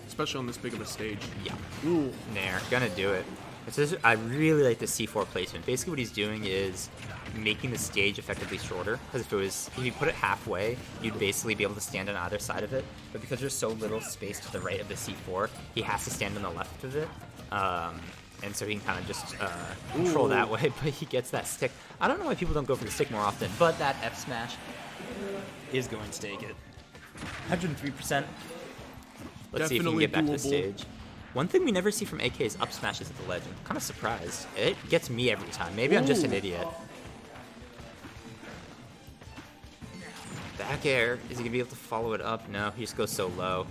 Especially on this big of a stage. Yeah. Ooh. There, gonna do it. It's just, I really like the C4 placement. Basically what he's doing is making the stage effectively shorter, because if you put it halfway, you'd basically be able to stand on either side of it. But because there's so little space to the right of the C4, he has to stand on the left of it. And so he can kind of just control that way, but he gets that stick. I don't know why people don't go for the stick more often, but that F smash is going to take it. 103%. Let's see if he can get back to the stage. One thing we never see from AK is up smashes at the ledge. I'm kind of surprised. It gets me every time. Maybe I'm just an idiot. Back air. Is he going to be able to follow it up? No, he just goes so low.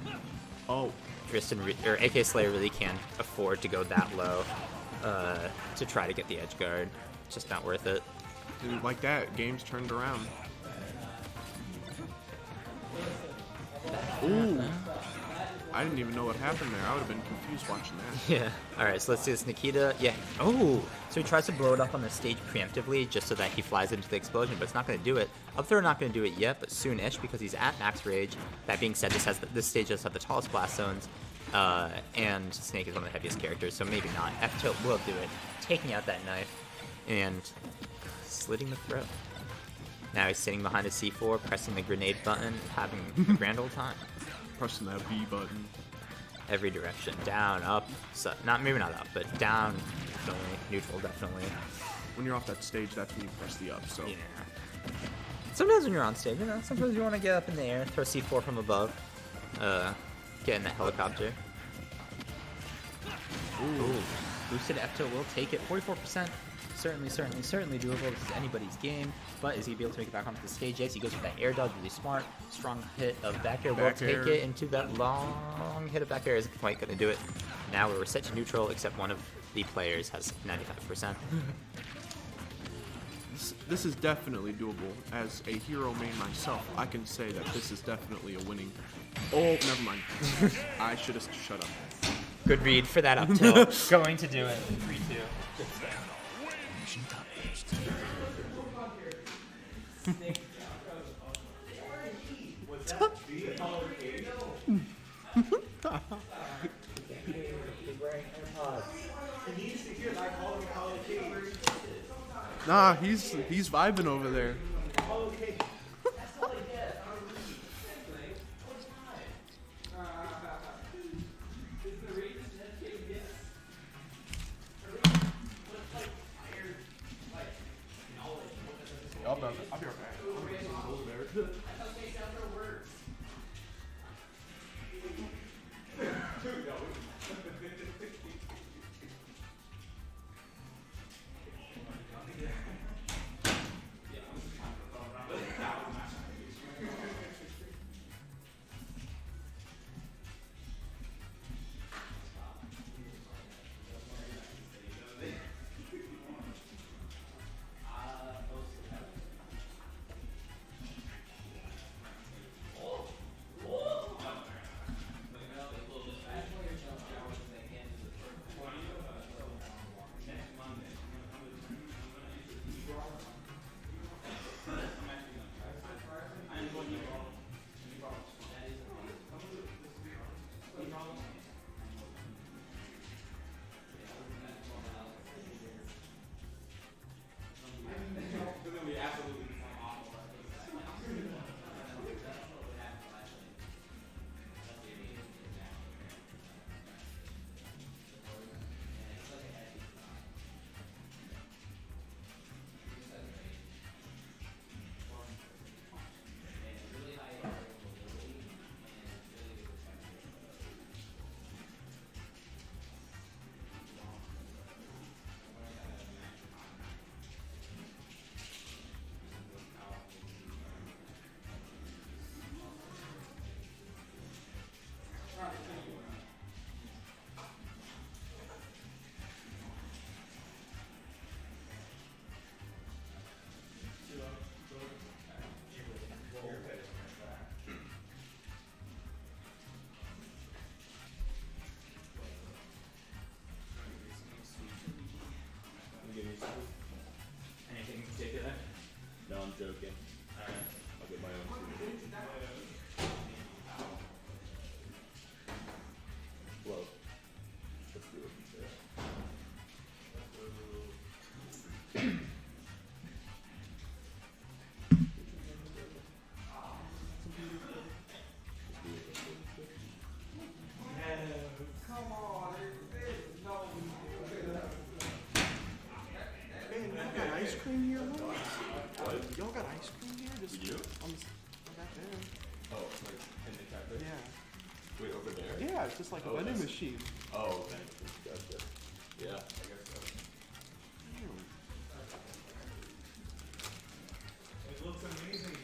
Oh. Driston, or AK Slayer really can't afford to go that low to try to get the edge guard. It's just not worth it. Dude, like that, game's turned around. Ooh. I didn't even know what happened there. I would have been confused watching that. Yeah. Alright, so let's see this Nikita. Yeah. Oh! So he tries to blow it up on the stage preemptively just so that he flies into the explosion, but it's not going to do it. Up throw not going to do it yet, but soon-ish because he's at max rage. That being said, this stage does have the tallest blast zones, and Snake is one of the heaviest characters, so maybe not. F-tilt will do it. Taking out that knife and slitting the throat. Now he's sitting behind a C4, pressing the grenade button, having a grand old time. pressing that B button. Every direction, down, up, so, maybe not up, but down, definitely, neutral, definitely. When you're off that stage, that's when you press the up. So Yeah. Sometimes when you're on stage, sometimes you want to get up in the air, throw C4 from above, get in that helicopter. Ooh. Boosted F2 will take it. 44%. Certainly doable. This is anybody's game. But is he be able to make it back onto the stage? Yes, he goes for that air dodge. Really smart. Strong hit of back air. Will take it into that long hit of back air. Isn't quite going to do it. Now we're set to neutral, except one of the players has 95%. this is definitely doable. As a hero main myself, I can say that this is definitely a winning. Oh, never mind. I should have shut up. Good read for that up tilt. Going to do it. 3-2. Good stuff. Nah, he's vibing over there. I'll be right back. Anything in particular? No, I'm joking. I'll get my own food. Well, let's do it. Ice cream here, what? Y'all got ice cream here? Just You? back there. Oh, like in the cafe? Yeah. Wait, over there? Yeah, it's just like a Oh, vending that's- machine. Oh, okay. Gotcha. Yeah, I guess so. It looks amazing.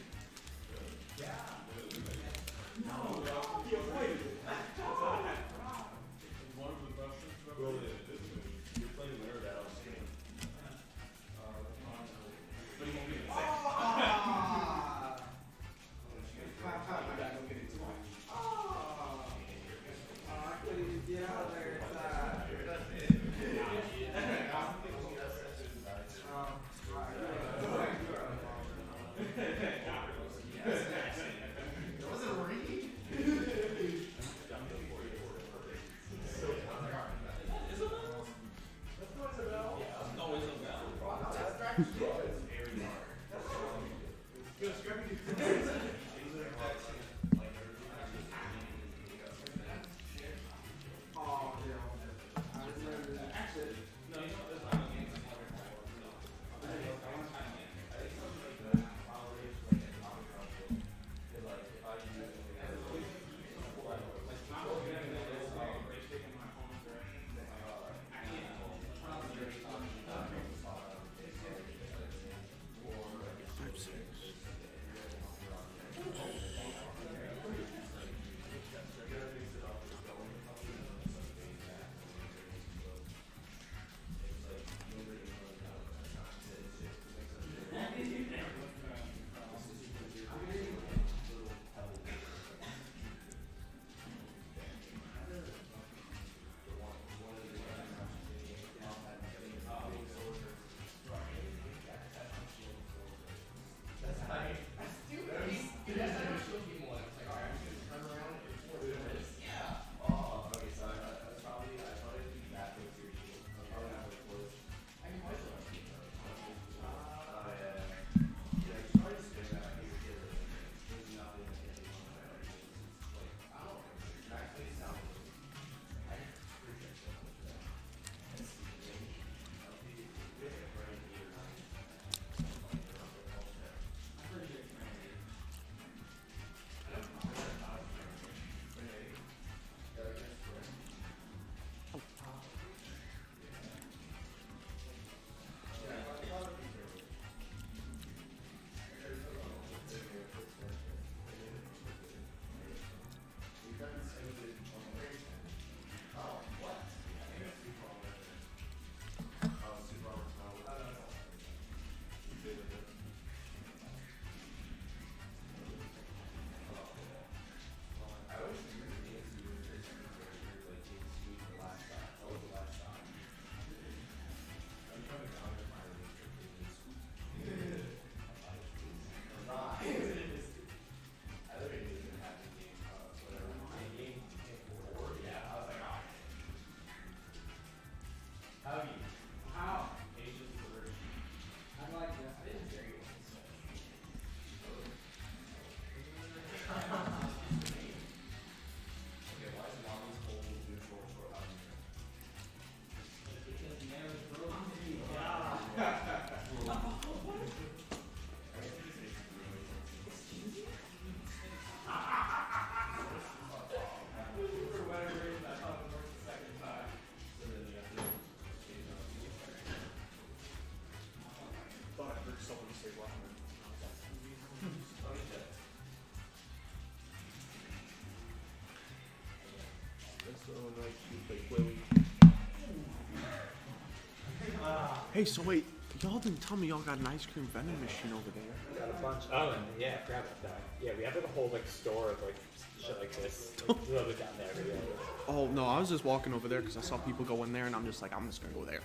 Hey, so wait, y'all didn't tell me y'all got an ice cream vending machine over there. Got a bunch. Oh, and yeah, I forgot about that. Yeah, we have like a whole like store of like shit like this. Like, literally down there. Every day. Oh no, I was just walking over there because I saw people go in there, and I'm just like, I'm just gonna go there.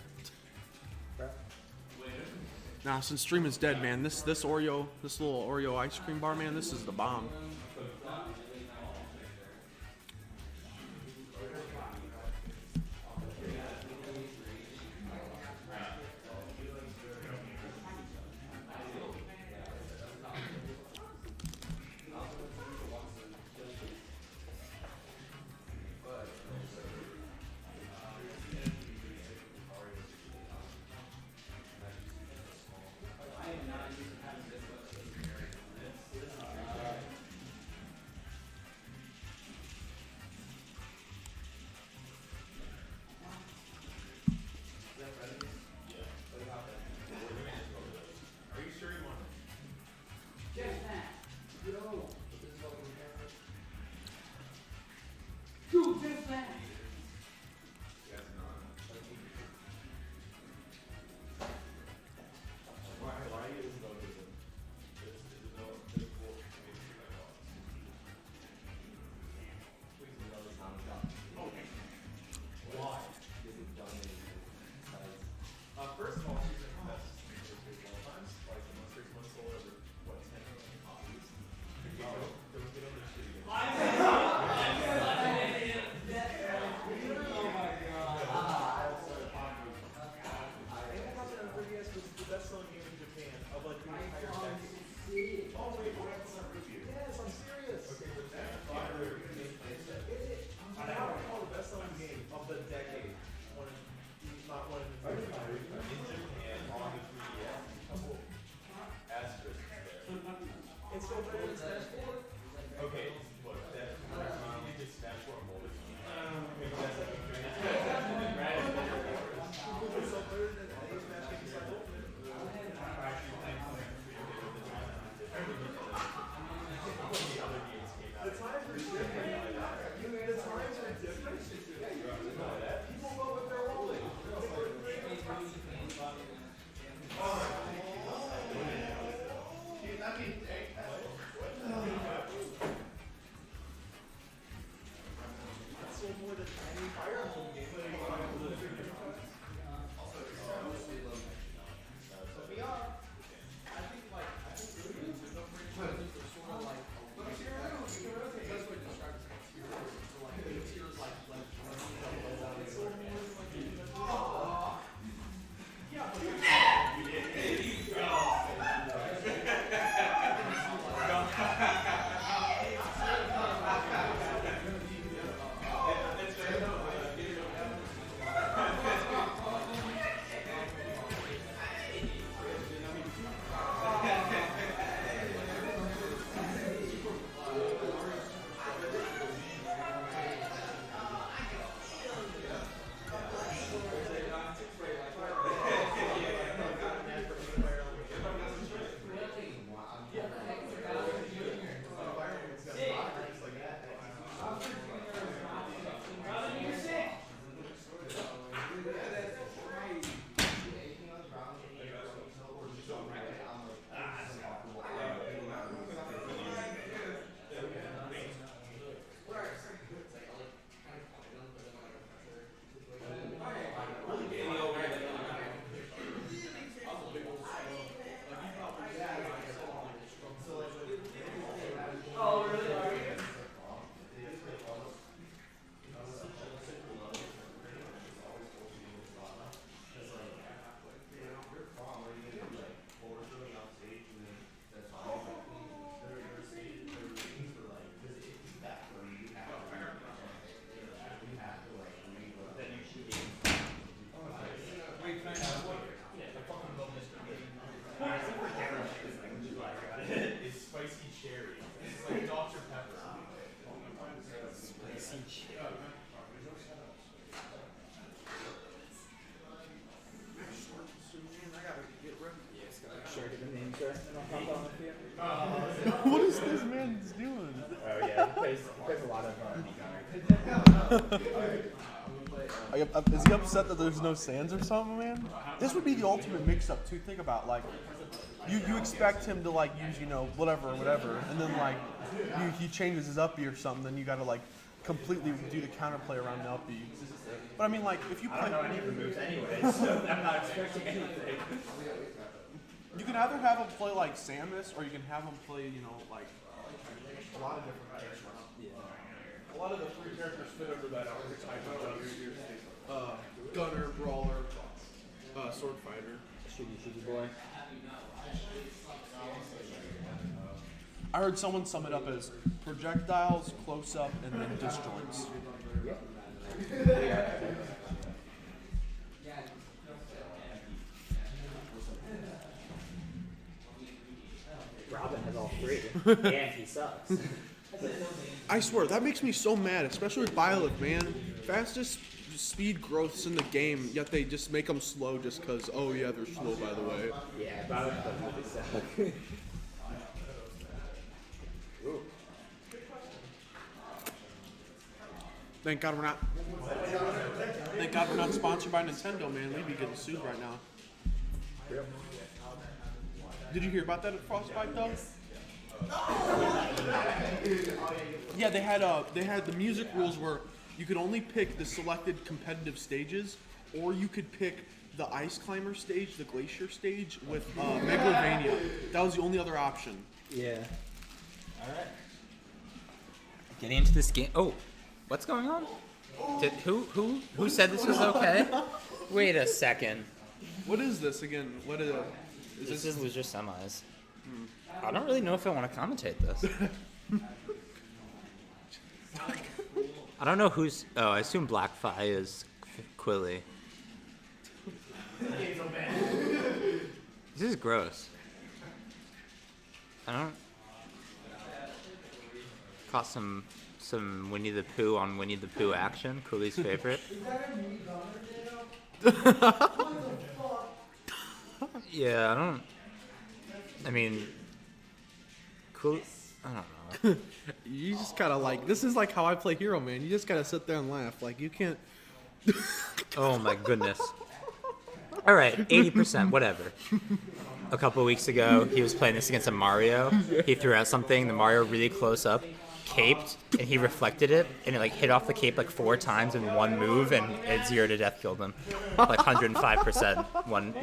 Nah, since stream is dead, man, this little Oreo ice cream bar, man, this is the bomb. What is this man doing? Oh yeah, he plays a lot of. Is he upset that there's no sands or something, man? This would be the ultimate mix-up too. Think about like, you expect him to like use whatever, and then like he changes his uppie or something, then you got to like completely do the counterplay around the uppie. But I mean, like if you play, I don't know any of the moves anyway, so I'm not expecting anything. You can either have him play like Samus, or you can have him play like a lot of different characters. Yeah. A lot of the three characters fit under that archetype of gunner, brawler, sword fighter. Shooty boy. I heard someone sum it up as projectiles, close up, and then disjoints. Robin has all three, and he sucks. I swear, that makes me so mad, especially with Byleth, man. Fastest speed growths in the game, yet they just make them slow just because, oh yeah, they're slow, by the way. Yeah, Byleth doesn't really suck. Thank God we're not sponsored by Nintendo, man. We'd be getting sued right now. Did you hear about that at Frostbite though? Yeah, they had the music rules where you could only pick the selected competitive stages, or you could pick the Ice Climber stage, the Glacier stage, with Megalovania. That was the only other option. Yeah. All right. Getting into this game. Oh, what's going on? Who said this was okay? Wait a second. What is this again? What is This is loser semis. I don't really know if I want to commentate this. I don't know who's. Oh, I assume Blackfi is Quilly. This is gross. I don't. Caught some Winnie the Pooh on Winnie the Pooh action. Quilly's favorite. Yeah, I don't. I mean, cool. I don't know. You just gotta like. This is like how I play Hero, man. You just gotta sit there and laugh. Like you can't. Oh my goodness. All right, 80%, whatever. A couple of weeks ago, he was playing this against a Mario. He threw out something. The Mario really close up, caped, and he reflected it, and it like hit off the cape like 4 times in one move, and it 0 to death killed him. Like 105%,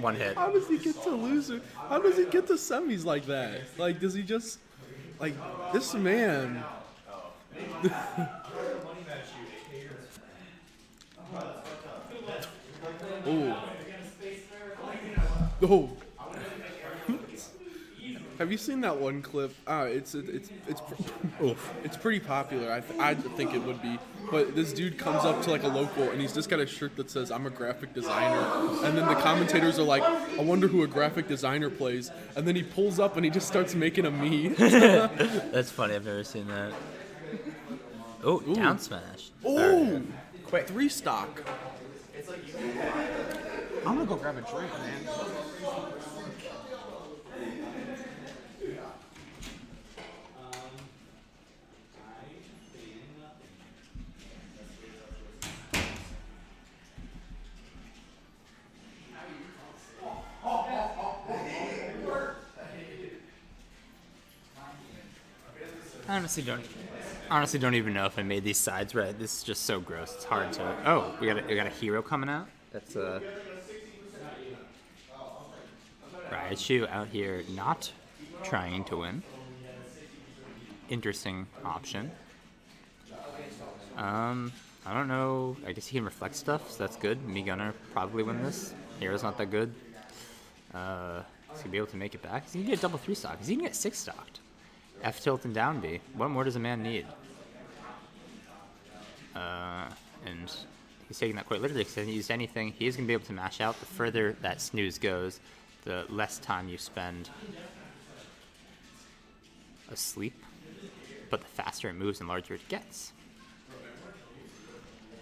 one hit. How does he get to loser? How does he get to semis like that? Like, does he just like this man? Oh. Oh. Have you seen that one clip? It's pretty popular. I think it would be. But this dude comes up to like a local and he's just got a shirt that says "I'm a graphic designer," and then the commentators are like, "I wonder who a graphic designer plays." And then he pulls up and he just starts making a me. That's funny. I've never seen that. Oh, down smash. Oh, quick 3 stock. I'm gonna go grab a drink, man. I honestly don't even know if I made these sides right. This is just so gross. It's hard to. Oh, we got a hero coming out. That's WashU out here not trying to win. Interesting option. I don't know. I guess he can reflect stuff, so that's good. Me Gunner probably win this. Hero's not that good. He's gonna be able to make it back. He's gonna get a double 3 stock. He's gonna get 6 stocked. F tilt and down B. What more does a man need? And he's taking that quite literally because he hasn't used anything. He is going to be able to mash out. The further that snooze goes, the less time you spend asleep, but the faster it moves and larger it gets.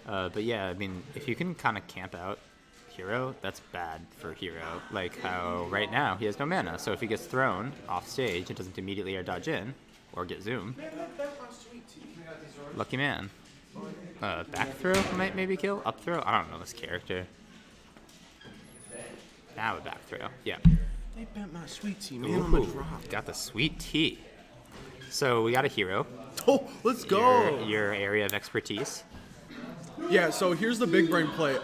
But yeah, I mean, if you can kind of camp out Hero, that's bad for Hero. Like how right now he has no mana, so if he gets thrown off stage and doesn't immediately air dodge in or get zoom, lucky man. Back throw might maybe kill. Up throw? I don't know this character. Now a back throw. Yeah. They bent my sweet tea, man, on the drop. Got the sweet tea. So we got a hero. Oh, let's go. Your area of expertise. Yeah, so here's the big brain play.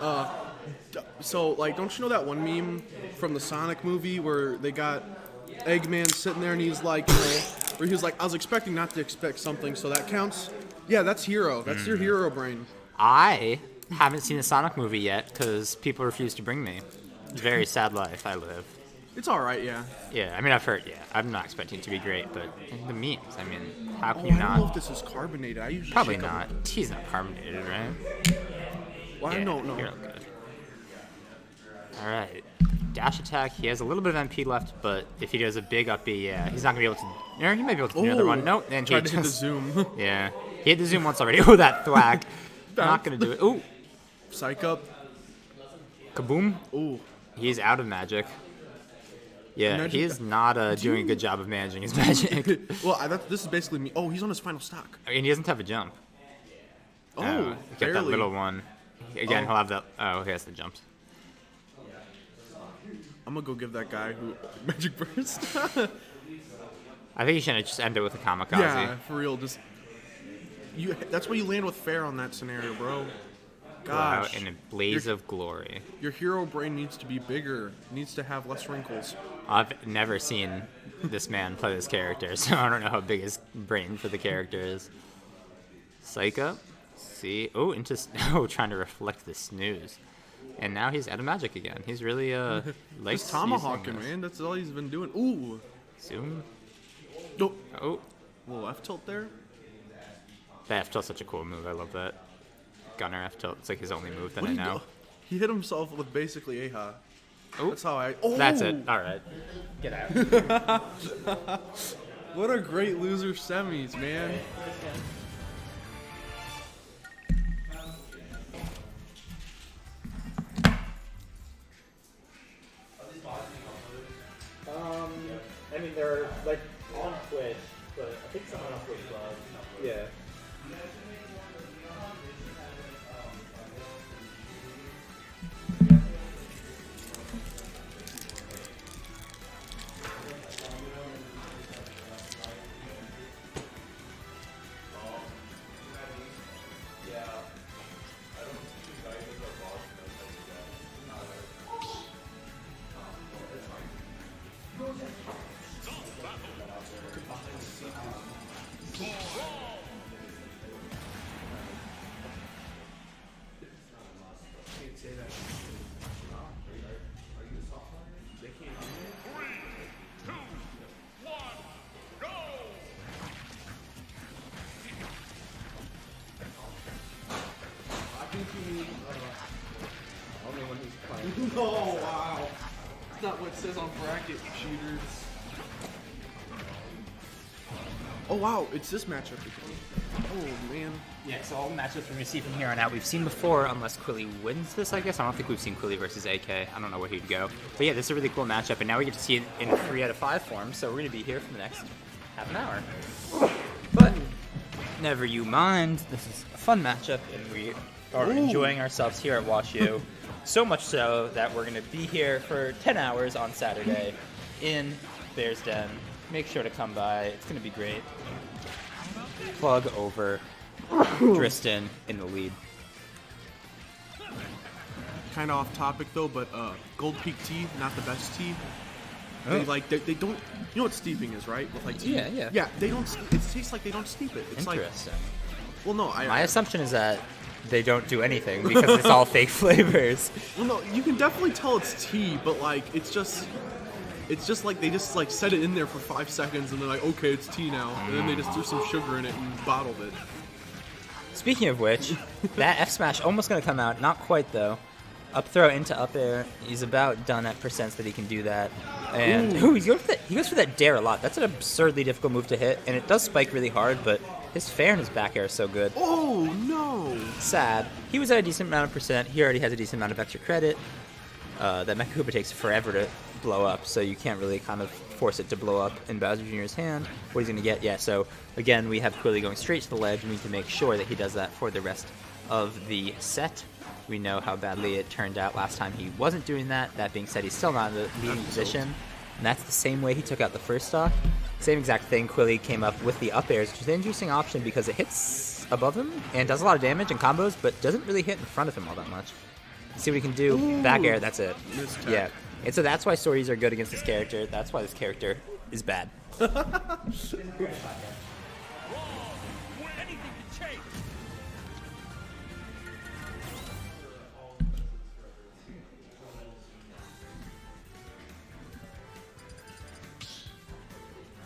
So, like, don't you know that one meme from the Sonic movie where they got Eggman sitting there and he's like, where he was like, I was expecting not to expect something, so that counts? Yeah, that's hero. That's your hero brain. I haven't seen the Sonic movie yet because people refuse to bring me. Very sad life I live. It's alright, yeah. Yeah, I mean, I've heard, yeah. I'm not expecting it to be great, but the memes, I mean, how can Oh, you I not? don't know if this is carbonated. I usually Probably shake not. up. Tea's not carbonated, right? Well, I don't know. You're all good. Alright. Dash attack. He has a little bit of MP left, but if he does a big up B, yeah, he's not going to be able to... Or he might be able to do another one. No, and he tried to hit the just... zoom. Yeah. He hit the zoom once already. Oh, that thwack. Not going to do it. Ooh. Psych up. Kaboom. Ooh. He's out of magic. Yeah, Magic- he's not doing a good job of managing his magic. Well, this is basically me. Oh, he's on his final stock. And he doesn't have a jump. Oh, Get that barely. little one. Again, Oh. he'll have that... Oh, he has the jumps. I'm gonna go give that guy who magic burst. I think you should just end it with a kamikaze. Yeah, for real. Just that's why you land with fair on that scenario, bro. Go out Gosh, in a blaze of glory. your hero brain needs to be bigger. Needs to have less wrinkles. I've never seen this man play this character, so I don't know how big his brain for the character is. Psych up. See? Oh, into... Oh, trying to reflect the snooze. And now he's out of magic again. He's really, likes Just tomahawking, using this. man. That's all he's been doing. Ooh. Zoom. Oh. Oh. Little F tilt there. That F tilt's such a cool move. I love that. Gunner F tilt. It's like his only move that What I did he know. do? He hit himself with basically Aha. Oh. That's how I. Oh. That's it. All right. Get out. What a great loser semis, man. I mean, they're like on Twitch, but I think someone else was live. Yeah. Oh, wow. That's not what it says on bracket, cheaters. Oh, wow. It's this matchup again. Oh, man. Yeah, so all the matchups we're going to see from here on out we've seen before, unless Quilly wins this, I guess. I don't think we've seen Quilly versus AK. I don't know where he'd go. But yeah, this is a really cool matchup, and now we get to see it in a 3 out of 5 form, so we're going to be here for the next half an hour. But never you mind, this is a fun matchup, and we are enjoying ourselves here at WashU. So much so that we're going to be here for 10 hours on Saturday in Bear's Den. Make sure to come by. It's going to be great. Plug over Tristan in the lead. Kind of off topic, though, but Gold Peak tea, not the best tea. Oh. They don't... You know what steeping is, right? With like tea? Yeah. Yeah, they don't... It tastes like they don't steep it. It's like... Interesting. Well, no, My assumption is that they don't do anything because it's all fake flavors. Well, no, you can definitely tell it's tea, but like it's just like they just like set it in there for 5 seconds and they're like, okay, it's tea now, and then they just threw some sugar in it and bottled it. Speaking of which, that F smash almost gonna come out. Not quite though. Up throw into up air. He's about done at percents that he can do that. And he goes for that dare a lot. That's an absurdly difficult move to hit, and it does spike really hard, but his fair and his back air is so good. Oh no! Sad. He was at a decent amount of percent. He already has a decent amount of extra credit. That Mecha Koopa takes forever to blow up, so you can't really kind of force it to blow up in Bowser Jr.'s hand. What he's going to get, yeah, so again, we have Quilly going straight to the ledge. We need to make sure that he does that for the rest of the set. We know how badly it turned out last time he wasn't doing that. That being said, he's still not in the leading position, and that's the same way he took out the first stock. Same exact thing, Quilly came up with the up airs, which is an interesting option because it hits above him and does a lot of damage and combos, but doesn't really hit in front of him all that much. See what he can do. Ooh, back air, that's it. Yeah. And so that's why stories are good against this character. That's why this character is bad.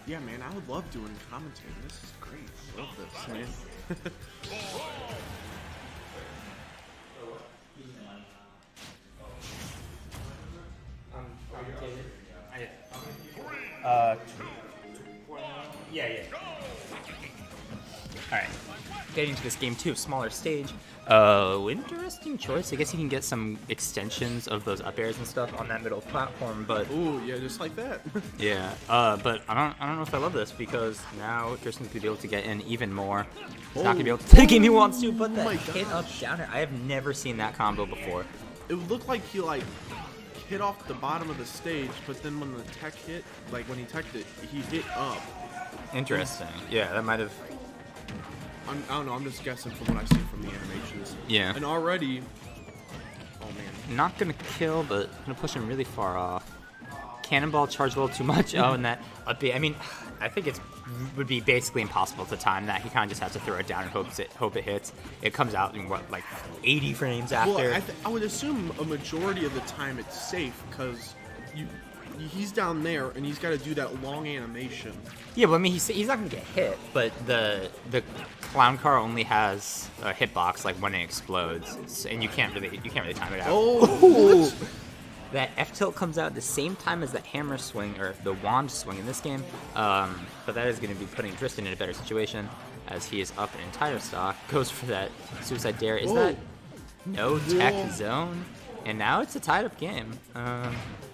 Yeah, man, I would love doing commentating. This is great. I love this, man. Yeah. Alright. Getting into this game too, smaller stage. Interesting choice. I guess you can get some extensions of those up airs and stuff on that middle platform, but ooh, yeah, just like that. yeah. But I don't know if I love this because now Tristan's gonna be able to get in even more. He's not gonna be able to take the game he wants to, but that hit up downer. I have never seen that combo before. It looked like he hit off the bottom of the stage, but then when the tech hit, like when he teched it, he hit up. Interesting. Yeah, that might have. I don't know. I'm just guessing from what I see from the animations. Yeah. And already, oh man. Not gonna kill, but gonna push him really far off. Cannonball charged a little too much. Oh, and that up B. I mean, I think it would be basically impossible to time that. He kind of just has to throw it down and hope it hits. It comes out in what, like 80 frames after. Well, I would assume a majority of the time it's safe because he's down there and he's got to do that long animation. Yeah, well, I mean, he's not gonna get hit, but the clown car only has a hitbox like when it explodes, and you can't really time it out. Oh. That F tilt comes out at the same time as that hammer swing, or the wand swing in this game, but that is going to be putting Tristan in a better situation, as he is up an entire stock, goes for that suicide dare. Is that no tech zone? And now it's a tied up game,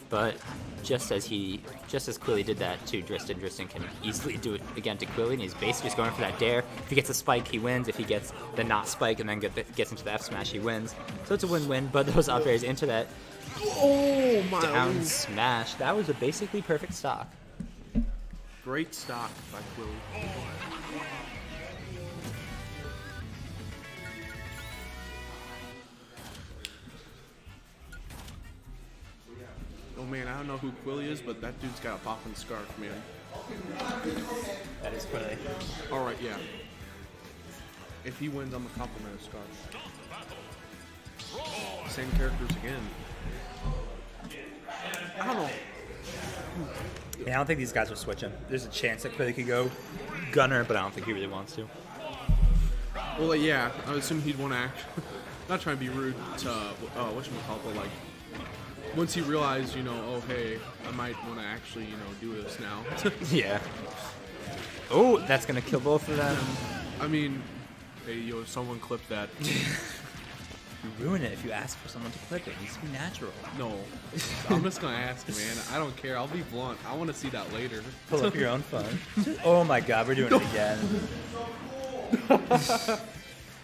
but just as Quilly did that to Tristan can easily do it again to Quilly, and he's basically just going for that dare. If he gets a spike, he wins. If he gets the not spike and then gets into the F smash, he wins. So it's a win-win, but those up airs into that down smash, that was a basically perfect stock. Great stock by Quilly. Oh man, I don't know who Quilly is, but that dude's got a poppin' scarf, man. That is Quilly. Alright, yeah. If he wins, I'm a compliment a scarf. Same characters again. I don't know. Yeah, I don't think these guys are switching. There's a chance that Quilly could go Gunner, but I don't think he really wants to. Well, yeah, I would assume he'd want to act. Not trying to be rude to whatchamacallit, but like, once he realized, oh hey, I might want to actually, do this now. Yeah. Oh, that's gonna kill both of them. I mean, hey, someone clip that. You ruin it if you ask for someone to clip it. It needs to be natural. No, I'm just gonna ask, man. I don't care. I'll be blunt. I want to see that later. Pull up your own phone. Oh my God, we're doing it again.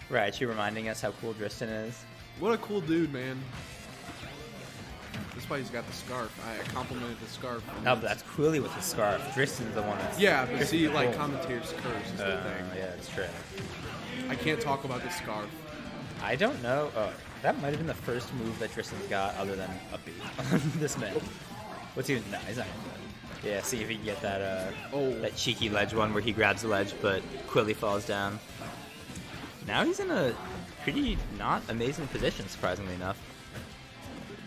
Right, you reminding us how cool Tristan is. What a cool dude, man. That's why he's got the scarf. I complimented the scarf. No, but that's Quilly with the scarf. Tristan's the one that's... Yeah, but see, like, commentators curse is the thing. Yeah, it's true. I can't talk about the scarf. I don't know. That might have been the first move that Tristan's got other than a beat on this man. What's even... No, he's not gonna do it. Yeah, see if he can get that that cheeky ledge one where he grabs the ledge, but Quilly falls down. Now he's in a pretty not amazing position, surprisingly enough.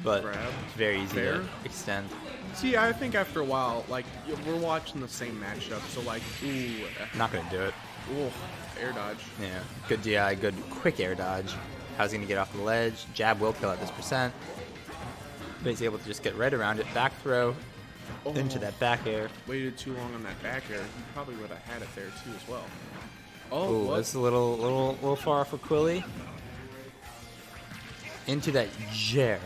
But it's very easy to extend. See, I think after a while, like, we're watching the same matchup, so like, ooh. Not gonna do it. Ooh, air dodge. Yeah, good DI, good quick air dodge. How's he gonna get off the ledge? Jab will kill at this percent. But he's able to just get right around it. Back throw into that back air. Waited too long on that back air. He probably would have had it there too as well. Oh, that's a little far for Quilly. Into that Jer.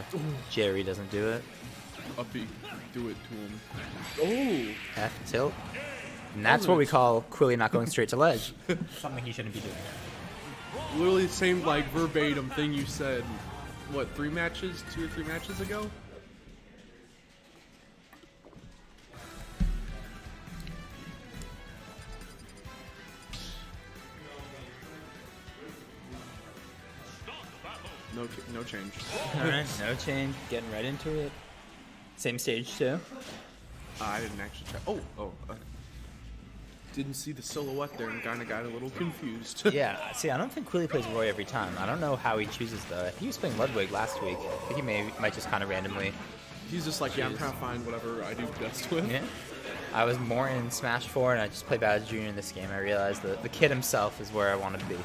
Jerry doesn't do it. Up B. do it to him. F tilt. And that's what we call Quilly not going straight to ledge. Something he shouldn't be doing. Literally the same like verbatim thing you said. What, 2 or 3 matches ago? No change. Alright, no change. Getting right into it. Same stage too. I didn't actually check. Didn't see the silhouette there and kind of got a little confused. Yeah, see, I don't think Quilly plays Roy every time. I don't know how he chooses though. He was playing Ludwig last week. I think he might just kind of randomly. He's just like, yeah, I'm trying to find whatever I do best with. Yeah. I was more in Smash 4 and I just played Bowser Jr. in this game. I realized that the kid himself is where I wanted to be.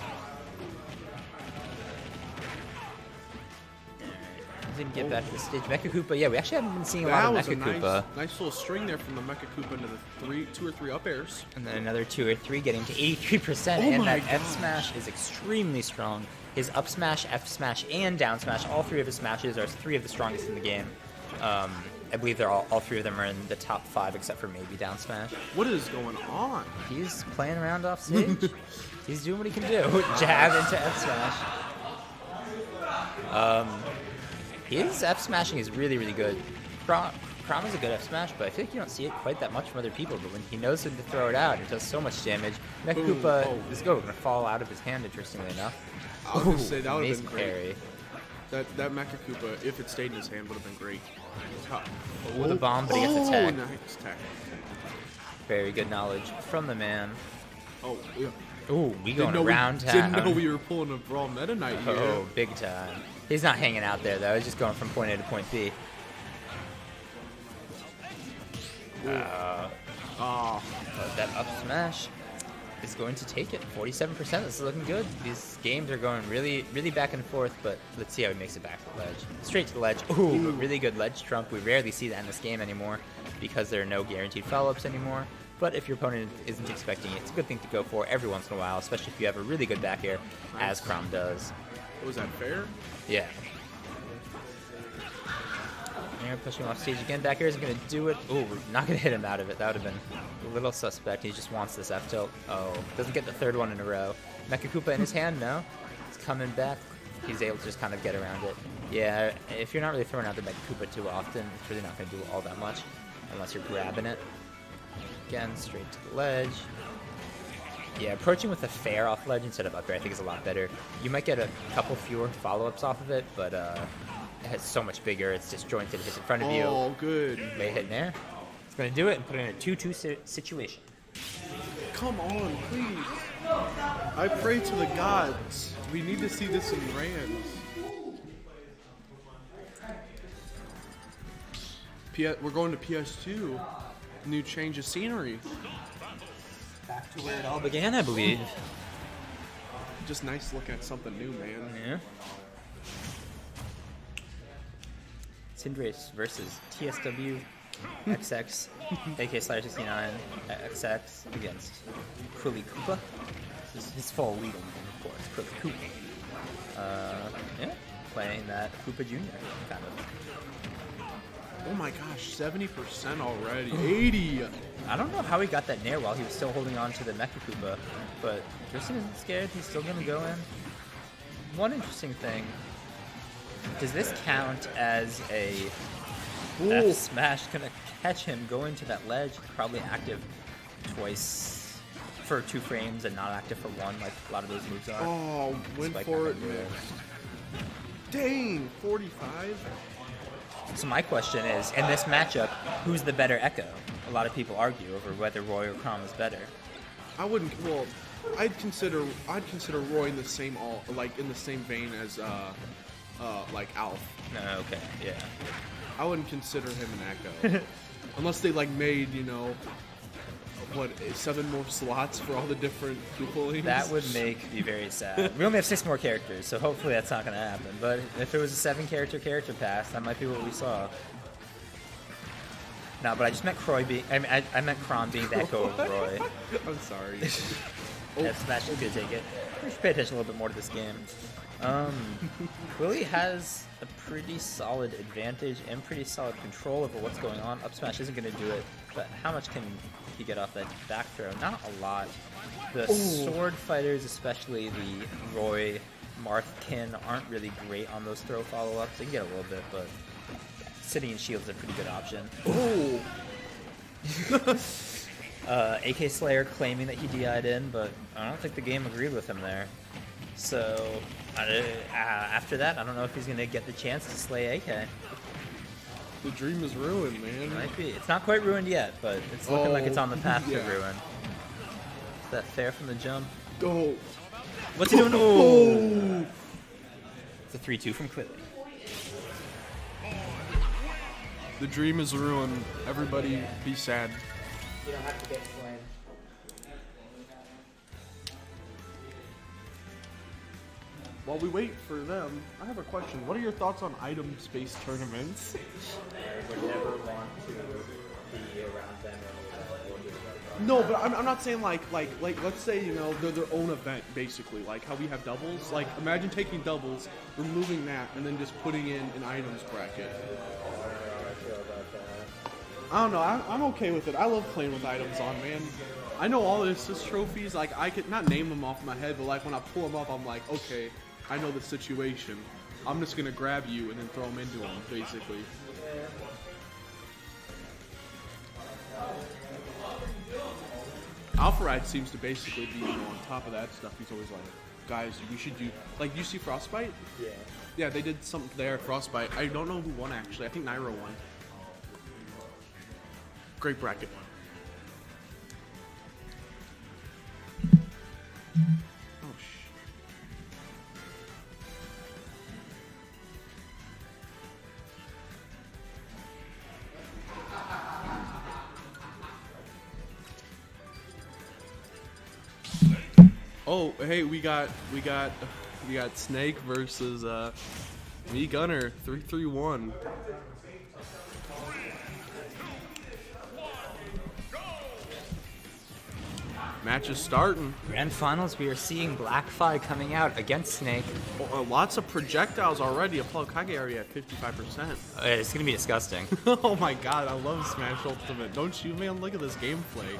Didn't get back to the stage. Mecha Koopa, yeah, we actually haven't been seeing a lot of Mecha Koopa. Nice little string there from the Mecha Koopa into the 2 or 3 up airs. And then another 2 or 3 getting to 83%. And that F smash is extremely strong. His up smash, F smash, and down smash, all 3 of his smashes are 3 of the strongest in the game. I believe they're all 3 of them are in the top 5 except for maybe down smash. What is going on? He's playing around off stage. He's doing what he can do. Jab into F smash. His F smashing is really, really good. Crom is a good F smash, but I feel like you don't see it quite that much from other people. But when he knows when to throw it out, it does so much damage. Mecha Koopa is going to fall out of his hand, interestingly enough. I was going to say, that would have been great. Parry. That Mecha Koopa, if it stayed in his hand, would have been great. With a bomb, but he gets attacked. Nice attack. Very good knowledge from the man. Oh, yeah. Ooh, we going around town. Didn't know we were pulling a Brawl Meta Knight here. Oh, big time. He's not hanging out there, though. He's just going from point A to point B. But that up smash is going to take it. 47%. This is looking good. These games are going really, really back and forth, but let's see how he makes it back to the ledge. Straight to the ledge. Ooh, a really good ledge trump. We rarely see that in this game anymore because there are no guaranteed follow-ups anymore. But if your opponent isn't expecting it, it's a good thing to go for every once in a while, especially if you have a really good back air, as Crom does. Was that fair? Yeah. Air pushing off stage again. Back air is going to do it. Ooh, we're not going to hit him out of it. That would have been a little suspect. He just wants this F tilt. Oh, doesn't get the 3rd one in a row. Mecha Koopa in his hand, no. It's coming back. He's able to just kind of get around it. Yeah, if you're not really throwing out the Mecha Koopa too often, it's really not going to do all that much unless you're grabbing it. Again, straight to the ledge. Yeah, approaching with a fair off ledge instead of up air I think is a lot better. You might get a couple fewer follow-ups off of it, but it has so much bigger. It's disjointed. It hits in front of you. Oh, good. May hit in air. It's going to do it and put it in a 2-2 situation. Come on, please. I pray to the gods. We need to see this in Rams. We're going to PS2. New change of scenery. Back to where it all began, I believe. Just nice looking at something new, man. Yeah. Cinderace versus TSW XX, AK Slayer 69 XX against Quilly Koopa. This is his full legal name, of course, Quilly Koopa. Yeah, playing that Koopa Jr. kind of. Oh my gosh, 70% already. 80! I don't know how he got that nair while he was still holding on to the Mecha Koopa, but Tristan isn't scared. He's still going to go in. One interesting thing, does this count as a F smash going to catch him going to that ledge? Probably active twice for 2 frames and not active for 1 like a lot of those moves are. Oh, went for it, missed. Dang, 45? So my question is, in this matchup, who's the better Echo? A lot of people argue over whether Roy or Crom is better. I wouldn't. Well, I'd consider Roy in the same in the same vein as like Alf. No, okay, yeah. I wouldn't consider him an Echo, unless they made 7 more slots for all the different Koopalings. That would make me very sad. We only have 6 more characters, so hopefully that's not going to happen. But if it was a 7-character pass, that might be what we saw. No, but I just meant I meant Crom being the Echo of Roy. I'm sorry. F smash is going to take it. We should pay attention a little bit more to this game. Quilly has a pretty solid advantage and pretty solid control over what's going on. Up smash isn't going to do it, but how much can he get off that back throw? Not a lot. The sword fighters, especially the Roy, Marthkin, aren't really great on those throw follow-ups. They can get a little bit, but sitting in shield is a pretty good option. AK Slayer claiming that he DI'd in, but I don't think the game agreed with him there. So after that, I don't know if he's going to get the chance to slay AK. The dream is ruined, man. Might be. It's not quite ruined yet, but it's looking like it's on the path to ruin. Is that fair from the jump? Oh. What's he doing? Oh! It's a 3-2 from Quilly. The dream is ruined. Everybody be sad. You don't have to get slain. While we wait for them, I have a question. What are your thoughts on item-based tournaments? I would never want to be around them or No, but I'm not saying like let's say, you know, they're their own event basically, like how we have doubles. Like imagine taking doubles, removing that, and then just putting in an items bracket. I don't know. I'm okay with it. I love playing with items on, man. I know all the assist trophies. Like I could not name them off my head, but like when I pull them up, I'm like, okay, I know the situation. I'm just gonna grab you and then throw them into them, basically. Alpharad seems to basically be, you know, on top of that stuff. He's always like, guys, we should do, like, you see Frostbite? Yeah. Yeah, they did something there, Frostbite. I don't know who won, actually. I think Nairo won. Great bracket. Oh, Oh, hey, we got Snake versus me Gunner 3-3-1. Match is starting. Grand finals, we are seeing Blackfi coming out against Snake. Lots of projectiles already. Apollo-Kage already at 55%. It's gonna be disgusting. Oh my god, I love Smash Ultimate. Don't you, man? Look at this gameplay.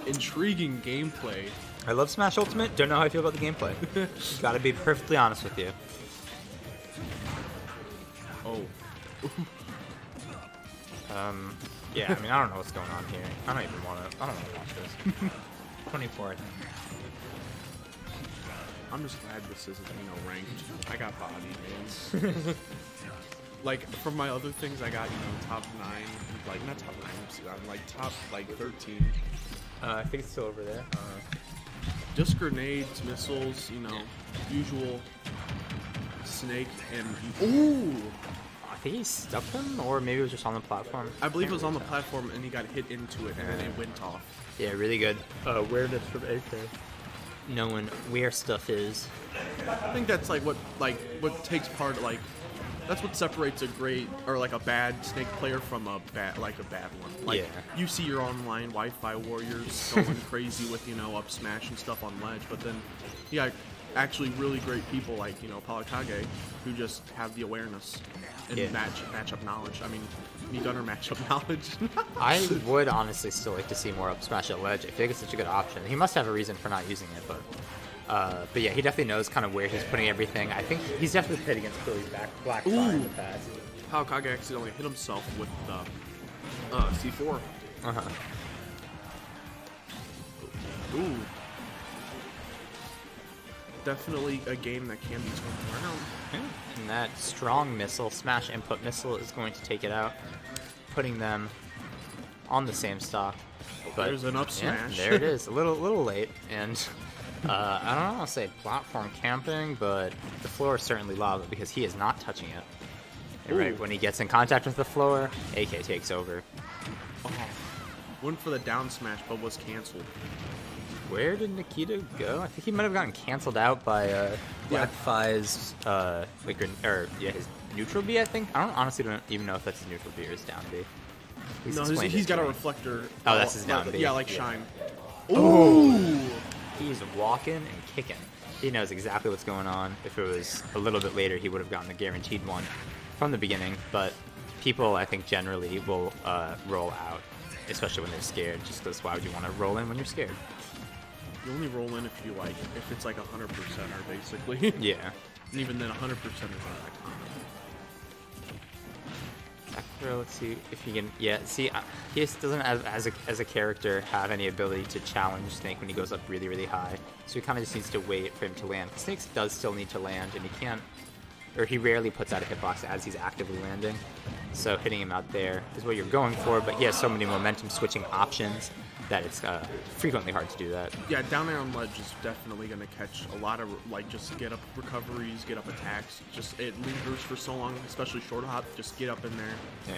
Intriguing gameplay. I love Smash Ultimate. Don't know how I feel about the gameplay. Gotta be perfectly honest with you. Oh. Yeah, I mean, I don't know what's going on here. I don't want to watch this. 24, I think. I'm just glad this isn't, you know, ranked. I got body, man. Like, from my other things, I got, you know, top 9. Like, not top 9, I'm like top, like, 13. I think it's still over there. Just grenades, missiles, you know, usual Snake and... Ooh! I think he stuck him, or maybe it was just on the platform. I believe it was on the platform, and he got hit into it, and then it went off. Yeah, really good awareness from AK. Knowing where stuff is. I think that's like what takes part, like, that's what separates a great or like a bad Snake player from a bad one. Like, yeah. You see your online Wi-Fi warriors going crazy with, you know, up smash and stuff on ledge, but then yeah, actually really great people like, you know, Apollo-Kage who just have the awareness and matchup knowledge. I mean, me Gunner matchup knowledge. I would honestly still like to see more up smash at ledge. I think it's such a good option. He must have a reason for not using it, but yeah, he definitely knows kind of where he's putting everything. I think he's definitely played against Quilly's Black Fire in the past. Apollo-Kage accidentally hit himself with C4. Ooh. Definitely a game that can be turned around. And that strong missile, smash input missile, is going to take it out, putting them on the same stock. But there's an up smash. Yeah, there it is. A little late, and I don't want to say platform camping, but the floor is certainly lava because he is not touching it. And right when he gets in contact with the floor, AK takes over. Oh, went for the down smash, but was canceled. Where did Nikita go? I think he might have gotten canceled out by Blackfi's his neutral B. I think I don't even know if that's his neutral B or his down B. He's got a reflector. Oh, that's his down B. Yeah, like Shine. Ooh, he's walking and kicking. he knows exactly what's going on. If it was a little bit later, he would have gotten the guaranteed one from the beginning. But people, I think, generally will roll out, especially when they're scared. Just because why would you want to roll in when you're scared? You only roll in if you like, if it's like 100%er basically. Yeah. And even then, 100% is not that common. Back throw, let's see if he can. Yeah, see, he just doesn't, as a character, have any ability to challenge Snake when he goes up really, really high. So he kind of just needs to wait for him to land. Snake does still need to land, and he can't, or he rarely puts out a hitbox as he's actively landing. So hitting him out there is what you're going for, but he has so many momentum switching options that it's frequently hard to do that. Yeah, down air on ledge is definitely going to catch a lot of, like, just get up recoveries, get up attacks. Just, it lingers for so long, especially short hop. Just get up in there,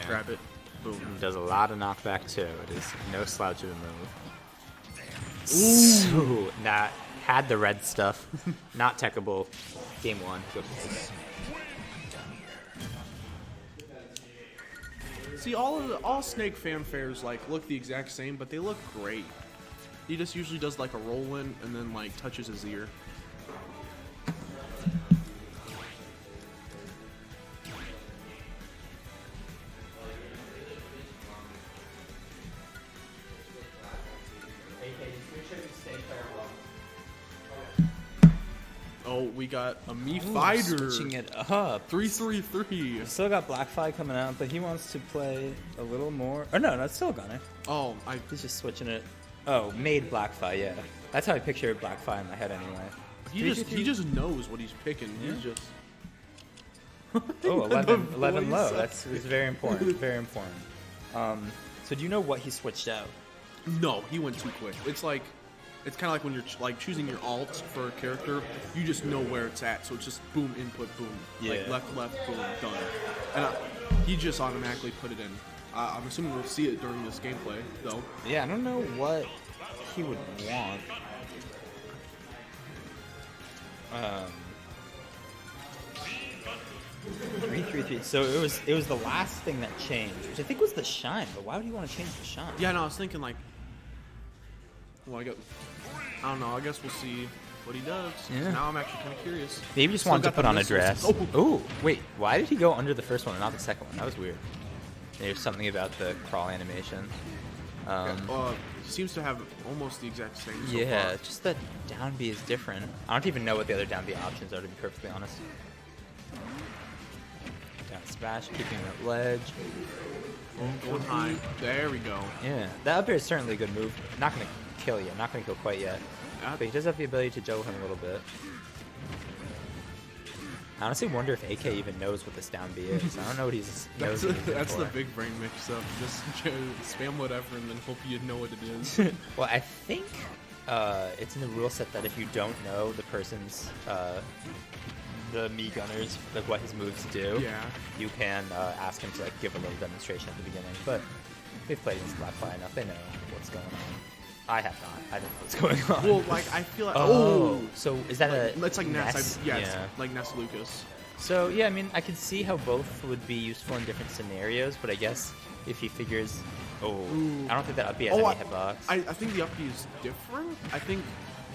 grab it, boom. It does a lot of knockback, too. It is no slouch of a move. So, had the red stuff. Not techable. Game 1. Good. See, all Snake fanfares like look the exact same, but they look great. He just usually does like a roll in and then like touches his ear. Oh, we got a me fighter. Switching it up. 3-3-3. Still got Blackfly coming out, but he wants to play a little more. Or no, that's still Gunner. Oh, he's just switching it. Oh, made Blackfly, yeah. That's how I picture Blackfly in my head anyway. He just knows what he's picking. Yeah. He's just. Oh, 11 low. That's very important. Very important. So do you know what he switched out? No, he went too quick. It's kind of like when you're like choosing your alt for a character, you just know where it's at. So it's just boom, input, boom. Yeah. Like left, boom, done. And he just automatically put it in. I'm assuming we'll see it during this gameplay, though. Yeah, I don't know what he would want. 3-3-3. So it was the last thing that changed, which I think was the shine. But why would you want to change the shine? Yeah, no, I was thinking like. Well, I don't know. I guess we'll see what he does. Yeah. Now I'm actually kind of curious. Maybe just wanted to put on a dress. Oh, wait. Why did he go under the first one and not the second one? That was weird. There's something about the crawl animation. He seems to have almost the exact same. Yeah, just that down B is different. I don't even know what the other down B options are, to be perfectly honest. Down smash, keeping that ledge. Going high. There we go. Yeah, that up air is certainly a good move. Not going to kill yet. Not going to kill quite yet. But he does have the ability to juggle him a little bit. I honestly wonder if AK even knows what this down B is. I don't know what he's knows. That's the big brain mix-up. Just spam whatever and then hope you know what it is. Well, I think it's in the rule set that if you don't know the person's the Mii Gunners, like what his moves do, you can ask him to like give a little demonstration at the beginning. But they've played against Blackfly enough; they know what's going on. I have not. I don't know what's going on. Well, like I feel like so is that a? It's like Ness? It's like Ness Lucas. So yeah, I mean, I could see how both would be useful in different scenarios, but I guess if he figures, I don't think that up B has any hitbox. I think the up B is different. I think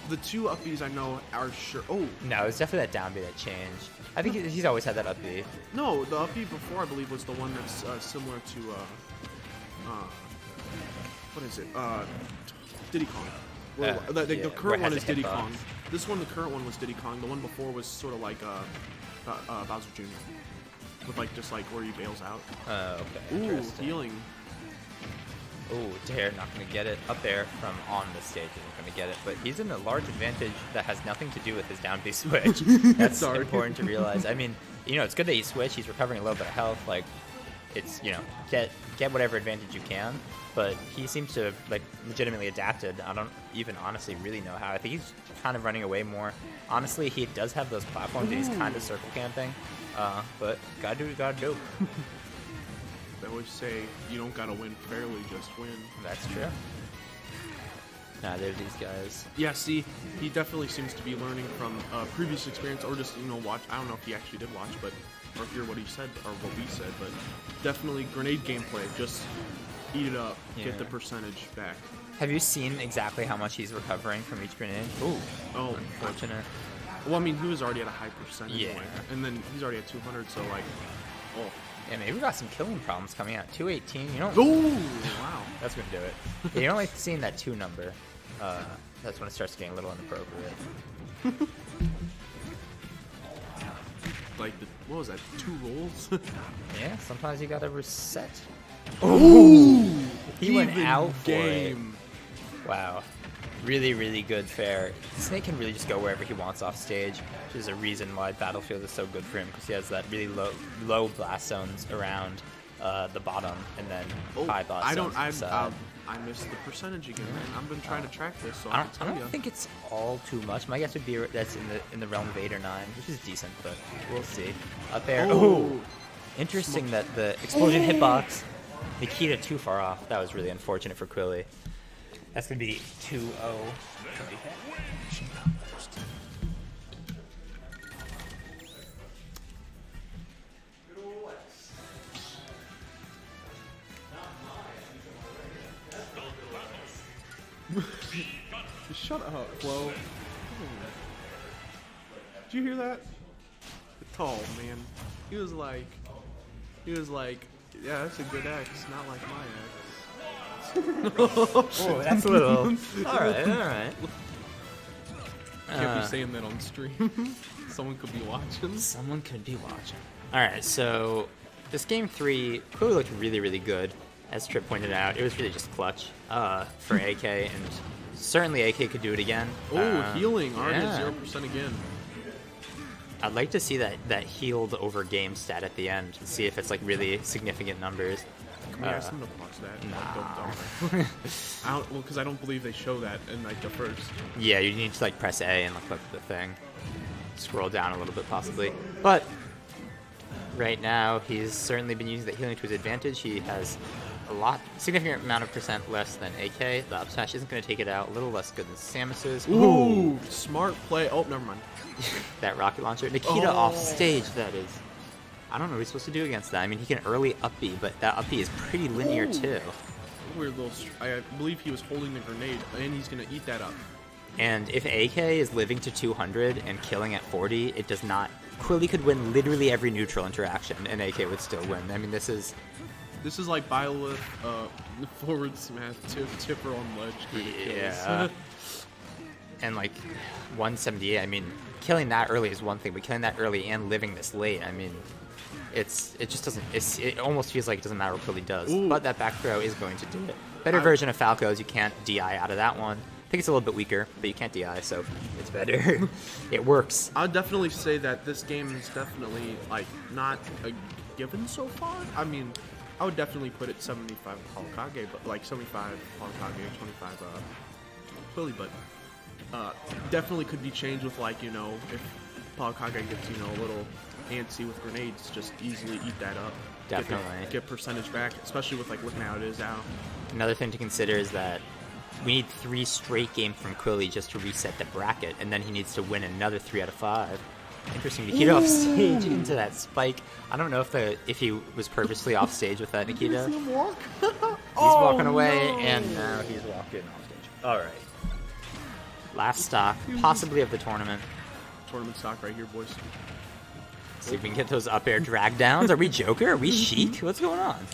the two up Bs I know are sure. No, it's definitely that down B that changed. I think he's always had that up B. No, the up B before I believe was the one that's similar to what is it? Diddy Kong. The current one is Diddy Kong. This one, the current one was Diddy Kong. The one before was sort of like Bowser Jr. With like just like where he bails out. Okay. Ooh, healing. Ooh, Dare not going to get it up there from on the stage. Isn't going to get it, but he's in a large advantage that has nothing to do with his down B switch. That's important to realize. I mean, it's good that he switched. He's recovering a little bit of health. Like, it's get whatever advantage you can. But he seems to have like legitimately adapted. I don't even honestly really know how. I think he's kind of running away more. Honestly, he does have those platforms and he's kind of circle camping. But gotta do what you gotta do. They always say you don't gotta win fairly, just win. That's true. Nah, there's these guys. Yeah, see, he definitely seems to be learning from previous experience, or just watch. I don't know if he actually did watch, but or hear what he said or what we said, but definitely grenade gameplay. Just eat it up, get the percentage back. Have you seen exactly how much he's recovering from each grenade? Oh, unfortunate. Well, I mean, he was already at a high percent Yeah. anyway. And then he's already at 200, so like, oh. Yeah, maybe we got some killing problems coming out. 218, you don't... Oh, wow. That's going to do it. Yeah, you don't like seeing that 2 number. That's when it starts getting a little inappropriate. Like, what was that, 2 rolls? Yeah, sometimes you got to reset. Ooh! He went Even out for game. it. Wow. Really, really good fair. Snake can really just go wherever he wants off stage, which is a reason why Battlefield is so good for him, because he has that really low blast zones around the bottom, and then high blast zones on the side. I missed the percentage again, man. I've been trying to track this, so I don't think it's all too much. My guess would be that's in the realm of 8 or 9, which is decent, but we'll see. Up there. Oh! Interesting that the explosion hitbox, Nikita too far off. That was really unfortunate for Quilly. That's going to be 2-0. Shut up, Flo. Did you hear that? Oh, man. He was like, yeah, that's a good X, not like my X. Oh, that's a little... Alright. Can't be saying that on stream. Someone could be watching. Someone could be watching. Alright, so this game 3 clearly looked really, really good. As Trip pointed out, it was really just clutch for AK, and certainly AK could do it again. Oh, healing, already yeah. at 0% again. I'd like to see that healed over game stat at the end and see if it's like really significant numbers. Can we ask them to watch that? Nah. Well, because I don't believe they show that in like the first. Yeah, you need to like press A and look up the thing. Scroll down a little bit possibly. But right now, he's certainly been using the healing to his advantage. He has significant amount of percent less than AK. The up smash isn't going to take it out. A little less good than Samus's. Ooh, smart play. Oh, never mind. That rocket launcher. Nikita off stage, that is. I don't know what he's supposed to do against that. I mean, he can early up B, but that up B is pretty linear too. Weird little. I believe he was holding the grenade, and he's going to eat that up. And if AK is living to 200 and killing at 40, it does not. Quilly could win literally every neutral interaction, and AK would still win. I mean, this is like Byleth, forward smash, tipper on ledge. Yeah. And like 178, I mean, killing that early is one thing, but killing that early and living this late, I mean, it just doesn't. It almost feels like it doesn't matter what Quilly does. Ooh. But that back throw is going to do it. Better version of Falco's, you can't DI out of that one. I think it's a little bit weaker, but you can't DI, so it's better. It works. I'd definitely say that this game is definitely like not a given so far. I mean, I would definitely put it 75 Palakage, but like 75 Palakage, 25 Quilly, but definitely could be changed with like, you know, if Palakage gets, you know, a little antsy with grenades, just easily eat that up. Definitely. Get percentage back, especially with like looking how it is now. Another thing to consider is that we need 3 straight games from Quilly just to reset the bracket, and then he needs to win another 3 out of 5. Interesting. Nikita off stage into that spike. I don't know if he was purposely off stage with that, Nikita. See him walk? He's walking away, and now he's walking off stage. All right. Last stock, possibly of the tournament. Tournament stock right here, boys. See if we can get those up air drag downs. Are we Joker? Are we Sheik? What's going on?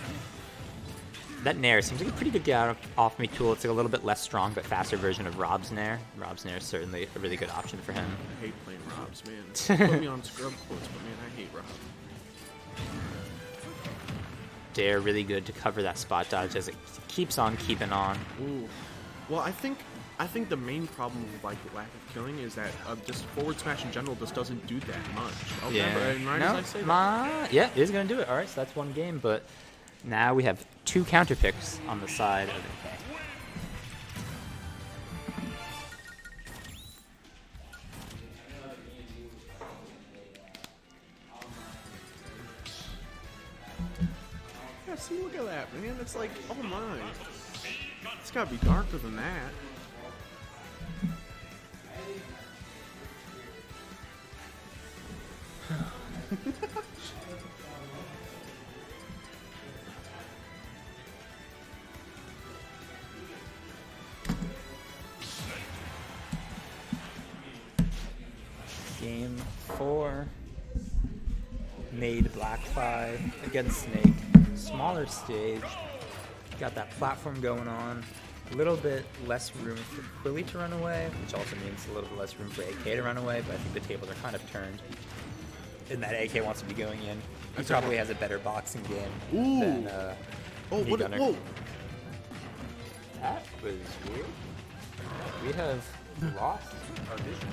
That Nair seems like a pretty good get off me tool. It's like a little bit less strong but faster version of Rob's Nair. Rob's Nair is certainly a really good option for him. I hate playing Rob's, man. Put me on scrub courts, but man, I hate Rob. Dare really good to cover that spot dodge as it keeps on keeping on. Ooh. Well, I think the main problem with like lack of killing is that just forward smash in general just doesn't do that much. Okay, Yeah. right No, as I say that. yeah, it is going to do it. All right, so that's one game, but now we have 2 counter picks on the side of AK. Yeah, see, look at that, man. It's like, oh my. It's gotta be darker than that. 4. Made Blackfly against Snake. Smaller stage. Got that platform going on. A little bit less room for Quilly to run away, which also means a little bit less room for AK to run away, but I think the tables are kind of turned. And that AK wants to be going in. He probably has a better boxing game than V-Gunner. Whoa. That was weird. We have lost our vision.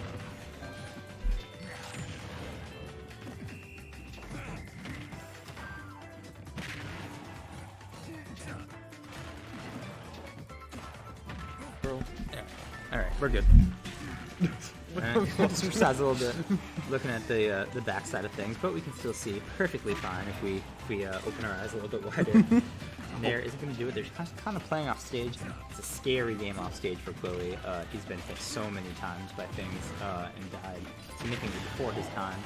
Yeah. All right, we're good. We'll switch sides a little bit, looking at the back side of things, but we can still see perfectly fine if we open our eyes a little bit wider. Nair isn't going to do it. They're kind of playing off stage. It's a scary game off stage for Quilly. He's been hit so many times by things and died significantly before his time.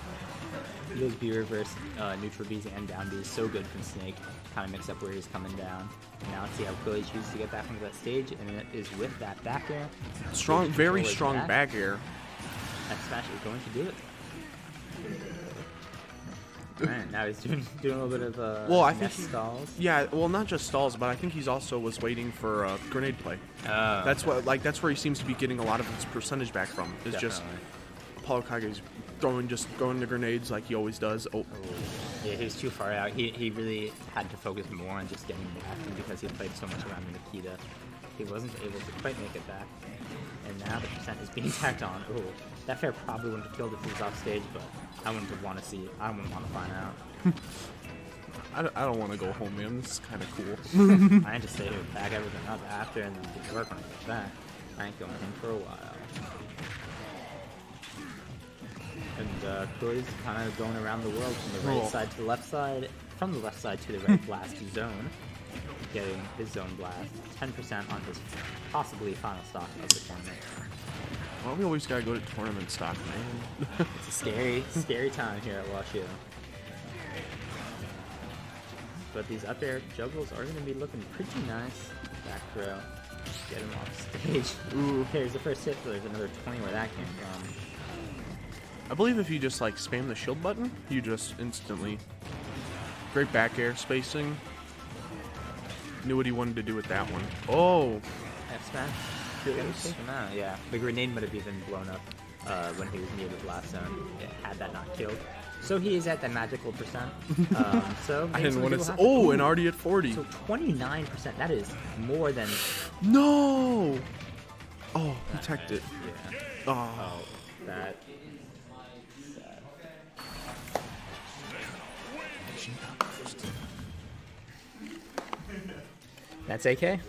Those B reverse neutral Bs and down Bs so good from Snake. Kind of mix up where he's coming down. Now let's see how Quilly chooses to get back into that stage, and it is with that back air. Very strong back air. That smash is going to do it. Alright, now he's doing a little bit of I think stalls. Yeah, well, not just stalls, but I think he's also was waiting for grenade play. Oh. That's where he seems to be getting a lot of his percentage back from. Is just Apollo Kage's going the grenades like he always does. Oh. Yeah, he was too far out. He really had to focus more on just getting back, and because he played so much around Nikita, he wasn't able to quite make it back. And now the percent is being tacked on. Oh, that fair probably wouldn't have killed if he was off stage, but I wouldn't want to see it. I wouldn't want to find out. I don't want to go home, man. This is kind of cool. I had to stay here, back everything up after, and then do work when I get back. I ain't going home for a while. And Quilly's kind of going around the world from the right side to the left side, from the left side to the right blast zone, getting his zone blast. 10% on his possibly final stock of the tournament. Well, we always gotta go to tournament stock, man. It's a scary, scary time here at WashU. But these up air juggles are going to be looking pretty nice. Back throw, get him off stage. Ooh, here's the first hit, so there's another 20 where that came from. I believe if you just spam the shield button, you just instantly great back air spacing. Knew what he wanted to do with that one. Oh, F smash. Take him out. Yeah, the grenade might have even blown up when he was near the blast zone. Had that not killed. So he is at that magical percent. So I didn't want to. Oh, and already at 40. So 29%. That is more than. No. Oh, he teched it. Yeah. Oh, that. That's AK.